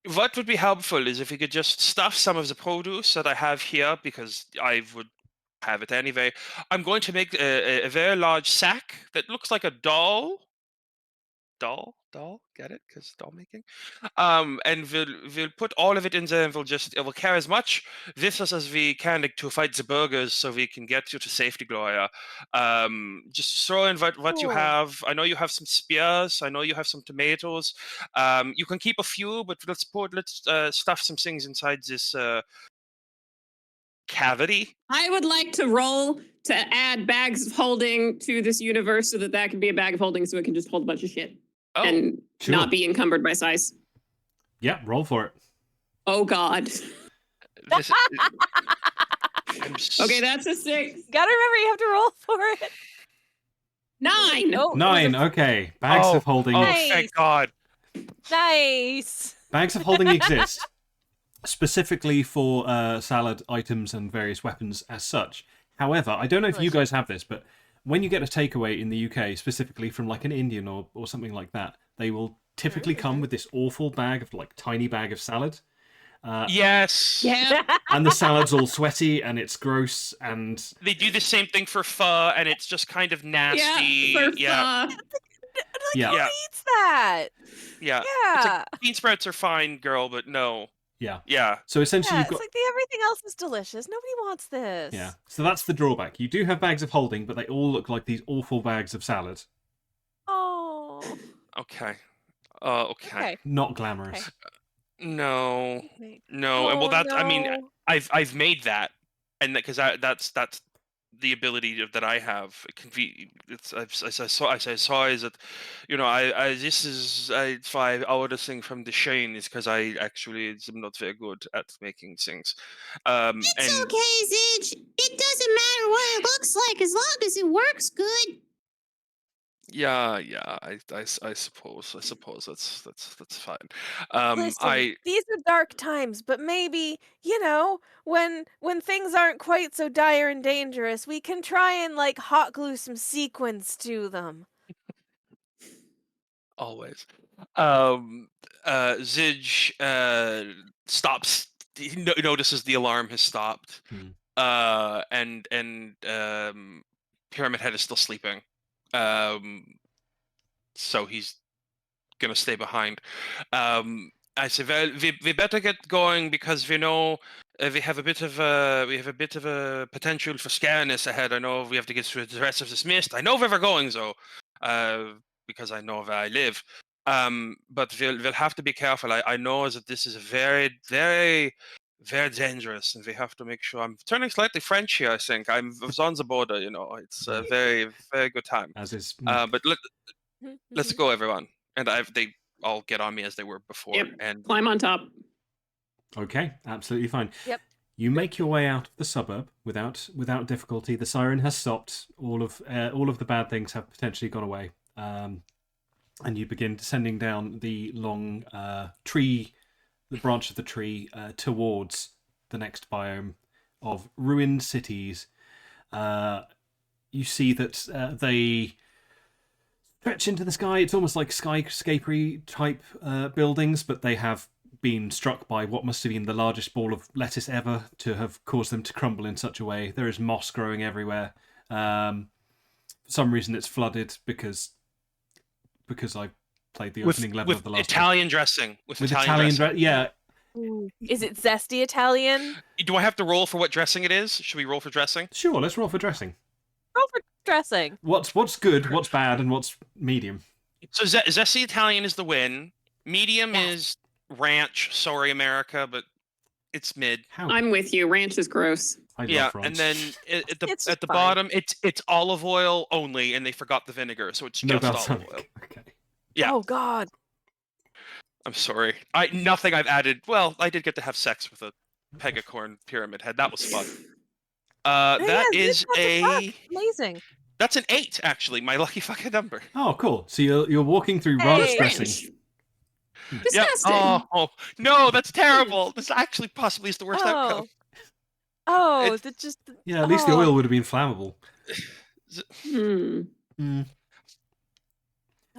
what would be helpful is if we could just stuff some of the produce that I have here, because I would have it anyway. I'm going to make a very large sack that looks like a doll. Get it? Because doll making. And we'll put all of it in there, and it will carry as much with us as we can to fight the burgers, so we can get you to safety, Gloria. Just throw in what you Cool. have. I know you have some spears. I know you have some tomatoes. You can keep a few, but let's stuff some things inside this cavity. I would like to roll to add bags of holding to this universe so that can be a bag of holding, so it can just hold a bunch of shit Oh, and sure. not be encumbered by size. Yeah, roll for it. Oh God. this, Okay, that's a 6. gotta remember you have to roll for it. 9. Oh, it was 9. Okay, bags of holding. Oh, Nice. thank God. Nice. Bags of holding exist specifically for salad items and various weapons as such. However, I don't know if you guys have this, but when you get a takeaway in the UK, specifically from like an Indian or something like that, they will typically come with this awful bag of tiny bag of salad. Yes. Yeah. And the salad's all sweaty and it's gross and They do the same thing for pho, and it's just kind of nasty. Yeah. Yeah. yeah. Who eats that? Yeah. Yeah. It's like, bean sprouts are fine, girl, but no. Yeah. Yeah. So essentially Yeah, you've got it's like everything else is delicious. Nobody wants this. yeah. So that's the drawback. You do have bags of holding, but they all look like these awful bags of salad. Oh. Okay. Okay. Okay. Not glamorous. Okay. No. Wait. No. And well, Oh, I mean, no. I've made that, and because that's the ability that I have. It can be. It's as I saw is that, this is why I order thing from the chain is because I actually am not very good at making things. It's and okay, Zidge. It doesn't matter what it looks like as long as it works good. yeah, I suppose that's fine. Listen, these are dark times, but maybe, when things aren't quite so dire and dangerous, we can try and hot glue some sequins to them. always. Zidge stops. He notices the alarm has stopped. And Pyramid Head is still sleeping. So he's gonna stay behind. I say, well, we better get going because we know we have a bit of a potential for scariness ahead. I know we have to get through the rest of this mist. I know where we're going though, because I know where I live. But we'll have to be careful. I know that this is very, very, very dangerous, and we have to make sure. I'm turning slightly French here. I think I was on the border. It's a very, very good time. As is. But let's go, everyone. And they all get on me as they were before. Yep. And Climb on top. Okay, absolutely fine. Yep. You make your way out of the suburb without difficulty. The siren has stopped. All of the bad things have potentially gone away. And you begin descending down the long tree, the branch of the tree, towards the next biome of ruined cities. You see that they stretch into the sky. It's almost like skyscraper type buildings, but they have been struck by what must have been the largest ball of lettuce ever to have caused them to crumble in such a way. There is moss growing everywhere. For some reason, it's flooded because I played the opening level of the last Italian dressing. With Italian dressing. Yeah. Is it zesty Italian? Do I have to roll for what dressing it is? Should we roll for dressing? Sure, let's roll for dressing. Roll for dressing. What's good, what's bad, and what's medium? So zesty Italian is the win. Medium is ranch. Sorry, America, but it's mid. How? I'm with you. Ranch is gross. I love Yeah, ranch. and then at the fine. bottom, it's olive oil only, and they forgot the vinegar, so it's no just olive balsamic. oil. Okay. Yeah. Oh God. I'm sorry. Nothing I've added. Well, I did get to have sex with a Pegicorn pyramid head. That was fun. Amazing. That's an 8, actually. My lucky fucking number. Oh, cool. So you're walking through ranch Hey. dressing. Ranch. Disgusting. Oh no, that's terrible. This actually possibly is the worst outcome. Oh, It's- Yeah, at least the oil would have been flammable.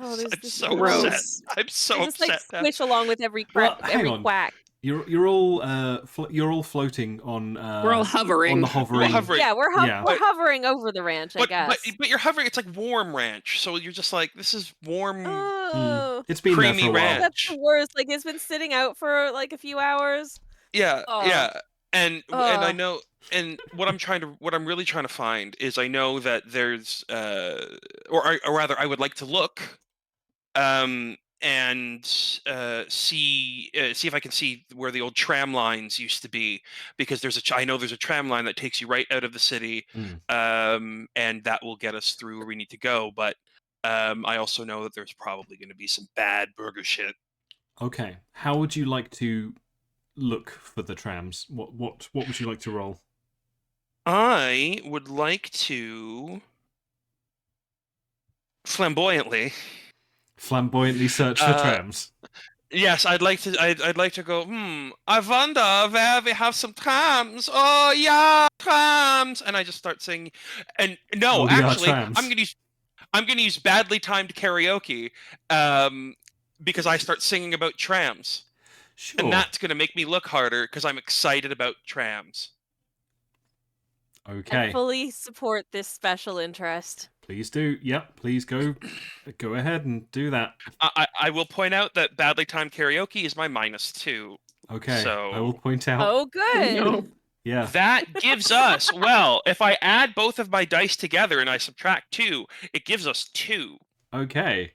Oh, there's I'm this so gross. upset. I'm so they just like upset. now. squish along with every Well, crack, hang every on. quack. You're all floating on. We're all hovering. on the hovering. We're hovering. Yeah, we're Yeah. we're hovering over the ranch, I But, guess. but you're hovering. It's like warm ranch, so you're just like, this is warm. Oh, It's been there Creamy for a while. ranch. that's the worst. Like it's been sitting out for like a few hours. Yeah, Oh. yeah, and I Oh. know, and what I'm really trying to find is I know that there's, or rather, I would like to look, and see if I can see where the old tram lines used to be, because I know there's a tram line that takes you right out of the city, and that will get us through where we need to go. But I also know that there's probably going to be some bad burger shit. Okay. How would you like to look for the trams? What would you like to roll? I would like to flamboyantly. Flamboyantly search for trams. Yes, I'd like to go, I wonder where we have some trams. Oh yeah, trams. And I just start singing. And no, Oh, yeah, actually, trams. I'm gonna use badly timed karaoke, because I start singing about trams. Sure. And that's gonna make me look harder because I'm excited about trams. Okay. I fully support this special interest. Please do. Yep. Please go ahead and do that. I will point out that badly timed karaoke is my -2. Okay. So- I will point out. Oh, good. No. Yeah. That gives us, well, if I add both of my dice together and I subtract 2, it gives us 2. Okay.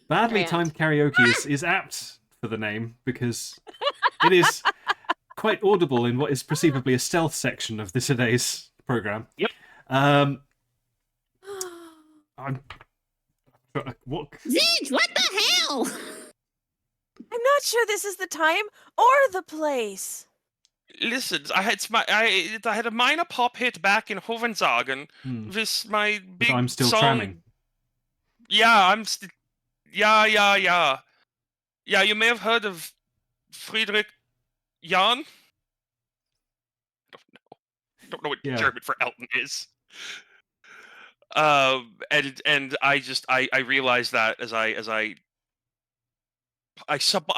Badly Grand. timed karaoke is apt for the name because it is quite audible in what is perceivably a stealth section of today's program. Yep. What? Zinj, what the hell? I'm not sure this is the time or the place. Listen, I had a minor pop hit back in Hohensagen with my But big I'm still song. tramming. Yeah, yeah. Yeah, you may have heard of Friedrich Jan. I don't know what Yeah. German for Elton is. And I realized that as I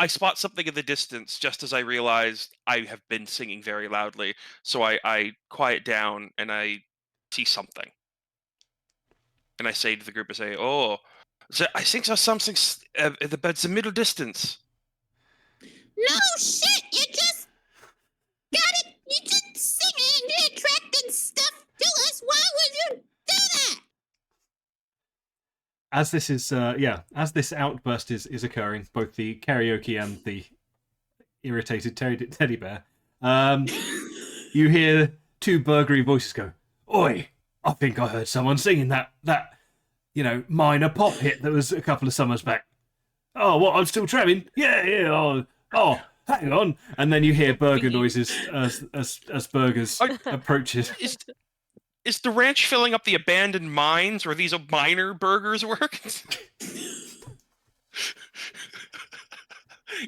spot something in the distance just as I realized I have been singing very loudly. So I quiet down and I see something. And I say to the group, I think there's something about the middle distance. No shit, you just got it. You just singing and attracting stuff to us. Why would you do that? As this is, as this outburst is occurring, both the karaoke and the irritated teddy bear, you hear two burgery voices go, "Oi! I think I heard someone singing that minor pop hit that was a couple of summers back. Oh, what? I'm still tramming? Yeah. Oh, hang on, and then you hear burger noises as burgers approaches. Is the ranch filling up the abandoned mines where these miner burgers work?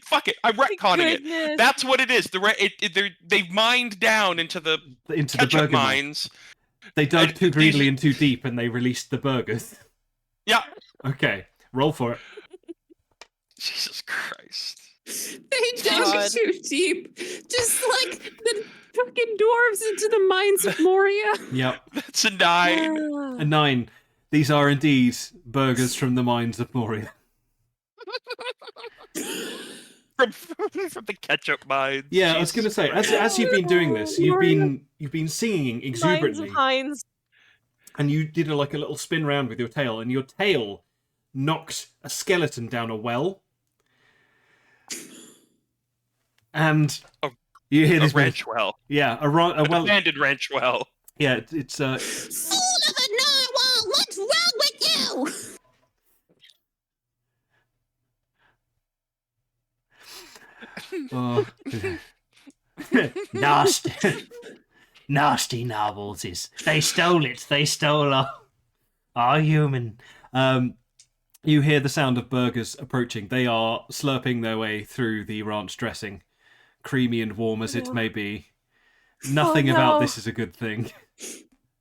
Fuck it, I'm retconning it. Goodness. That's what it is. They've mined down into the ketchup burger mines. They dug And too greedily these- and too deep, and they released the burgers. Yeah. Okay, roll for it. Jesus Christ. They dug God. too deep, just like the fucking dwarves into the mines of Moria. Yep, That's a 9. a 9. These are indeed burgers from the mines of Moria. From the ketchup mines. Yeah, I was going to say, as you've been doing this, you've been singing Mines exuberantly, of Heinz. and you did like a little spin round with your tail, and your tail knocked a skeleton down a well, and you hear A this ranch well. Yeah, a well. Abandoned ranch well. Yeah, it's Fool of a narwhal, what's wrong with you? Oh, nasty novels is they stole it. They stole our human. You hear the sound of burgers approaching. They are slurping their way through the ranch dressing, creamy and warm as it may be. Nothing about no. this is a good thing.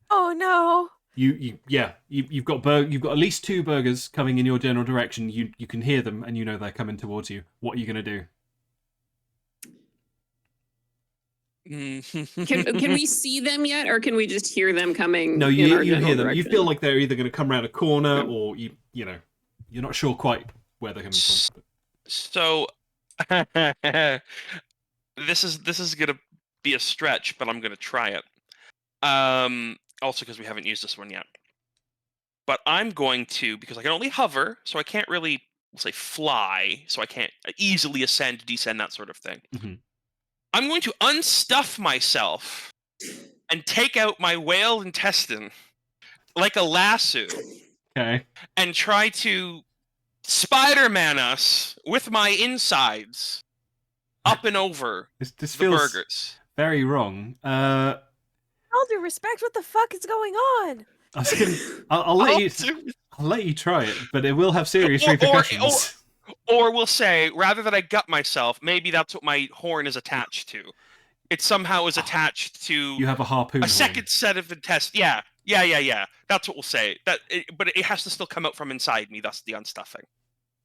Oh no. You've got at least 2 burgers coming in your general direction. You can hear them and you know they're coming towards you. What are you gonna do? Can we see them yet, or can we just hear them coming? No, in you our hear general them. You direction? feel like they're either going to come around a corner or you're not sure quite where they're coming from. So this is gonna be a stretch, but I'm gonna try it. Also because we haven't used this one yet. But I'm going to, because I can only hover, so I can't really say fly, so I can't easily ascend, descend, that sort of thing. Mhm. I'm going to unstuff myself and take out my whale intestine like a lasso Okay. and try to Spider-Man us with my insides up and over This the feels burgers. very wrong. All due respect, what the fuck is going on? I was gonna, I'll let you try it, but it will have serious Or- repercussions. Or we'll say, rather than I gut myself, maybe that's what my horn is attached to. It somehow is attached to You have a harpoon. a horn. second set of intestines. Yeah. That's what we'll say. But it has to still come out from inside me, thus the unstuffing.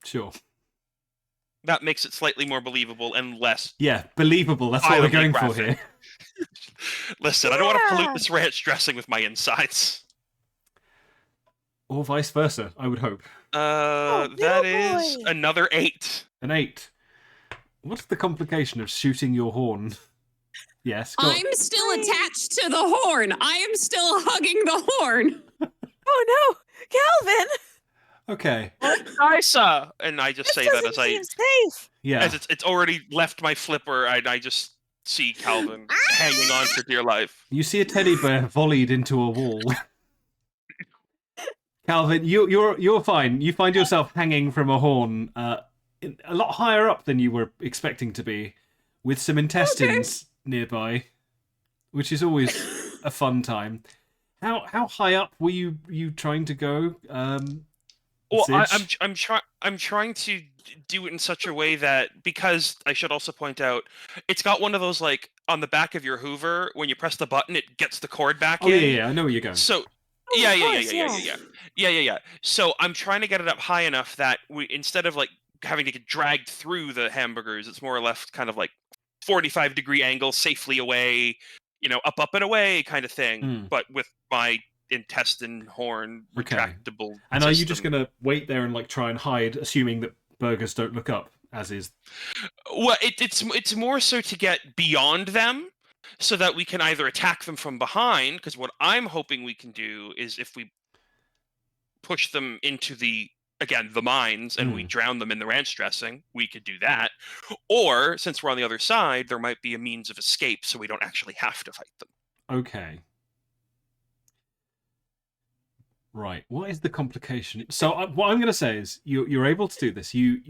Sure. That makes it slightly more believable and less. Yeah, believable. That's what we're Violently going for graphic. here. Listen, I don't want to pollute Yeah. this ranch dressing with my insides. Or vice versa, I would hope. That little is boy. another 8. An 8. What's the complication of shooting your horn? Yes. Go on. I'm still attached to the horn. I am still hugging the horn. Oh no, Calvin! Okay. Isa! And I just This say that doesn't as I seem safe. Yeah. as it's already left my flipper, and I just see Calvin hanging on for dear life. You see a teddy bear volleyed into a wall. Calvin, you're fine. You find yourself hanging from a horn, a lot higher up than you were expecting to be, with some intestines nearby, which is always a fun time. How high up were you trying to go? Well, Zidge? I'm trying to do it in such a way that, because I should also point out, it's got one of those, like, on the back of your Hoover, when you press the button, it gets the cord back Oh in. yeah, I know where you're going. So Oh, yeah, of yeah, course, yeah. So I'm trying to get it up high enough that we, instead of like having to get dragged through the hamburgers, it's more or less kind of like 45-degree angle, safely away, up and away kind of thing. Hmm. But with my intestine horn Okay. retractable. And are you just system. gonna wait there and like try and hide, assuming that burgers don't look up, as is? Well, it's more so to get beyond them, so that we can either attack them from behind. Because what I'm hoping we can do is, if we push them into the mines and we drown them in the ranch dressing, we could do that. Or since we're on the other side, there might be a means of escape, so we don't actually have to fight them. Okay. Right. What is the complication? So what I'm going to say is you're able to do this. You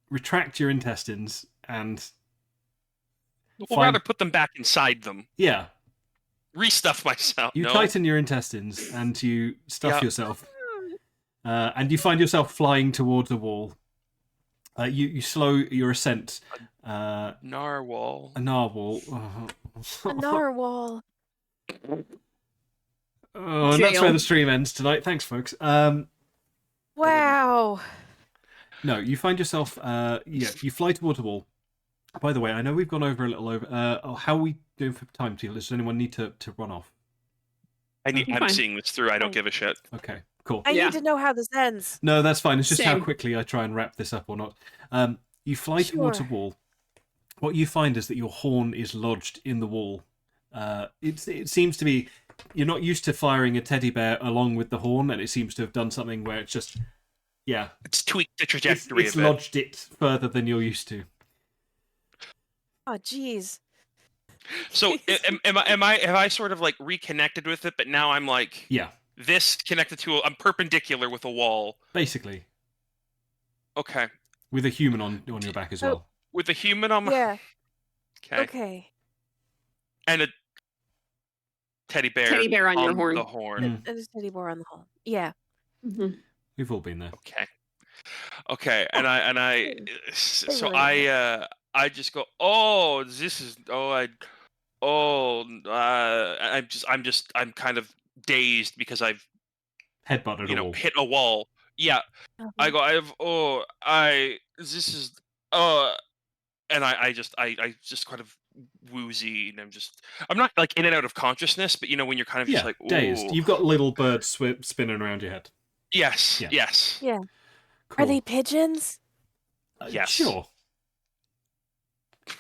retract your intestines and We'll rather put them back inside them. yeah, Restuff myself. you no? tighten your intestines and you stuff Yeah. yourself, and you find yourself flying towards a wall. You slow your ascent. Narwhal. A narwhal. A narwhal. Oh, and that's Jail. where the stream ends tonight. Thanks, folks. Wow. No, you find yourself. You fly towards a wall. By the way, I know we've gone over a little over. How are we doing for time, Teal? Does anyone need to run off? I'm Fine. seeing this through. I don't Fine. give a shit. Okay, cool. I Yeah. need to know how this ends. No, that's fine. It's just how Same. quickly I try and wrap this up or not. You fly towards a Sure. wall. What you find is that your horn is lodged in the wall. It seems to be you're not used to firing a teddy bear along with the horn, and it seems to have done something where it's just It's tweaked the it's trajectory of it. lodged it further than you're used to. Oh, jeez. So have I sort of like reconnected with it, but now I'm like Yeah, this connected to I'm perpendicular with a wall. basically Okay. with a human on your back as Oh. well. With a human on my Yeah. okay. Okay. And a teddy bear, Teddy bear on your horn. the horn. Mm. And a teddy bear on the hole. Yeah. Mhm. We've all been there. Okay. And I so I just go, "Oh, this is I'm kind of dazed because I've Headbutted a wall. hit a wall." Yeah. I go, this is and I just kind of woozy, and I'm not like in and out of consciousness, but when you're kind of just like dazed. ooh. You've got little birds spinning around your head. Yes. Yeah. Yes. Yeah. Cool. Are they pigeons? Yes. Sure.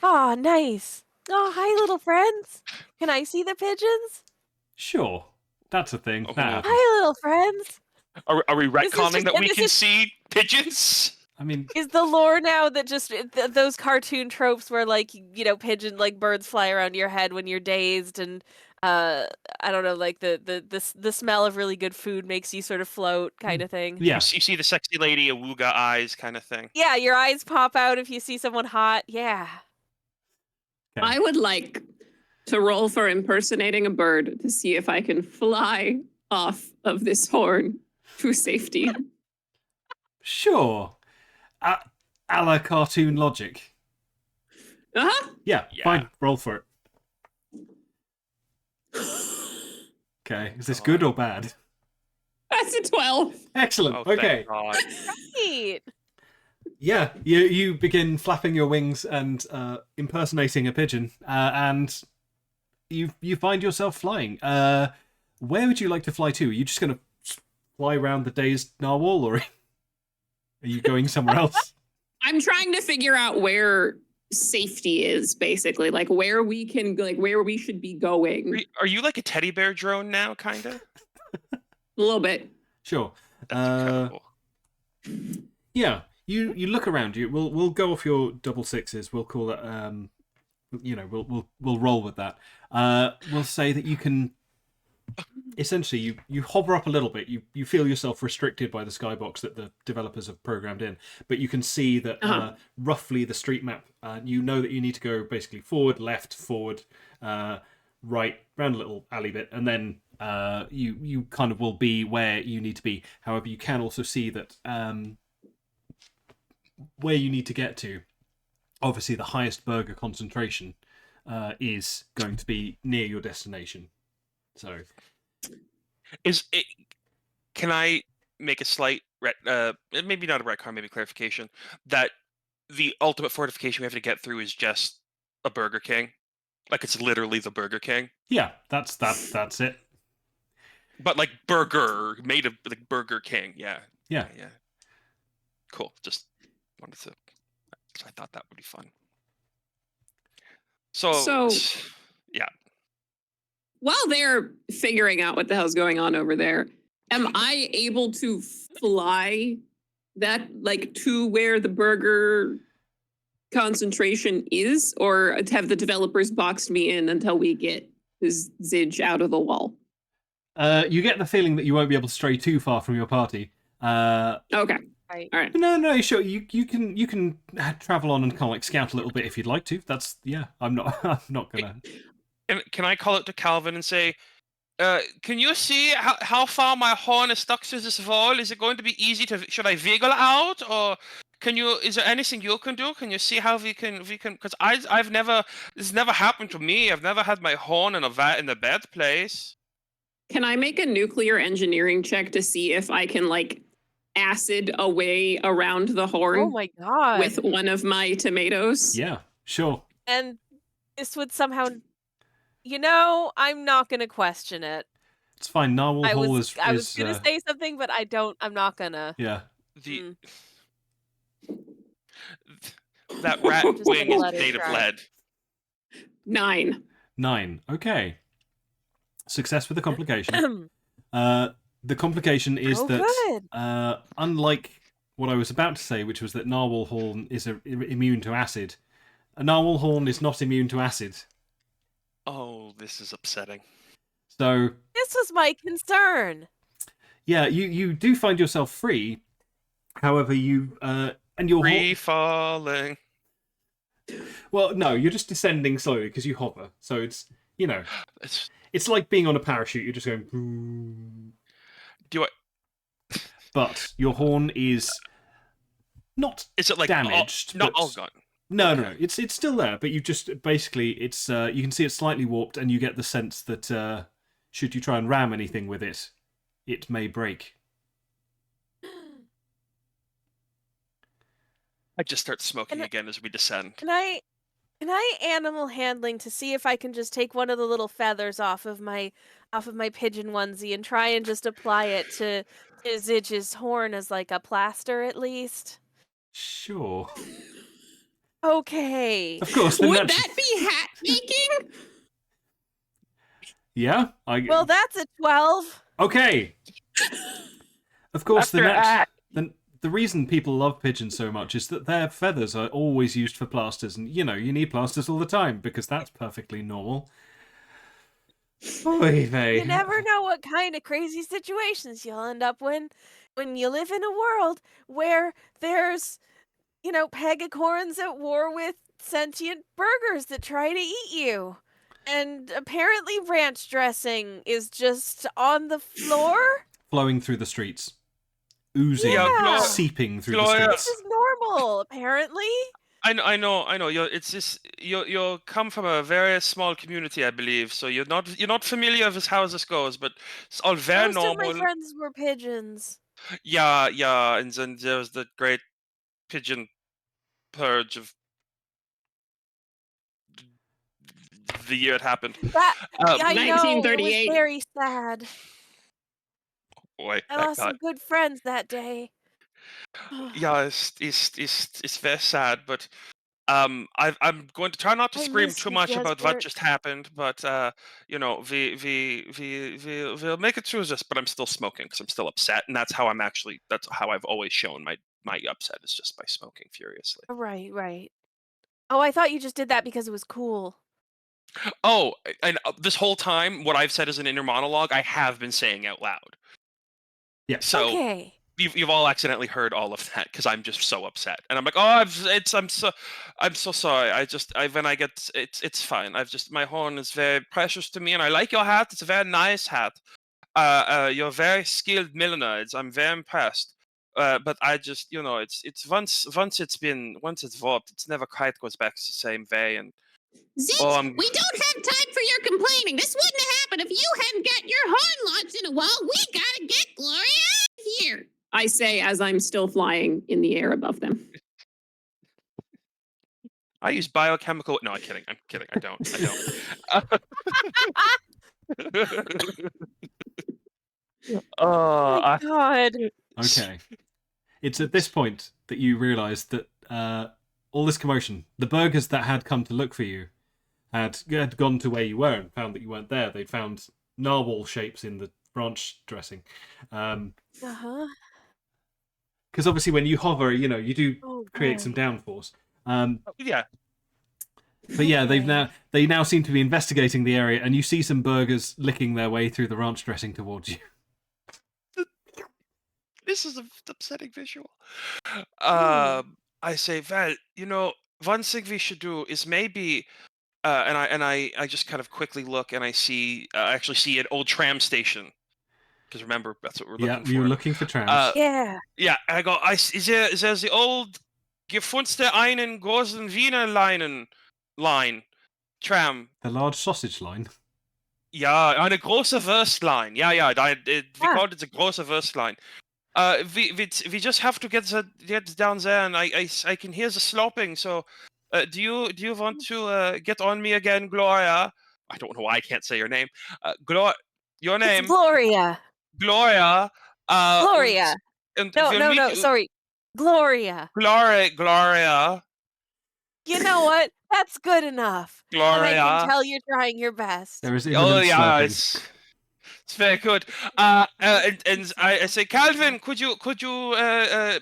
Oh, nice. Oh, hi, little friends. Can I see the pigeons? Sure. That's a thing. Oh. That happens. Hi, little friends. Are we This is retconning just- that we this can is- see pigeons? I mean, Is the lore now that just those cartoon tropes where pigeon birds fly around your head when you're dazed, and I don't know, like the smell of really good food makes you sort of float kind of thing. yeah. You see the sexy lady, awooga eyes kind of thing. Yeah, your eyes pop out if you see someone hot. Yeah. Okay. I would like to roll for impersonating a bird to see if I can fly off of this horn to safety. Sure. A la cartoon logic. Uh-huh. Yeah, Yeah. fine. Roll for it. Okay. Is this good or bad? That's a 12. Excellent. Oh, thank okay. God. Neat. Yeah, you begin flapping your wings and impersonating a pigeon, and you find yourself flying. Where would you like to fly to? Are you just going to fly around the dazed narwhal, or are you going somewhere else? I'm trying to figure out where safety is, basically, like where we should be going. Are you like a teddy bear drone now, kind of? A little bit. Sure. That's incredible. Yeah, you look around you. We'll go off your double sixes. We'll call it. We'll roll with that. We'll say that you can. Essentially, you hover up a little bit. You feel yourself restricted by the skybox that the developers have programmed in, but you can see that roughly the street map. You know that you need to go basically forward, left, forward, right, round a little alley bit, and then you kind of will be where you need to be. However, you can also see that where you need to get to, obviously the highest burger concentration is going to be near your destination. So, Can I make a slight, maybe not a retcon, maybe clarification, that the ultimate fortification we have to get through is just a Burger King? Like it's literally the Burger King? yeah, that's it. But like burger, made of like Burger King, yeah. Yeah. Cool, just wanted to, I thought that would be fun. So yeah. While they're figuring out what the hell's going on over there, am I able to fly that to where the burger concentration is, or have the developers boxed me in until we get this Zidge out of the wall? You get the feeling that you won't be able to stray too far from your party. Okay. Right. All right. No, sure. You can travel on and kind of like scout a little bit if you'd like to. That's I'm not I'm not gonna. Can I call it to Calvin and say, can you see how far my horn is stuck to this wall? Is it going to be easy to? Should I wiggle out, or can you? Is there anything you can do? Can you see how we can? Because I've never. This never happened to me. I've never had my horn in a bad place. Can I make a nuclear engineering check to see if I can like acid a way around the horn Oh my god. with one of my tomatoes? Yeah, sure. And this would somehow, I'm not gonna question it. It's fine. Narwhal I Hall was is gonna say something, but I'm not gonna. yeah. The Hmm. that rat Just wing gonna is let it made of dry. lead. 9. 9. Okay. Success with the complication. The complication is Oh, that good. unlike what I was about to say, which was that Narwhal Horn is immune to acid, a Narwhal Horn is not immune to acid. Oh, this is upsetting. So This was my concern. yeah, you do find yourself free. However, you and your Free falling. well, no, you're just descending slowly because you hover. So it's it's like being on a parachute. You're just going. Do I? But your horn is not Is it like damaged. not but... all gone? No, it's still there. But you just basically it's you can see it's slightly warped, and you get the sense that should you try and ram anything with it, it may break. I just start smoking again as we descend. Can I animal handling to see if I can just take one of the little feathers off of my pigeon onesie and try and just apply it to Zidge's horn as like a plaster at least? Sure. Okay. Of course. Then Would that be hat making? Yeah. Well, that's a 12. Okay. Of course, After the reason people love pigeons so much is that their feathers are always used for plasters, and you need plasters all the time because that's perfectly normal. Oy vey. You never know what kind of crazy situations you'll end up when you live in a world where there's, Pegicorns at war with sentient burgers that try to eat you. And apparently ranch dressing is just on the floor. Flowing through the streets. Oozing, Yeah. seeping through the Gloria. This streets. is normal, apparently. I know. It's just you come from a very small community, I believe. So you're not familiar with how this goes, but it's all very Most of normal. my friends were pigeons. Yeah, and then there was the great pigeon purge of the year it happened. That I know, it 1938. was very sad. Boy, I that lost guy. some good friends that day. Yeah, it's very sad, but I'm going to try not to I scream miss too you, much about what Jesbert. just happened, but we'll make it through this. But I'm still smoking because I'm still upset, and that's how I've always shown my upset is just by smoking furiously. Right. Oh, I thought you just did that because it was cool. Oh, and this whole time, what I've said as an inner monologue, I have been saying out loud. Yeah. So. Okay. You've all accidentally heard all of that because I'm just so upset, and I'm like, I'm so sorry. It's fine. My horn is very precious to me, and I like your hat. It's a very nice hat. You're a very skilled milliner. I'm very impressed. But I just, it's once it's warped, it's never quite goes back the same way. And Zitch, we don't have time for your complaining. This wouldn't have happened if you hadn't got your horn lodged in a wall. We gotta get Gloria out of here. I say as I'm still flying in the air above them. I use biochemical. No, I'm kidding. I don't. Oh my God. Okay. It's at this point that you realise that all this commotion, the burgers that had come to look for you, had gone to where you were and found that you weren't there. They'd found narwhal shapes in the branch dressing. Uh-huh. Because obviously when you hover, you do create boy. some downforce. Yeah. But yeah, they now seem to be investigating the area, and you see some burgers licking their way through the ranch dressing towards you. This is an upsetting visual. Hmm. I say, well, one thing we should do is maybe, and I just kind of quickly look and I actually see an old tram station. Because remember, that's what we're Yeah, looking we were for. looking for trams. Yeah. Yeah, and I go, is there the old gefunste einen großen Wiener line tram? The large sausage line. Ja, eine große Wurstline. Ja, we called it the große Wurstline. We just have to get down there, and I can hear the sloping. So, do you want to get on me again, Gloria? I don't know why I can't say your name. Your name, It's Gloria. Gloria. Gloria. And No, we'll no, meet no. you- Sorry. Gloria. Gloria. You know what? That's good enough. And I Gloria. can tell you're trying your best. There is Oh imminent yeah, slurping. it's very good. And I say, Calvin, could you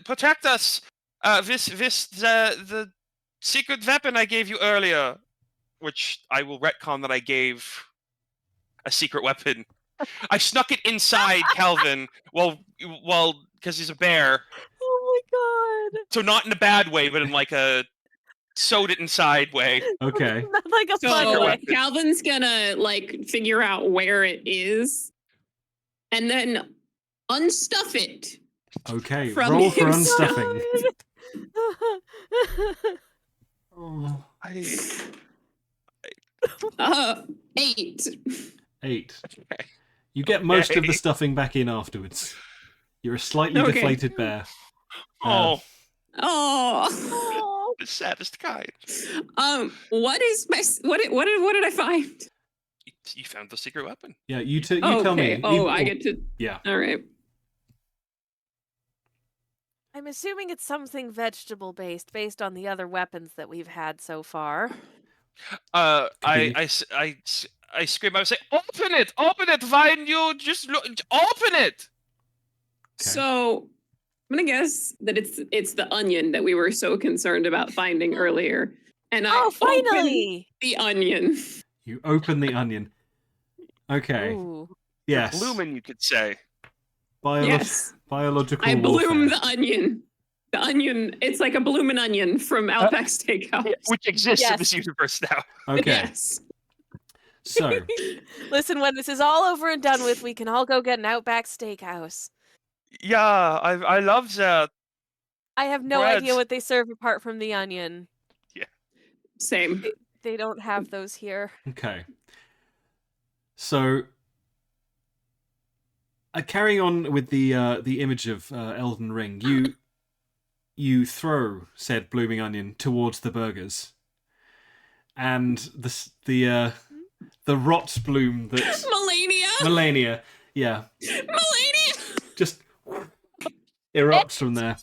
protect us? This the secret weapon I gave you earlier, which I will retcon that I gave a secret weapon. I snuck it inside Calvin. Well, because he's a bear. Oh my god. So not in a bad way, but in like a sewed it inside way. Okay. Not like a fun So way. Calvin's gonna like figure out where it is, and then unstuff it. Okay. From Roll for himself. unstuffing. Oh. 8. 8. Okay. You get most of the Okay. stuffing back in afterwards. You're a slightly Okay. deflated bear. Oh, Oh. the saddest kind. What is my what did I find? You found the secret weapon. Yeah, you tell Okay. me. Oh, I get to. Yeah. All right. I'm assuming it's something vegetable based on the other weapons that we've had so far. be. I scream. I say, open it! Why don't you just look? Open it! Okay. So I'm gonna guess that it's the onion that we were so concerned about finding earlier, and I Oh, opened finally! the onion. You open the onion. Okay. Ooh. Yes. Blooming, you could say. Yes, Biological I bloom warfare. the onion. The onion, it's like a bloomin' onion from Outback Steakhouse. Which exists in Yes. this universe now. Okay. Yes. So, Listen, when this is all over and done with, we can all go get an Outback Steakhouse. Yeah, I love that. I have no Bread. idea what they serve apart from the onion. Same. They don't have those here. okay. So, carrying on with the image of Elden Ring, you throw said blooming onion towards the burgers, and the rot bloom that's Melania. yeah, Melania. just erupts from there.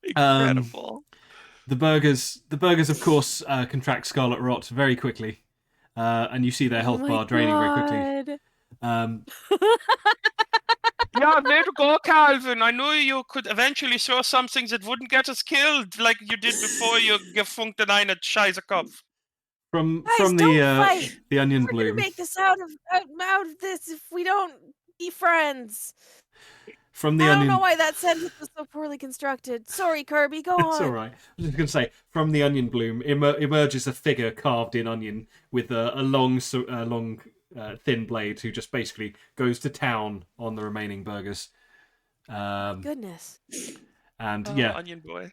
Incredible. The burgers, of course, contract scarlet rot very quickly, and you see their health Oh my bar draining very quickly. God. Yeah, way to go, Calvin. I knew you could eventually throw something that wouldn't get us killed like you did before you gefunkte eine Scheißekopf. From Guys, don't fight. the onion We're gonna bloom. make this out of this if we don't be friends. From the I don't onion. know why that sentence was so poorly constructed. Sorry, Kirby. Go It's on. all right. I was just going to say, from the onion bloom emerges a figure carved in onion with a long, thin blade who just basically goes to town on the remaining burgers. Goodness. And Oh, yeah, Onion Boy.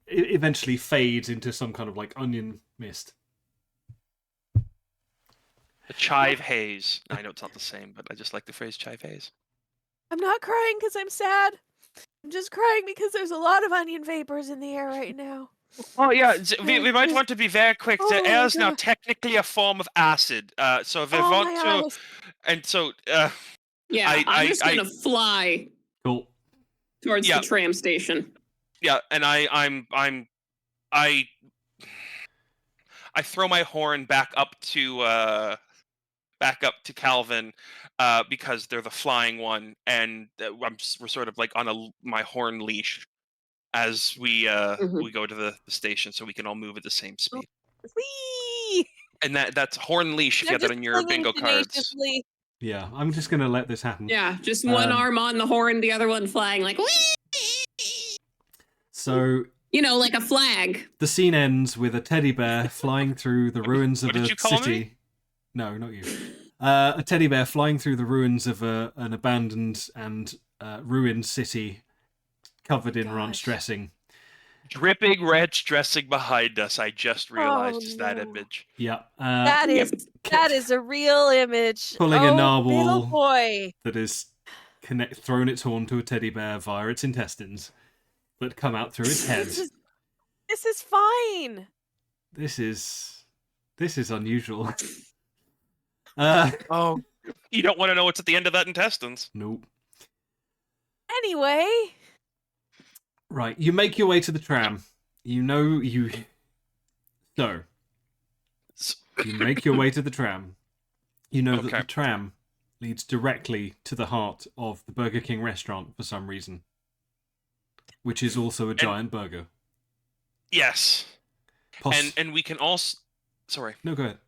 it eventually fades into some kind of like onion mist. The chive haze. I know it's not the same, but I just like the phrase chive haze. I'm not crying because I'm sad. I'm just crying because there's a lot of onion vapors in the air right now. Oh yeah, we might want to be very quick. Oh The my air is now God. technically a form of acid. So if we Oh, want my to, eyes. and so Yeah, I'm just I- gonna fly Cool. towards Yeah. the tram station. yeah, and I throw my horn back up to Calvin because they're the flying one, and we're sort of like on my horn leash as we go to the station, so we can all move at the same speed. Whee! And that's horn leash if you They're have that just on your clinging bingo cards. tenaciously. Yeah, I'm just going to let this happen. Yeah, just one arm on the horn, the other one flying like, So like a flag. the scene ends with a teddy bear flying through the ruins of what did a you call city. me? No, not you. A teddy bear flying through the ruins of an abandoned and ruined city covered in ranch dressing. Dripping ranch dressing behind us. I just realized is that no. image. Yeah. That is a real image. Pulling a little narwhal boy. that is thrown its horn to a teddy bear via its intestines that come out through its head. This is fine. This is unusual. Oh, you don't want to know what's at the end of that intestines. Nope. Anyway. Right, you make your way to the tram. So you make your way to the tram. You know that the tram leads directly to the heart of the Burger King restaurant for some reason, which is also a giant burger. Yes. And we can also... Sorry. No, go ahead.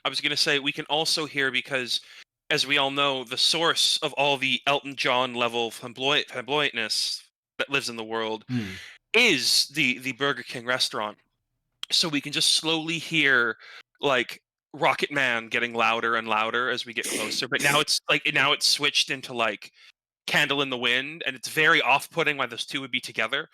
I was going to say, we can also hear, because, as we all know, the source of all the Elton John level flamboyantness that lives in the world is the Burger King restaurant. So we can just slowly hear, like, Rocket Man getting louder and louder as we get closer. But now it's switched into, like, Candle in the Wind, and it's very off-putting why those two would be together.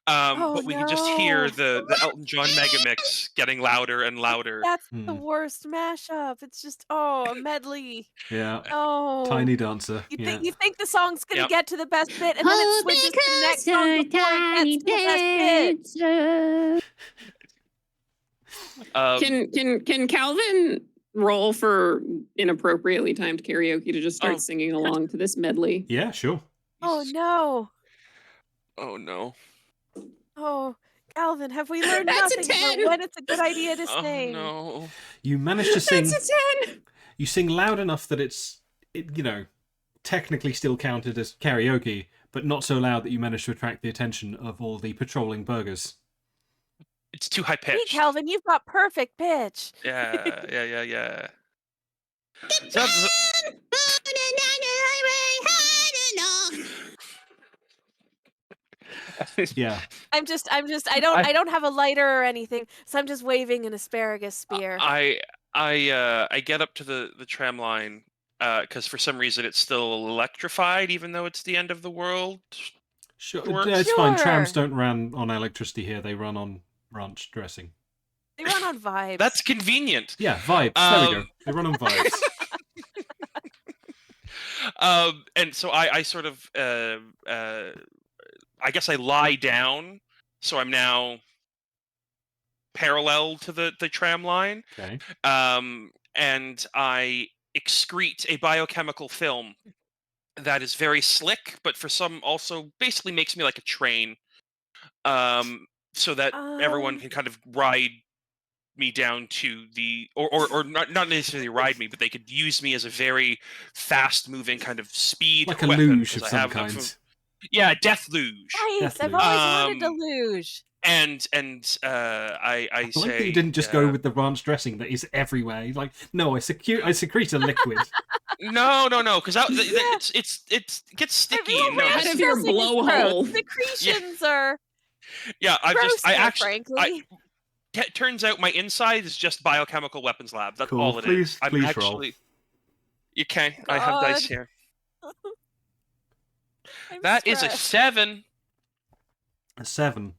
But we can just hear the Elton John mega mix getting louder and louder. That's the worst mashup. It's just a medley. Yeah. Oh, Tiny Dancer. You think the song's gonna get to the best bit, and then Oh, it switches to the because next song you're before it tiny gets to the best bit. Can Calvin roll for inappropriately timed karaoke to just start singing along to this medley? Yeah, sure. Oh no. Oh no. Oh, Calvin, have we learned That's nothing a 10. about when it's a good idea to sing? Oh no. You manage to sing. That's a 10. You sing loud enough that it's technically still counted as karaoke, but not so loud that you manage to attract the attention of all the patrolling burgers. It's too high Hey, pitched. Calvin, you've got perfect pitch. Yeah. Yeah. I don't have a lighter or anything, so I'm just waving an asparagus spear. I get up to the tram line because for some reason it's still electrified, even though it's the end of the world. Sure. Works. It's fine. Sure. Trams don't run on electricity here. They run on ranch dressing. They run on vibes. That's convenient. Yeah, vibes. There we go. They run on vibes. And so I sort of I guess I lie down, so I'm now parallel to the tram line. Okay. And I excrete a biochemical film that is very slick, but for some also basically makes me like a train, so that everyone can kind of ride me down to the or not necessarily ride me, but they could use me as a very fast moving kind of speed Like a weapon, luge of 'cause I some have kind. Yeah, death luge. Nice. Death I've luge. always wanted a luge. And I I like say that you didn't just go with the ranch dressing that is everywhere. You're like, no, I secrete a liquid. no, because it gets sticky. Everyone No, Out ranch of your dressing is blowhole. gross. Secretions are yeah, I gross there, actually frankly. turns out my inside is just biochemical weapons lab. That's Cool. all it is. Please roll. Actually, you can. I have dice God. here. I'm That is a stressed. 7. A 7.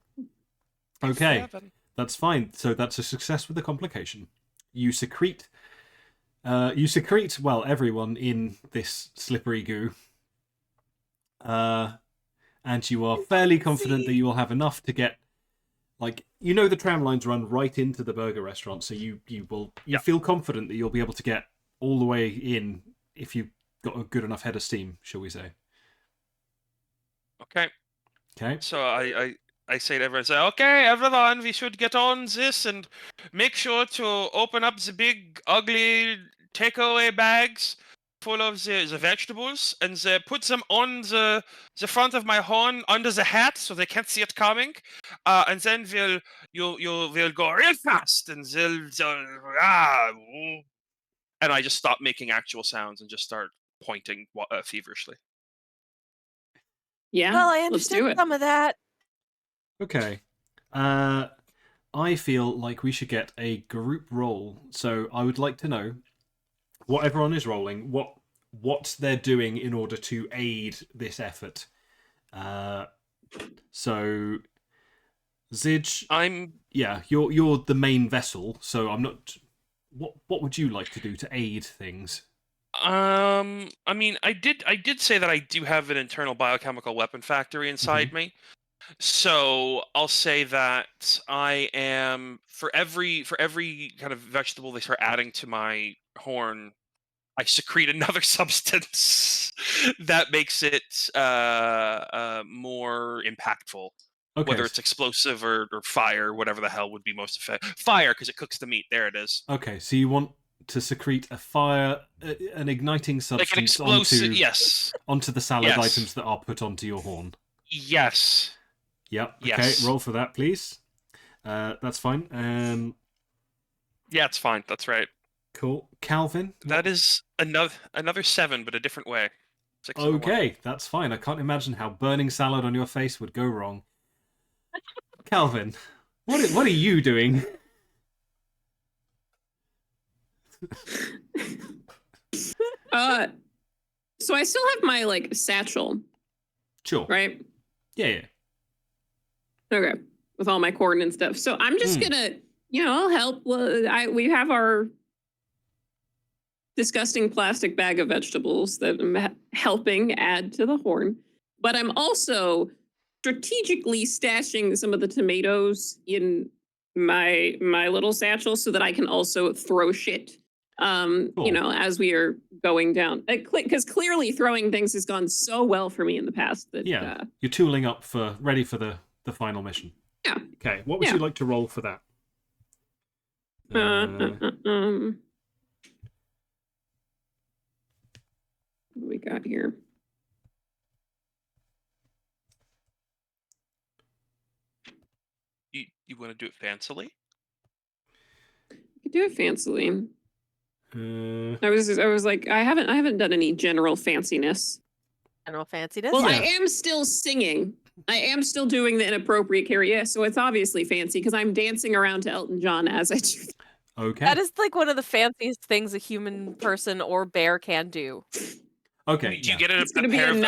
Okay, 7. that's fine. So that's a success with the complication. You secrete, well, everyone in this slippery goo. And you are fairly confident that you will have enough to get, like, the tram lines run right into the burger restaurant, so you feel confident that you'll be able to get all the way in if you've got a good enough head of steam, shall we say. Okay. Okay. So I say to everyone, okay, everyone, we should get on this and make sure to open up the big, ugly takeaway bags full of the vegetables and put them on the front of my horn under the hat so they can't see it coming. And then we'll go real fast and and I just stop making actual sounds and just start pointing feverishly. Yeah. Well, I let's do understood it. some of that. Okay. I feel like we should get a group roll. So I would like to know what everyone is rolling, what they're doing in order to aid this effort. So Zij, you're the main vessel, so I'm not. What would you like to do to aid things? I mean, I did say that I do have an internal biochemical weapon factory inside me. So I'll say that I am for every kind of vegetable they start adding to my horn, I secrete another substance that makes it more impactful. Okay. Whether it's explosive or fire, whatever the hell would be most effective. Fire, because it cooks the meat. There it is. Okay, so you want to secrete a fire, an igniting substance Like an explosive, yes. onto the salad Yes. items that are put onto your horn. Yes. Yep. Okay, Yes. roll for that, please. That's fine. Yeah, it's fine. That's right. Cool. Calvin? That is another 7, but a different way. 6 and a 1. Okay, that's fine. I can't imagine how burning salad on your face would go wrong. Calvin, what are you doing? So I still have my like satchel, Sure. right? Yeah. Okay, with all my corn and stuff. So I'm just gonna, I'll help. We have our disgusting plastic bag of vegetables that I'm helping add to the horn, but I'm also strategically stashing some of the tomatoes in my little satchel so that I can also throw shit. Cool. As we are going down, because clearly throwing things has gone so well for me in the past that You're tooling up ready for the final mission. Yeah. Okay. What would you like to roll for that? What do we got here? You want to do it fancily? I could do it fancily. I was like, I haven't done any general fanciness. General fanciness. Well, I am still singing. I am still doing the inappropriate karaoke, so it's obviously fancy because I'm dancing around to Elton John as I do. Okay. That is like one of the fanciest things a human person or bear can do. Okay. Do you get a pair of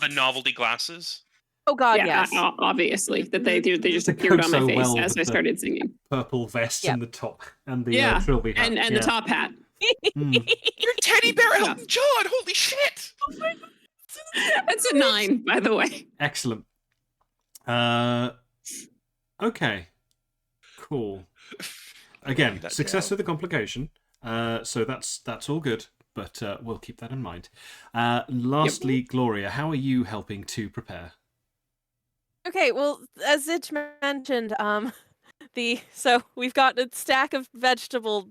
the novelty glasses? Oh God, yes. Obviously that they just appeared on my face as I started singing. Purple vest and the top and the trilby hat and the top hat. You're teddy bear Elton John. Holy shit! That's a 9, by the way. Excellent. Okay. Cool. Again, success with the complication. So that's all good, but we'll keep that in mind. Lastly, Gloria, how are you helping to prepare? Okay, well, as Zich mentioned, so we've got a stack of vegetable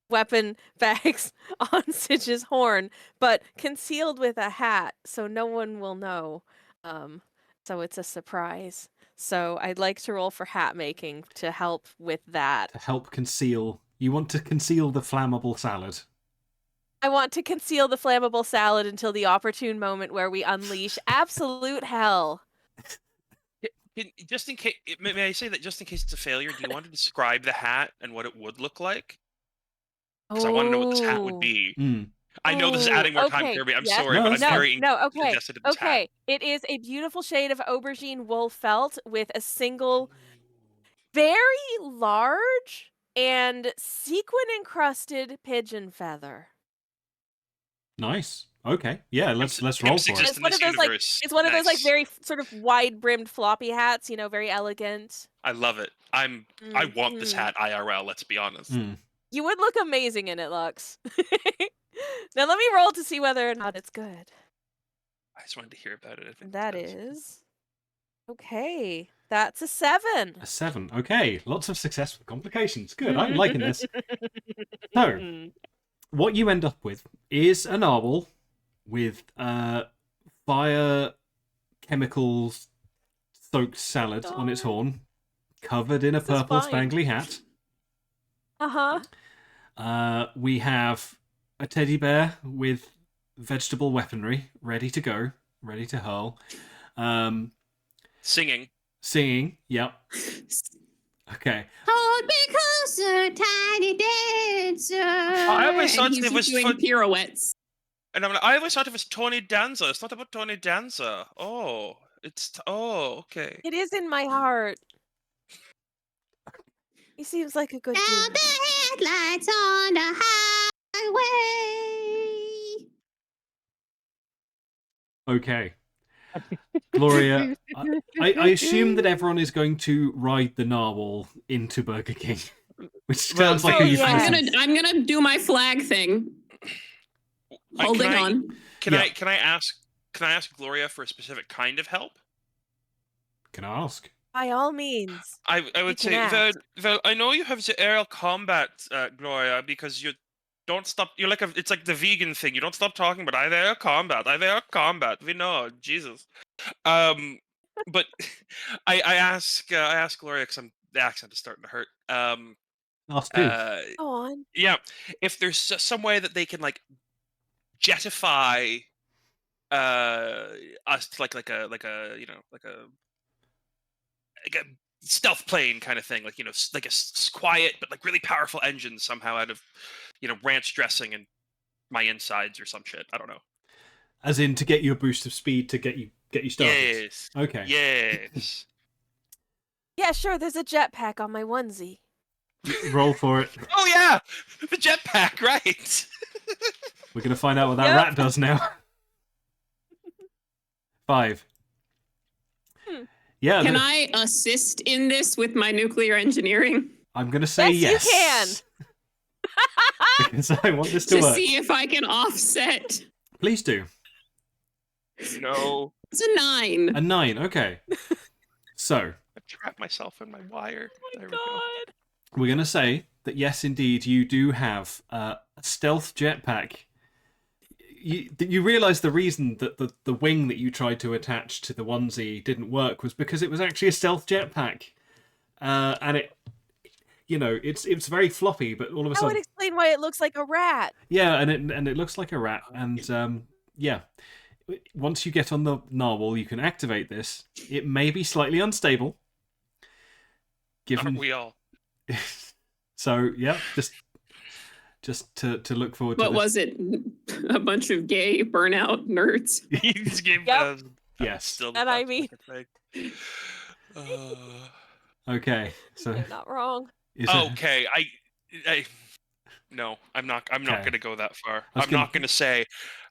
weapon bags on Zij's horn, but concealed with a hat, so no one will know. So it's a surprise. So I'd like to roll for hat making to help with that. To help conceal. You want to conceal the flammable salad. I want to conceal the flammable salad until the opportune moment where we unleash absolute hell. Just in case, may I say that just in case it's a failure, do you want to describe the hat and what it would look like? Because I want to know what this hat would be. I know this is adding more time, Kirby. I'm sorry, but I'm very invested in this hat. It is a beautiful shade of aubergine wool felt with a single, very large and sequin-encrusted pigeon feather. Nice. Okay. Yeah, let's roll for it. It's one of those like very sort of wide-brimmed floppy hats, very elegant. I love it. I want this hat IRL, let's be honest. You would look amazing in it, Lux. Now let me roll to see whether or not it's good. I just wanted to hear about it. That is okay. That's a 7. A 7. Okay. Lots of success with complications. Good. I'm liking this. So, what you end up with is a narwhal with fire chemicals soaked salad on its horn, covered in a purple spangly hat. We have a teddy bear with vegetable weaponry ready to go, ready to hurl. Singing. Singing, yep. Okay. Hold me closer, tiny dancer. I always And thought he's it was just doing pirouettes. And I always thought it was Tony Danza. It's not about Tony Danza. Oh, okay. It is in my heart. He seems like a good Now dude. the headlights on the highway. Okay. Gloria, I assume that everyone is going to ride the narwhal into Burger King, which sounds like a yeah. euphemism. I'm gonna do my flag thing. Holding on. Can I ask Gloria for a specific kind of help? Can I ask? By all means. I would can say, ask. well, I know you have the aerial combat, Gloria, because you don't stop. You're like it's like the vegan thing. You don't stop talking, but I have aerial combat. I have aerial combat. We know, Jesus. But I ask Gloria because the accent is starting to hurt. Ask too. Go on. Yeah, if there's some way that they can like jetify us to like a stealth plane kind of thing, like like a quiet but like really powerful engine somehow out of ranch dressing and my insides or some shit. I don't know. As in to get you a boost of speed to get you started. Yes. Okay. Yes. Yeah, sure, there's a jetpack on my onesie. Roll for it. Oh yeah, the jetpack, right? We're gonna find out what that Yep. rat does now. 5. Yeah. Can I assist in this with my nuclear engineering I'm gonna say yes. You can. Because I want this to to work. see if I can offset? Please do. No, It's a 9. A 9. Okay. So I trapped myself in my wire. There we go. God. we're gonna say that yes, indeed, you do have a stealth jetpack. You realise the reason that the wing that you tried to attach to the onesie didn't work was because it was actually a stealth jetpack, and it's very floppy. But all of a That would sudden, explain why it looks like a rat. yeah, and it looks like a rat, and yeah. Once you get on the narwhal, you can activate this. It may be slightly unstable. Given Aren't we all? so yeah, just to look forward to What this. was it? A bunch of gay burnout nerds. This game Yep. Yes. Still And I mean- Okay, so You're not wrong. is it, okay, no, I'm not Okay. gonna go that far. I was I'm gonna- not gonna say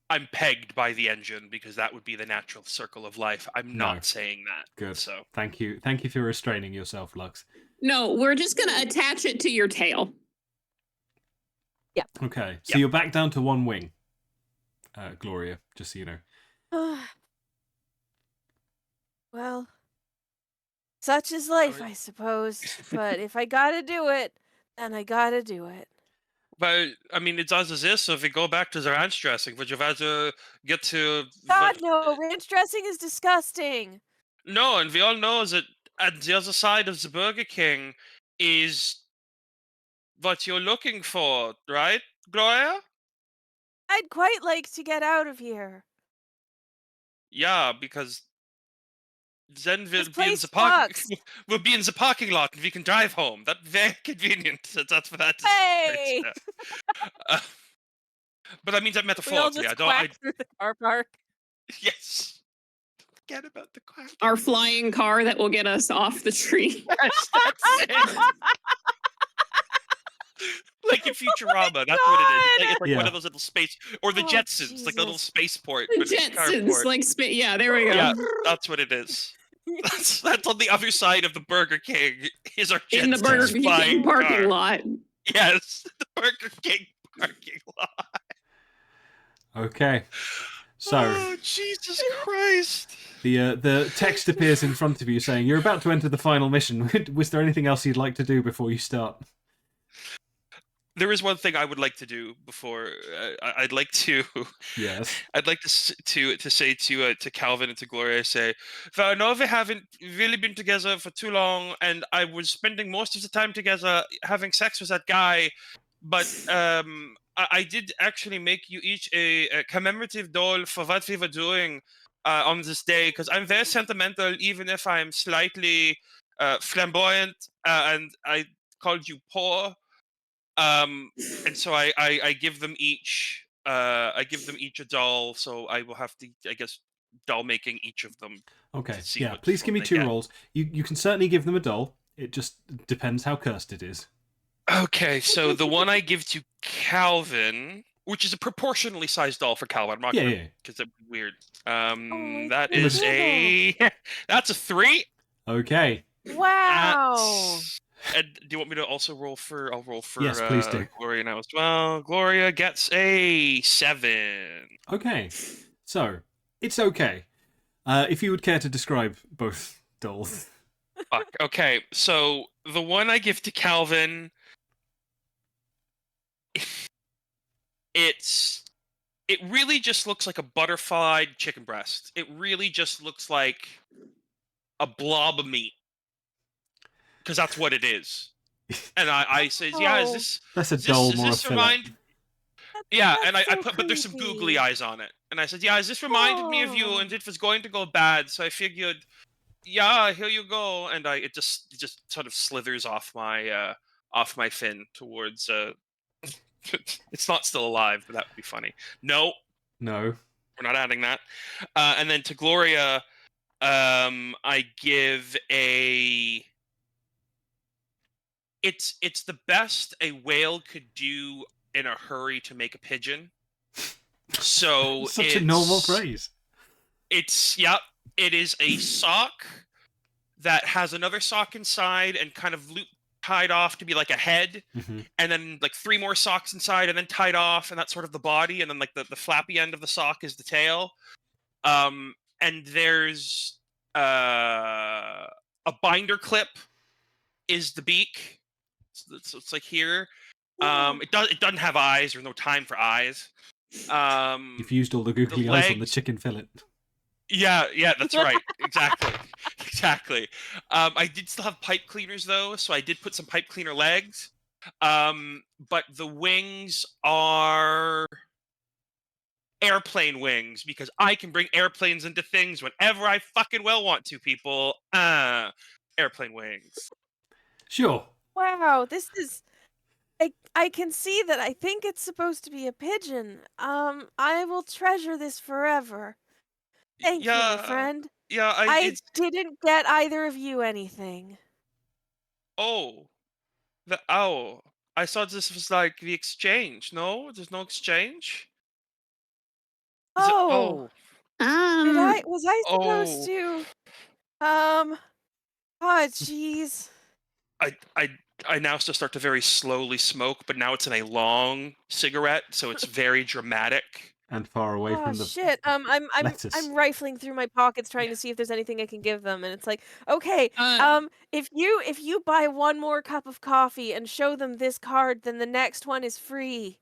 I'm pegged by the engine because that would be the natural circle of life. I'm No. not saying that. Good. So Thank you for restraining yourself, Lux. No, we're just gonna attach it to your tail. Okay, so Yep. you're back down to one wing, Gloria. Just so you know. Well, such is life, Sorry. I suppose. But if I gotta do it, then I gotta do it. but I mean, it's as is. So if we go back to the ranch dressing, would you rather get to God, no, ranch dressing is disgusting. No, and we all know that at the other side of the Burger King is what you're looking for, right, Gloria? I'd quite like to get out of here. Yeah, because then we'll This be in place the park. sucks. We'll be in the parking lot, and we can drive home. That's very convenient. That's for that. Hey! But I mean that We all metaphorically. just I don't. quack through the car park. Yes. Forget about the quack. Our flying car that will get us off the tree. Yes, that's it. Like in Futurama, that's what it is. It's like Yeah. one of those little space, or the Oh, Jetsons, like the little Jesus. spaceport. The but it's a Jetsons, carport. like yeah, there we go. Yeah, that's what it is. That's on the other side of the Burger King. Is our In the Jetsons Burger King flying parking car. lot. Yes, the Burger King parking lot. Okay. So Oh, Jesus Christ! the text appears in front of you saying you're about to enter the final mission. Was there anything else you'd like to do before you start? There is one thing I would like to do before. I'd like to. Yes. I'd like to say to Calvin and to Gloria, say, well, I know we haven't really been together for too long, and I was spending most of the time together having sex with that guy, I did actually make you each a commemorative doll for what we were doing on this day, because I'm very sentimental, even if I'm slightly flamboyant, and I called you poor. And so I give them each a doll. So I will have to, I guess, doll making each of them. Okay, To see yeah. which Please one give me they 2 get. rolls. You can certainly give them a doll. It just depends how cursed it is. Okay, so the one I give to Calvin, which is a proportionally sized doll for Calvin. I'm not Yeah, gonna, yeah. because that'd be weird. it's That little is a that's a 3. Okay. Wow. And do you want me to also roll for? I'll roll for Yes, please do. Gloria now as well. Gloria gets a 7. Okay. So, it's okay. If you would care to describe both dolls. Fuck. Okay, so the one I give to Calvin, it really just looks like a butterflied chicken breast. It really just looks like a blob of meat, because that's what it is. And I says, yeah, is Oh. this? That's a Is doll, this more a this fillet. remind? Yeah, and I so put, but there's some creepy. googly eyes on it. And I said, yeah, this reminded me of you, Oh. and it was going to go bad, so I figured, yeah, here you go. And it just sort of slithers off my fin towards it's not still alive, but that would be funny. No, No. we're not adding that. And then to Gloria, I give a. It's the best a whale could do in a hurry to make a pigeon. So Such a normal phrase. It's it is a sock that has another sock inside and kind of tied off to be like a head, and then like 3 more socks inside and then tied off, and that's sort of the body, and then like the flappy end of the sock is the tail. And there's a binder clip is the beak. So it's like here. It doesn't have eyes. There's no time for eyes. You've used all the googly eyes on the chicken fillet. Yeah, that's right. Exactly. I did still have pipe cleaners though, so I did put some pipe cleaner legs. But the wings are airplane wings, because I can bring airplanes into things whenever I fucking well want to, people. Airplane wings. Sure. Wow, this is. I can see that. I think it's supposed to be a pigeon. I will treasure this forever. Thank you, my friend. Yeah, I didn't get either of you anything. Oh, I thought this was like the exchange. No, there's no exchange. Oh, was I supposed Oh. to? Oh, jeez. I now still start to very slowly smoke, but now it's in a long cigarette, so it's very dramatic. And far away Oh from the shit! lettuce. I'm rifling through my pockets trying to see if there's anything I can give them, and it's like, okay, if you buy 1 more cup of coffee and show them this card, then the next one is free.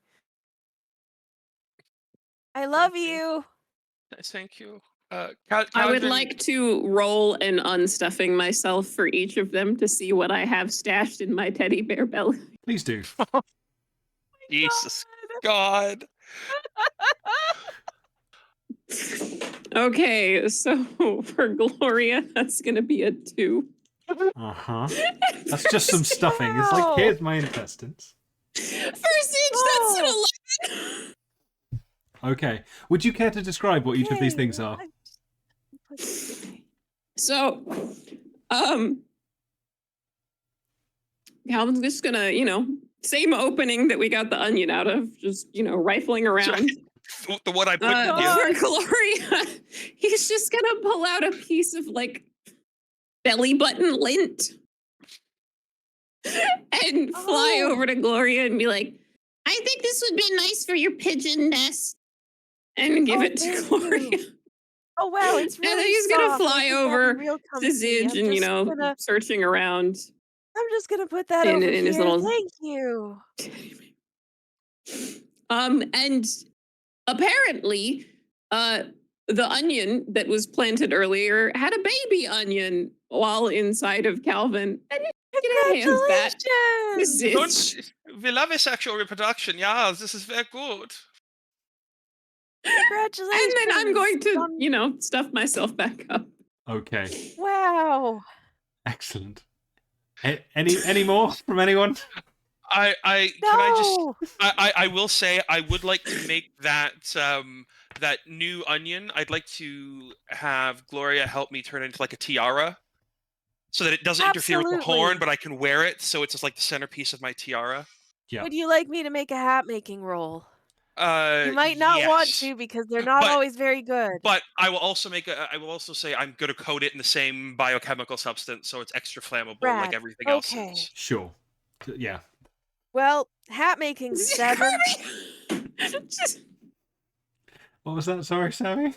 I love you. Thank you. I would like to roll an unstuffing myself for each of them to see what I have stashed in my teddy bear belly. Please do. Jesus God. Okay, so for Gloria, that's gonna be a 2. That's just some stuffing. It's like, here's my intestines. First inch, that's an 11. Okay. Would you care to describe what each of these things are? So, Calvin's just gonna, same opening that we got the onion out of, just, rifling around. The one I put for Gloria, he's just gonna pull out a piece of belly button lint and fly over to Gloria and be like, I think this would be nice for your pigeon nest. And give it to Gloria. Oh wow, it's really and then he's soft. gonna fly over to Zidge and, searching around. I'm just gonna put that over in his here. little... Thank you. And apparently, the onion that was planted earlier had a baby onion while inside of Calvin. And Get our hands back. This Congratulations! is We love asexual reproduction. Yeah, this is very good. Congratulations! and then I'm going to, on- stuff myself back up. Okay, Wow. excellent. Any more from anyone? Can I No. just I will say I would like to make that that new onion. I'd like to have Gloria help me turn it into like a tiara, so that it doesn't interfere with the horn, Absolutely. but I can wear it, so it's just like the centerpiece of my tiara. Yeah. Would you like me to make a hat making roll? You might not yes. want to because they're not But- always very good. But I will also I will also say I'm going to coat it in the same biochemical substance, so it's extra flammable, Rad. like everything else Okay. is. Sure. Yeah. Well, hat making's 7. Just- What was that? Sorry, Sammy.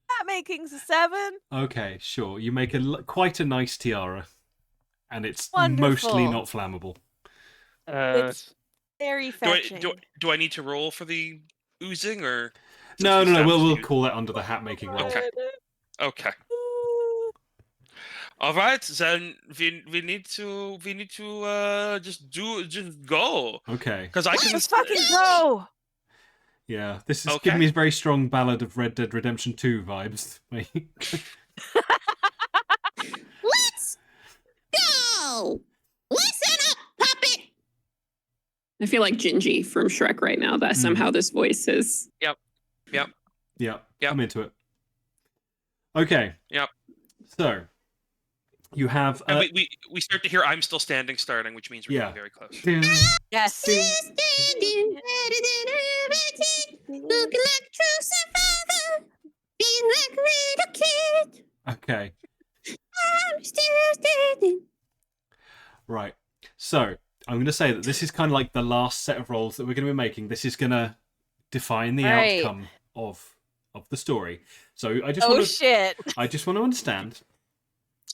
Hat making's a 7. Okay, sure. You make quite a nice tiara, and it's Wonderful. mostly not flammable. It's very fetching. Do I need to roll for the oozing or? No. since we We'll established call that under the hat making roll. Okay. Okay. All right, then we need to just go, Okay. because I can. Let's fucking go! Yeah, this is Okay. giving me a very strong Ballad of Red Dead Redemption 2 vibes. Let's go! Listen up, puppet! I feel like Gingy from Shrek right now, that somehow this voice is. Yeah, Yep. I'm into it. Okay. Yep. So, you have... And we start to hear "I'm still standing" starting, which means we're Yeah. getting very close. Yes. Standing better than everything, looking like a true survivor, being like a little kid. Okay, I'm still standing. right. So, I'm going to say that this is kind of like the last set of rolls that we're going to be making. This is going to define the Right. outcome of the story. So, I just Oh want to... shit. I just want to understand.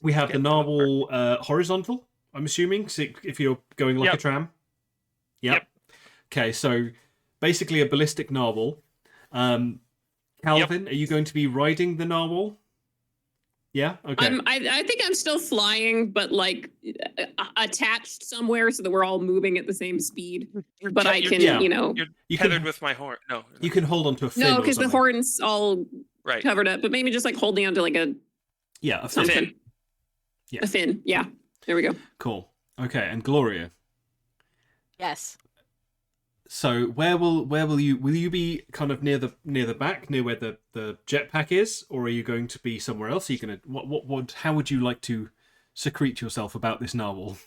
We have Okay, the narwhal horizontal, I'm assuming, so if you're going like a Yep. tram. Yep. Okay, so basically a ballistic narwhal. Calvin, are you going to be riding the narwhal? Yeah? Okay. I think I'm still flying, but like attached somewhere so that we're all moving at the same speed. But I can, Yeah. You're You tethered can- with my horn. No. You can hold onto a fin. no, or because the something. horn's all Right. covered up. But maybe just like holding onto like a Yeah, a fin. something. Yeah. A fin. Yeah. There we go. Cool. Okay, and Gloria. Yes. So where will you be kind of near the back, near where the jetpack is, or are you going to be somewhere else? Are you gonna how would you like to secrete yourself about this narwhal?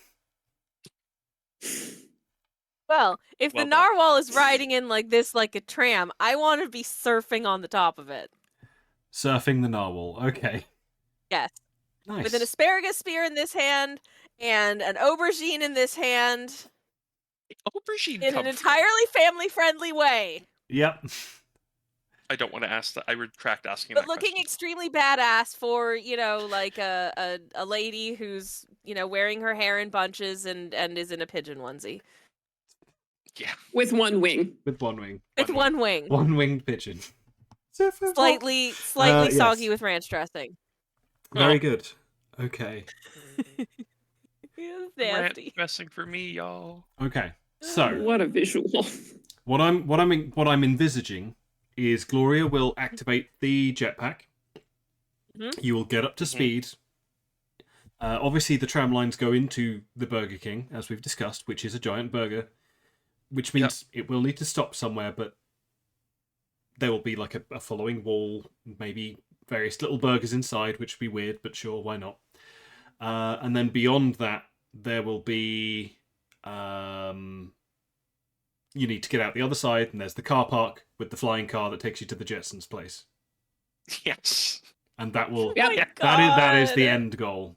Well, if Well the done. narwhal is riding in like this, like a tram, I want to be surfing on the top of it. Surfing the narwhal. Okay. Yes. Nice. With an asparagus spear in this hand and an aubergine in this hand Aubergine in an come from- entirely family-friendly way. Yep. I don't want to ask that. I retract asking But that looking question. extremely badass for, like a lady who's, wearing her hair in bunches and is in a pigeon onesie. Yeah. With one wing. With one wing. With one wing. One-winged pigeon. Slightly yes. soggy with ranch dressing. Very good. Okay. It's Rant nasty. dressing for me, y'all. Okay. So What a visual. what I'm envisaging is Gloria will activate the jetpack. Mhm. You will get up to speed. Obviously, the tram lines go into the Burger King, as we've discussed, which is a giant burger, which means it will need to stop somewhere, but there will be like a following wall, maybe various little burgers inside, which would be weird, but sure, why not? And then beyond that, there will be... you need to get out the other side, and there's the car park with the flying car that takes you to the Jetsons' place. Yes. And that will... Yep. Oh my That is the God. end goal.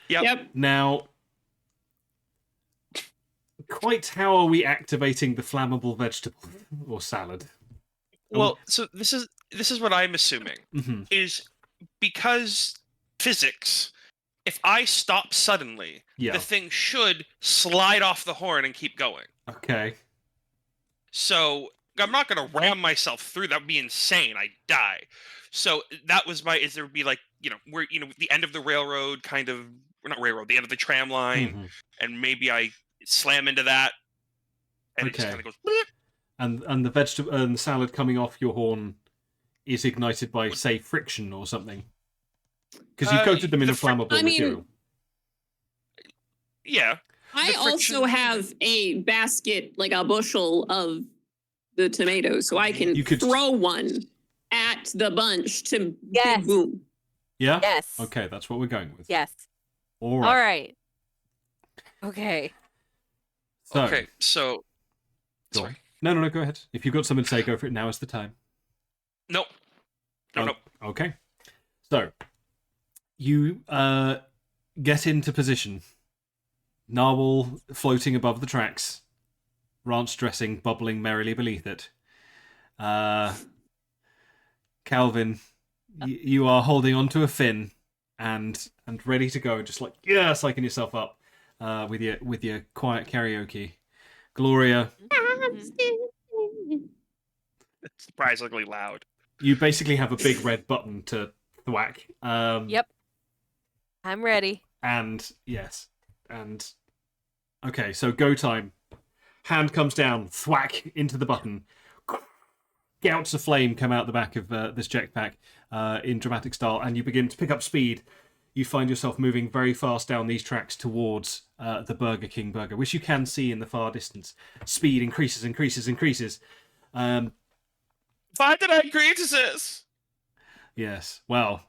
Yep. Now, quite how are we activating the flammable vegetable or salad? Well, so this is what I'm assuming Mm-hmm. is because physics. If I stop suddenly, Yeah. the thing should slide off the horn and keep going. Okay. So I'm not going to ram myself through. That would be insane. I'd die. So that was there would be like, where, the end of the railroad kind of not railroad, the end of the tram line, Mhm. and maybe I slam into that, and it just Okay. kind of goes. Bleep. And the vegetable and the salad coming off your horn is ignited by, say, friction or something. Because you've coated them in the inflammable I mean- material. Yeah. I The also friction- have a basket, like a bushel of the tomatoes, so I can You could- throw one at the bunch to Yes. big boom. Yeah? Yes. Okay, that's what we're going with. Yes. All All right. right. Okay. So, Okay, so go sorry. on. No, go ahead. If you've got something to say, go for it. Now is the time. Nope. Nope. Okay. So, you get into position. Narwhal floating above the tracks. Ranch dressing bubbling merrily beneath it. Calvin, you are holding onto a fin and ready to go, just like psyching yourself up with your quiet karaoke. Gloria, It's surprisingly loud. you basically have a big red button to thwack. Yep. I'm ready. And yes, and okay, so go time. Hand comes down, thwack into the button. Gouts of flame come out the back of this jetpack in dramatic style, and you begin to pick up speed. You find yourself moving very fast down these tracks towards the Burger King burger, which you can see in the far distance. Speed increases. Why did I agree to this? Yes, well,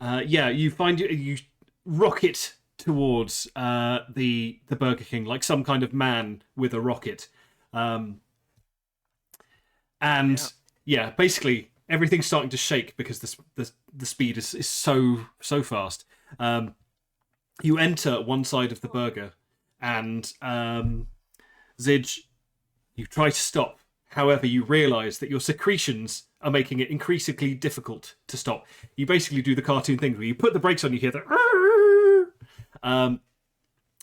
you find you rocket towards the Burger King like some kind of man with a rocket, basically everything's starting to shake because the speed is so fast. You enter one side of the burger, and Zij, you try to stop. However, you realise that your secretions are making it increasingly difficult to stop. You basically do the cartoon thing where you put the brakes on, you hear the.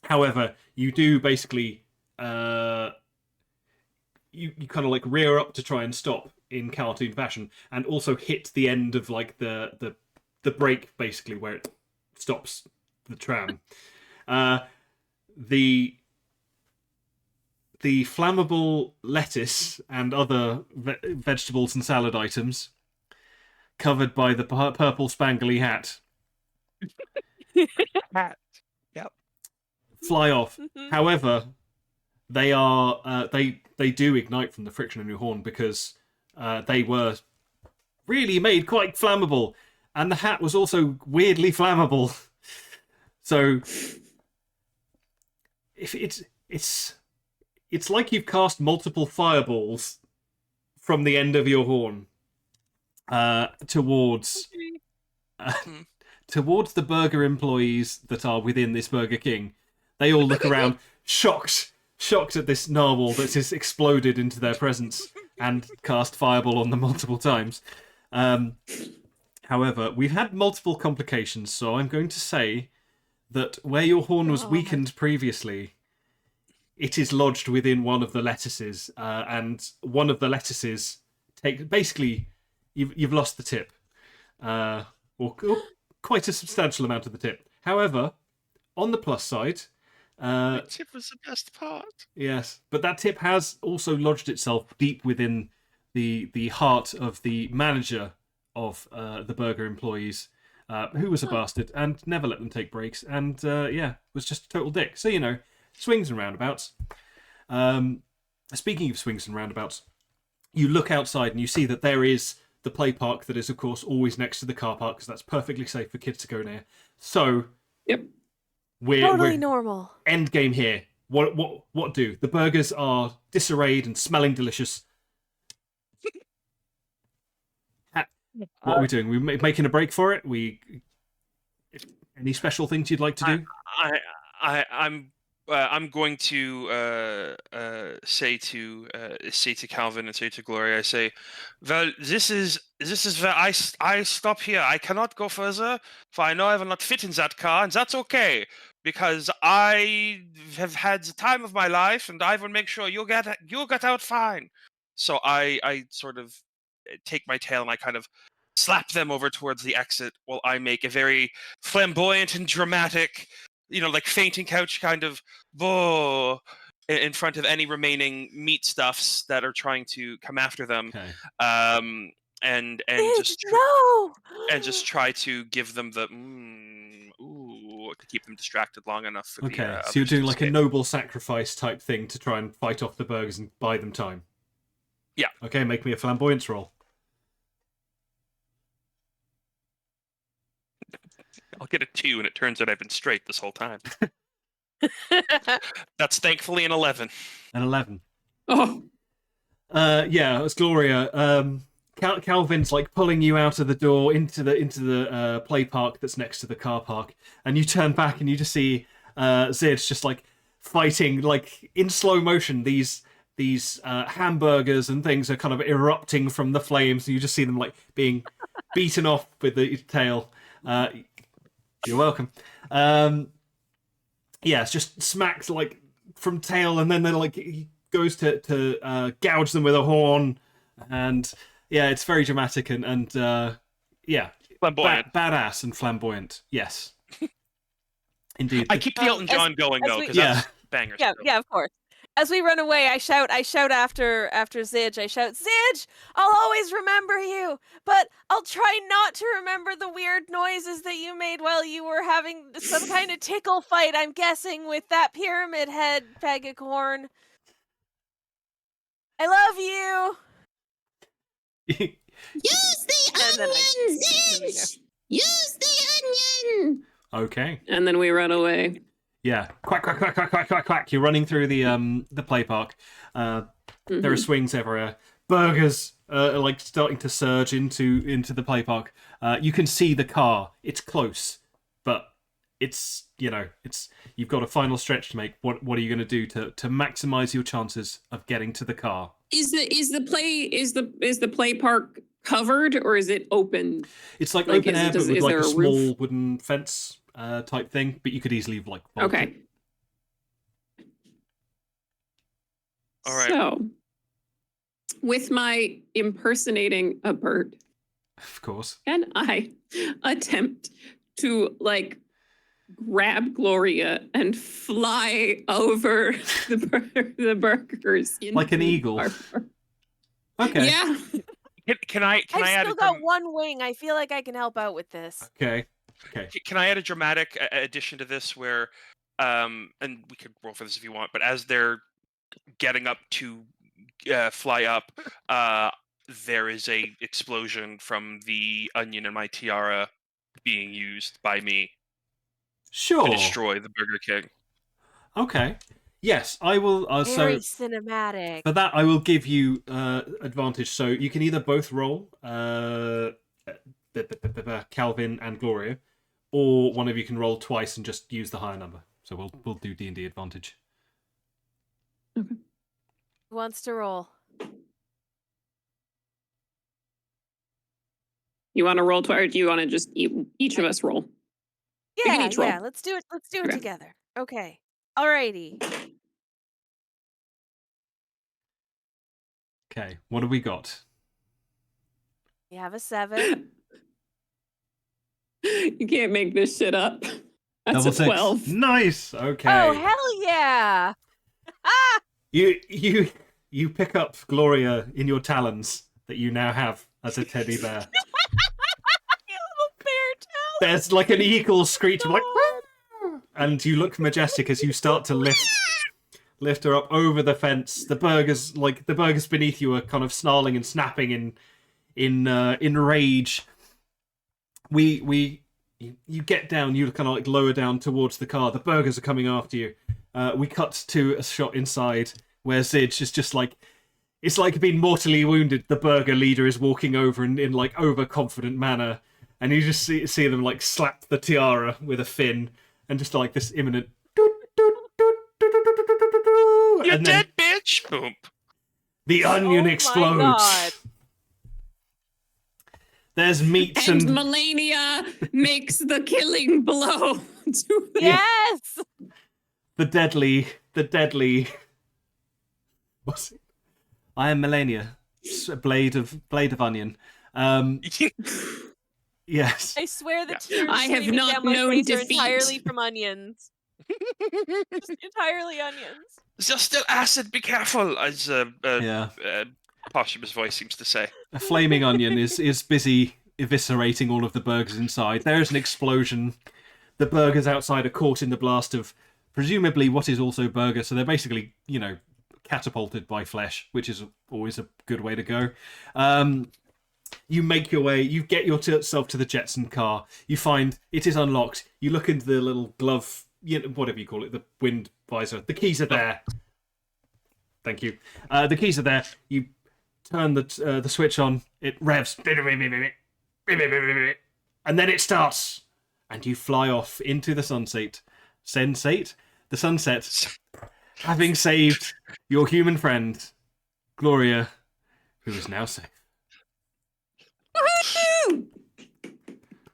However, you do basically you kind of like rear up to try and stop in cartoon fashion, and also hit the end of like the brake basically where it stops the tram. The flammable lettuce and other vegetables and salad items, covered by the purple spangly hat, Hat. Yep. fly off. However, they are they do ignite from the friction in your horn because they were really made quite flammable, and the hat was also weirdly flammable. So if it's like you've cast multiple fireballs from the end of your horn towards the burger employees that are within this Burger King. They all look around, shocked at this narwhal that has exploded into their presence and cast fireball on them multiple times. However, we've had multiple complications, so I'm going to say that where your horn was weakened previously, it is lodged within one of the lettuces, and one of the lettuces basically you've lost the tip, or quite a substantial amount of the tip. However, on the plus side, The tip was the best part. yes, but that tip has also lodged itself deep within the heart of the manager of the burger employees, who was a bastard and never let them take breaks, and was just a total dick. So swings and roundabouts. Speaking of swings and roundabouts, you look outside and you see that there is the play park that is, of course, always next to the car park because that's perfectly safe for kids to go near. So, Yep. Totally we're normal. end game here. What do? The burgers are disarrayed and smelling delicious. What are we doing? We making a break for it? Any special things you'd like to do? I'm going to say to Calvin and say to Gloria. I say, well, this is where I stop here. I cannot go further, for I know I will not fit in that car, and that's okay because I have had the time of my life, and I will make sure you'll get out fine. So I sort of take my tail and I kind of slap them over towards the exit while I make a very flamboyant and dramatic, like fainting couch kind of in front of any remaining meat stuffs that are trying to come after them. Okay. And No! just try to give them the to keep them distracted long enough for Okay, the so you're others to doing like a escape. noble sacrifice type thing to try and fight off the burgers and buy them time. Yeah. Okay, make me a flamboyance roll. I'll get a 2, and it turns out I've been straight this whole time. That's thankfully an 11. An 11. Oh, Yeah, it's Gloria. Calvin's like pulling you out of the door into the play park that's next to the car park, and you turn back and you just see Zid just like fighting like in slow motion. These hamburgers and things are kind of erupting from the flames, and you just see them like being beaten off with the tail. You're welcome. Yeah, it's just smacked like from tail, and then like he goes to gouge them with a horn, and yeah, it's very dramatic and yeah, Flamboyant. badass and flamboyant. Yes, indeed. I keep the Elton John going though, because Yeah. that's bangers. Yeah, still. yeah, of course. As we run away, I shout after Zidge. I shout, Zidge, I'll always remember you, but I'll try not to remember the weird noises that you made while you were having some kind of tickle fight, I'm guessing, with that pyramid head, Pegicorn. I love you. Use the And then onion, there we go. Zinch! Use the onion! Okay. and then we run away. Yeah. Quack quack quack quack quack quack quack. You're running through the play park. There are swings everywhere. Burgers are like starting to surge into the play park. You can see the car. It's close, but it's you've got a final stretch to make. What are you going to do to maximize your chances of getting to the car? Is the play park covered or is it open? It's like Like, open is it- air, does- but with is like there a a small roof? wooden fence type thing. But you could easily vault it. Okay. All right. So, with my impersonating a bird, Of course. can I attempt to like grab Gloria and fly over the burgers Like an into eagle. our- Okay. Yeah. Can I I've add still got one wing. I feel like I can help out with this. Okay. Can I add a dramatic addition to this where, and we could roll for this if you want, but as they're getting up to fly up, there is a explosion from the onion in my tiara being used by me Sure. to destroy the Burger King. Okay. Yes, I will. Very So cinematic. for that, I will give you advantage. So you can either both roll Calvin and Gloria, or one of you can roll twice and just use the higher number. So we'll do D&D advantage. Who wants to roll? You want to roll twice, or do you want to just each of us roll? can Yeah, each roll. yeah. Let's do it. Let's do it Okay. together. Okay. Alrighty. Okay, what have we got? We have a 7. You can't make this shit up. That's Double a six. 12. Nice. Okay. Oh hell yeah! You pick up Gloria in your talons that you now have as a teddy bear. You little bear tail. There's like an eagle screech of like, and you look majestic as you start to lift her up over the fence. The burgers beneath you are kind of snarling and snapping in rage. You get down. You kind of like lower down towards the car. The burgers are coming after you. We cut to a shot inside where Zidge is just like, it's like being mortally wounded. The burger leader is walking over in like overconfident manner, and you just see them like slap the tiara with a fin, and just like this imminent. You're And then dead, bitch! Boom. the onion Oh my explodes. God. There's meats And and Melania makes the killing blow. to the- Yes. the deadly. What's it? I am Melania, blade of onion. Yes. I swear the tears I have streaming not down my known face are defeat. entirely from onions. Just entirely onions. There's still acid. Be careful, as Yeah. posthumous voice seems to say. A flaming onion is busy eviscerating all of the burgers inside. There is an explosion. The burgers outside are caught in the blast of presumably what is also burger, so they're basically, catapulted by flesh, which is always a good way to go. You make your way, you get yourself to the Jetson car, you find it is unlocked, you look into the little glove, whatever you call it, the wind visor, the keys are there. Thank you. The keys are there, you turn the switch on, it revs, and then it starts, and you fly off into the sunset, having saved your human friend, Gloria, who is now safe. Woohoo!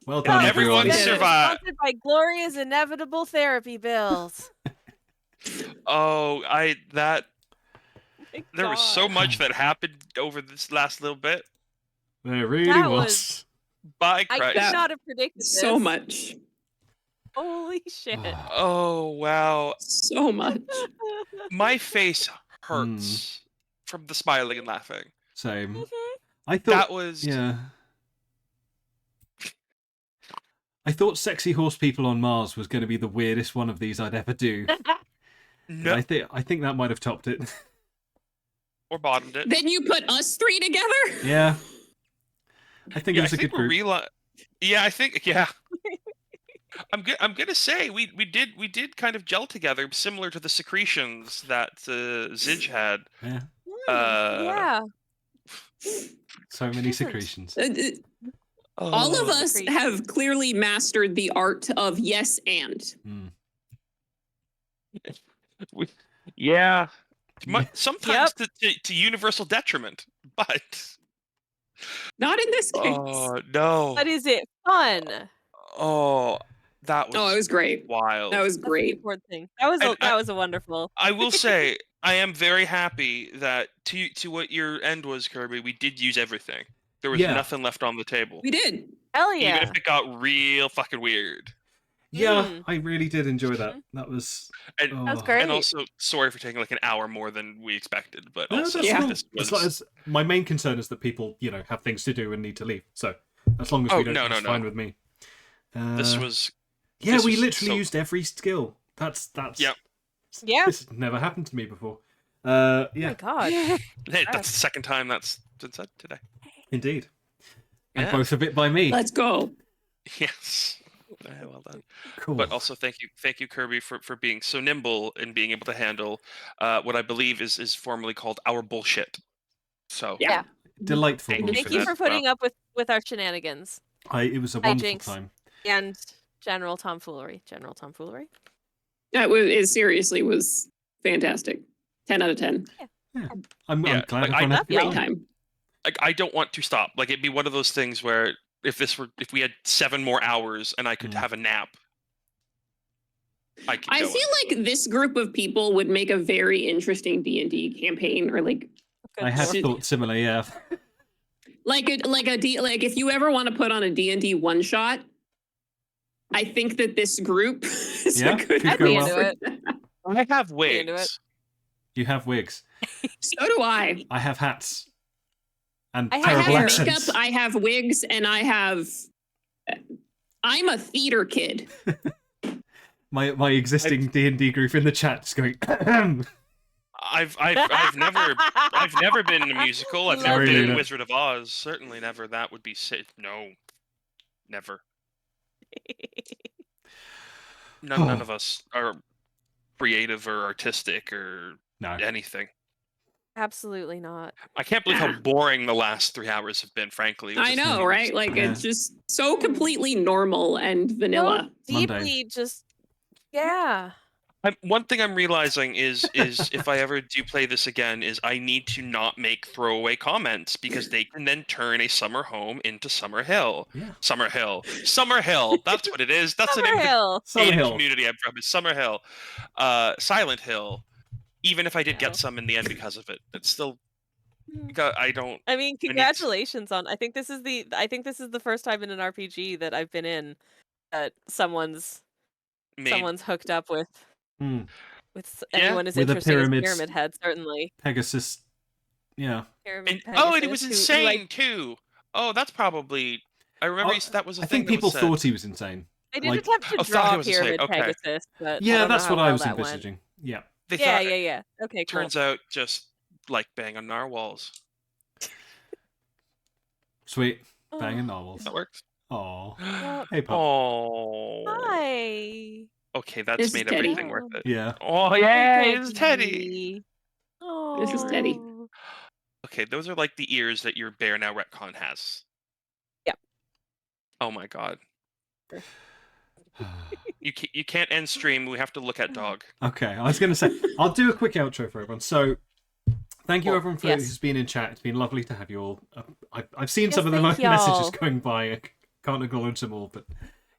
Well done, And everyone. everyone survived. Sponsored by Gloria's inevitable therapy bills. Oh, there was so God. much that happened over this last little bit. There really That was. By I Christ. could not have predicted this. So much. Holy shit. Oh, wow. So much. My face hurts from the smiling and laughing. Same. Mhm. I thought That was... Yeah. I thought Sexy Horse People on Mars was going to be the weirdest one of these I'd ever do. No, I think that might have topped it. or bottomed it. Then you put us three together? Yeah. I think it was a good we're group. Yeah, I'm gonna say we did kind of gel together, similar to the secretions that Zidge had. Yeah. Yeah. So many secretions. All of Oh, us have clearly mastered the art of yes and. Mm. yeah. Yeah. Sometimes to universal detriment, but Not in this case. oh no! But is it fun? Oh, that was Oh, it was great. wild. That was That's the great. important thing. That was a wonderful. I will say I am very happy that to what your end was, Kirby. We did use everything. There was Yeah. nothing left on the table, We did. Hell even yeah. if it got real fucking weird. Yeah, Mm. I really did enjoy that. That was... And, That's oh. great. and also, sorry for taking like an hour more than we expected, but No, also that's Yeah. cool. this As was long as my main concern is that people, have things to do and need to leave. So as long as Oh, we don't, no, it's no, fine no. with me. this was Yeah, this we was literally so- used every skill. That's Yep. Yeah. This has never happened to me before. Oh Yeah, my god. hey, that's the second time that's been said today. indeed. And Yeah. both a bit by me. Let's go. Yes. Well done. Cool. But also thank you, Kirby, for being so nimble and being able to handle what I believe is formally called our bullshit. So Yeah. Delightful. Thank you Thank for you that for as well. putting up with our shenanigans It was a wonderful Hijinks. time. and general tomfoolery. It seriously was fantastic. 10 out of 10. I'm Yeah, glad like, everyone had a good Great time. time. like I don't want to stop. Like it'd be one of those things where if we had 7 more hours and I could have a nap, I could I go feel like this group of people would make a very interesting D&D campaign, or like I had Good. thought similar, yeah. if you ever want to put on a D&D one shot, I think that this group is Yeah, a good could I'd go be well. into it. I have Be into wigs. You have wigs. So do I. I have hats. And I have I have terrible makeup, accents. I have wigs, and I'm a theater kid. My existing D&D group in the chat is going, I've never been in a musical. I've never Sorry, been in Luna. Wizard of Oz. Certainly never. That would be safe. No, never. None of us are creative or artistic or no. anything. Absolutely not. I can't believe how boring the last 3 hours have been. Frankly, I Just- know, right? Like Yeah. it's just so completely normal and vanilla. So Monday. deeply just yeah. One thing I'm realizing is if I ever do play this again, is I need to not make throwaway comments because they can then turn a summer home into Summer Hill. Yeah. Summer Hill. That's what it is. That's the name of the Summerhill. Summerhill. game community I'm from. Is Summer Hill. Silent Hill. Even if I did Yeah. get some in the end because of it, it's still I don't. I mean, I need to- congratulations on. I think this is the first time in an RPG that I've been in that someone's hooked up with Hmm. anyone as With a interesting as pyramid Pyramid Head, certainly. Pegasus. Yeah. Pyramid Oh, and it Pegasus, was who, like, insane too. Oh, that's probably. I remember that was a I thing think that people was said. thought he was insane. I did like- attempt to Oh, thought he draw was insane, Pyramid okay. Pegasus, but I Yeah, don't that's know what how I well was that went. envisaging. Yeah. They Yeah, thought yeah. Okay, cool. turns out just like bang on narwhals. Sweet. Oh. Banging novels. That works. Aw. Well, Hey, pup. Oh. Hi. Okay, that's This is made Teddy. everything worth it. Yeah. Oh yay, it's Teddy. Oh. This is Teddy. Okay, those are like the ears that your bear now retcon has. Yep. Oh my god. You can't end stream. We have to look at dog. Okay, I was going to say, I'll do a quick outro for everyone. So, thank you Oh, everyone for yes. who's been in chat. It's been lovely to have you all. I've seen Yes, some of the thank messages y'all. going by. I can't acknowledge them all, but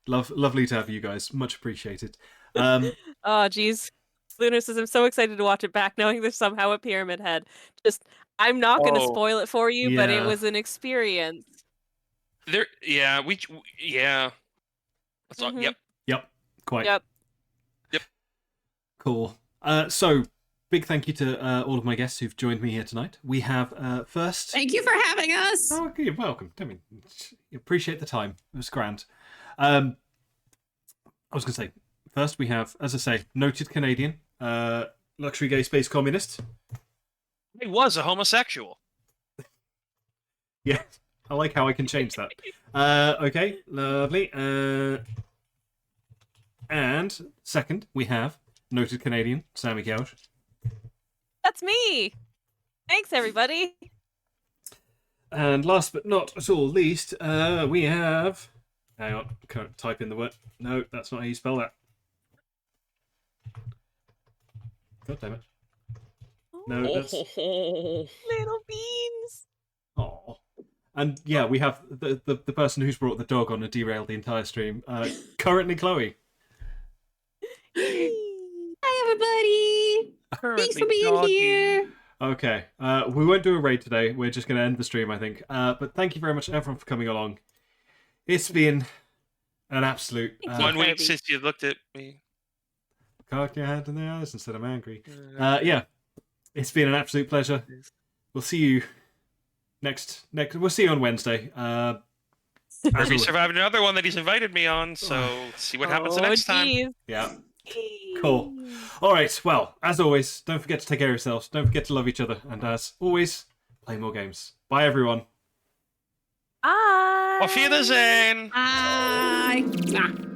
lovely to have you guys. Much appreciated. Oh, geez. Lunar says, I'm so excited to watch it back, knowing there's somehow a Pyramid Head. I'm not going to Oh. spoil it for you, but it Yeah. was an experience. Yeah. That's all, Mhm. yep. Yep, quite. Yep. Cool. So, big thank you to all of my guests who've joined me here tonight. We have first. Thank you for having us. Oh, okay, you're welcome. I mean, appreciate the time. It was grand. I was going to say, first we have, as I say, noted Canadian, LuxuryGaySpaceCommunist. He was a homosexual. Yeah, I like how I can change that. Okay, lovely. And second, we have noted Canadian, Sammy Couch. That's me. Thanks, everybody. And last but not at all least, we have... Hang on, can't type in the word. No, that's not how you spell that. God damn it. No, that's... Little beans. Oh. And yeah, we have the person who's brought the dog on and derailed the entire stream. Currently Chloe. Hi, everybody. Thanks for being here. Okay, we won't do a raid today. We're just going to end the stream, I think. But thank you very much, everyone, for coming along. It's been an absolute... 1 week Kirby. since you looked at me. Cock your hand in the eyes instead of angry. Yeah, it's been an absolute pleasure. We'll see you next. We'll see you on Wednesday. As Kirby always- survived another one that he's invited me on, so see what happens the next time. Geez. Yeah. Cool. All right. Well, as always, don't forget to take care of yourselves. Don't forget to love each other. And as always, play more games. Bye, everyone. Bye. Auf Wiedersehen! Bye. Mwah.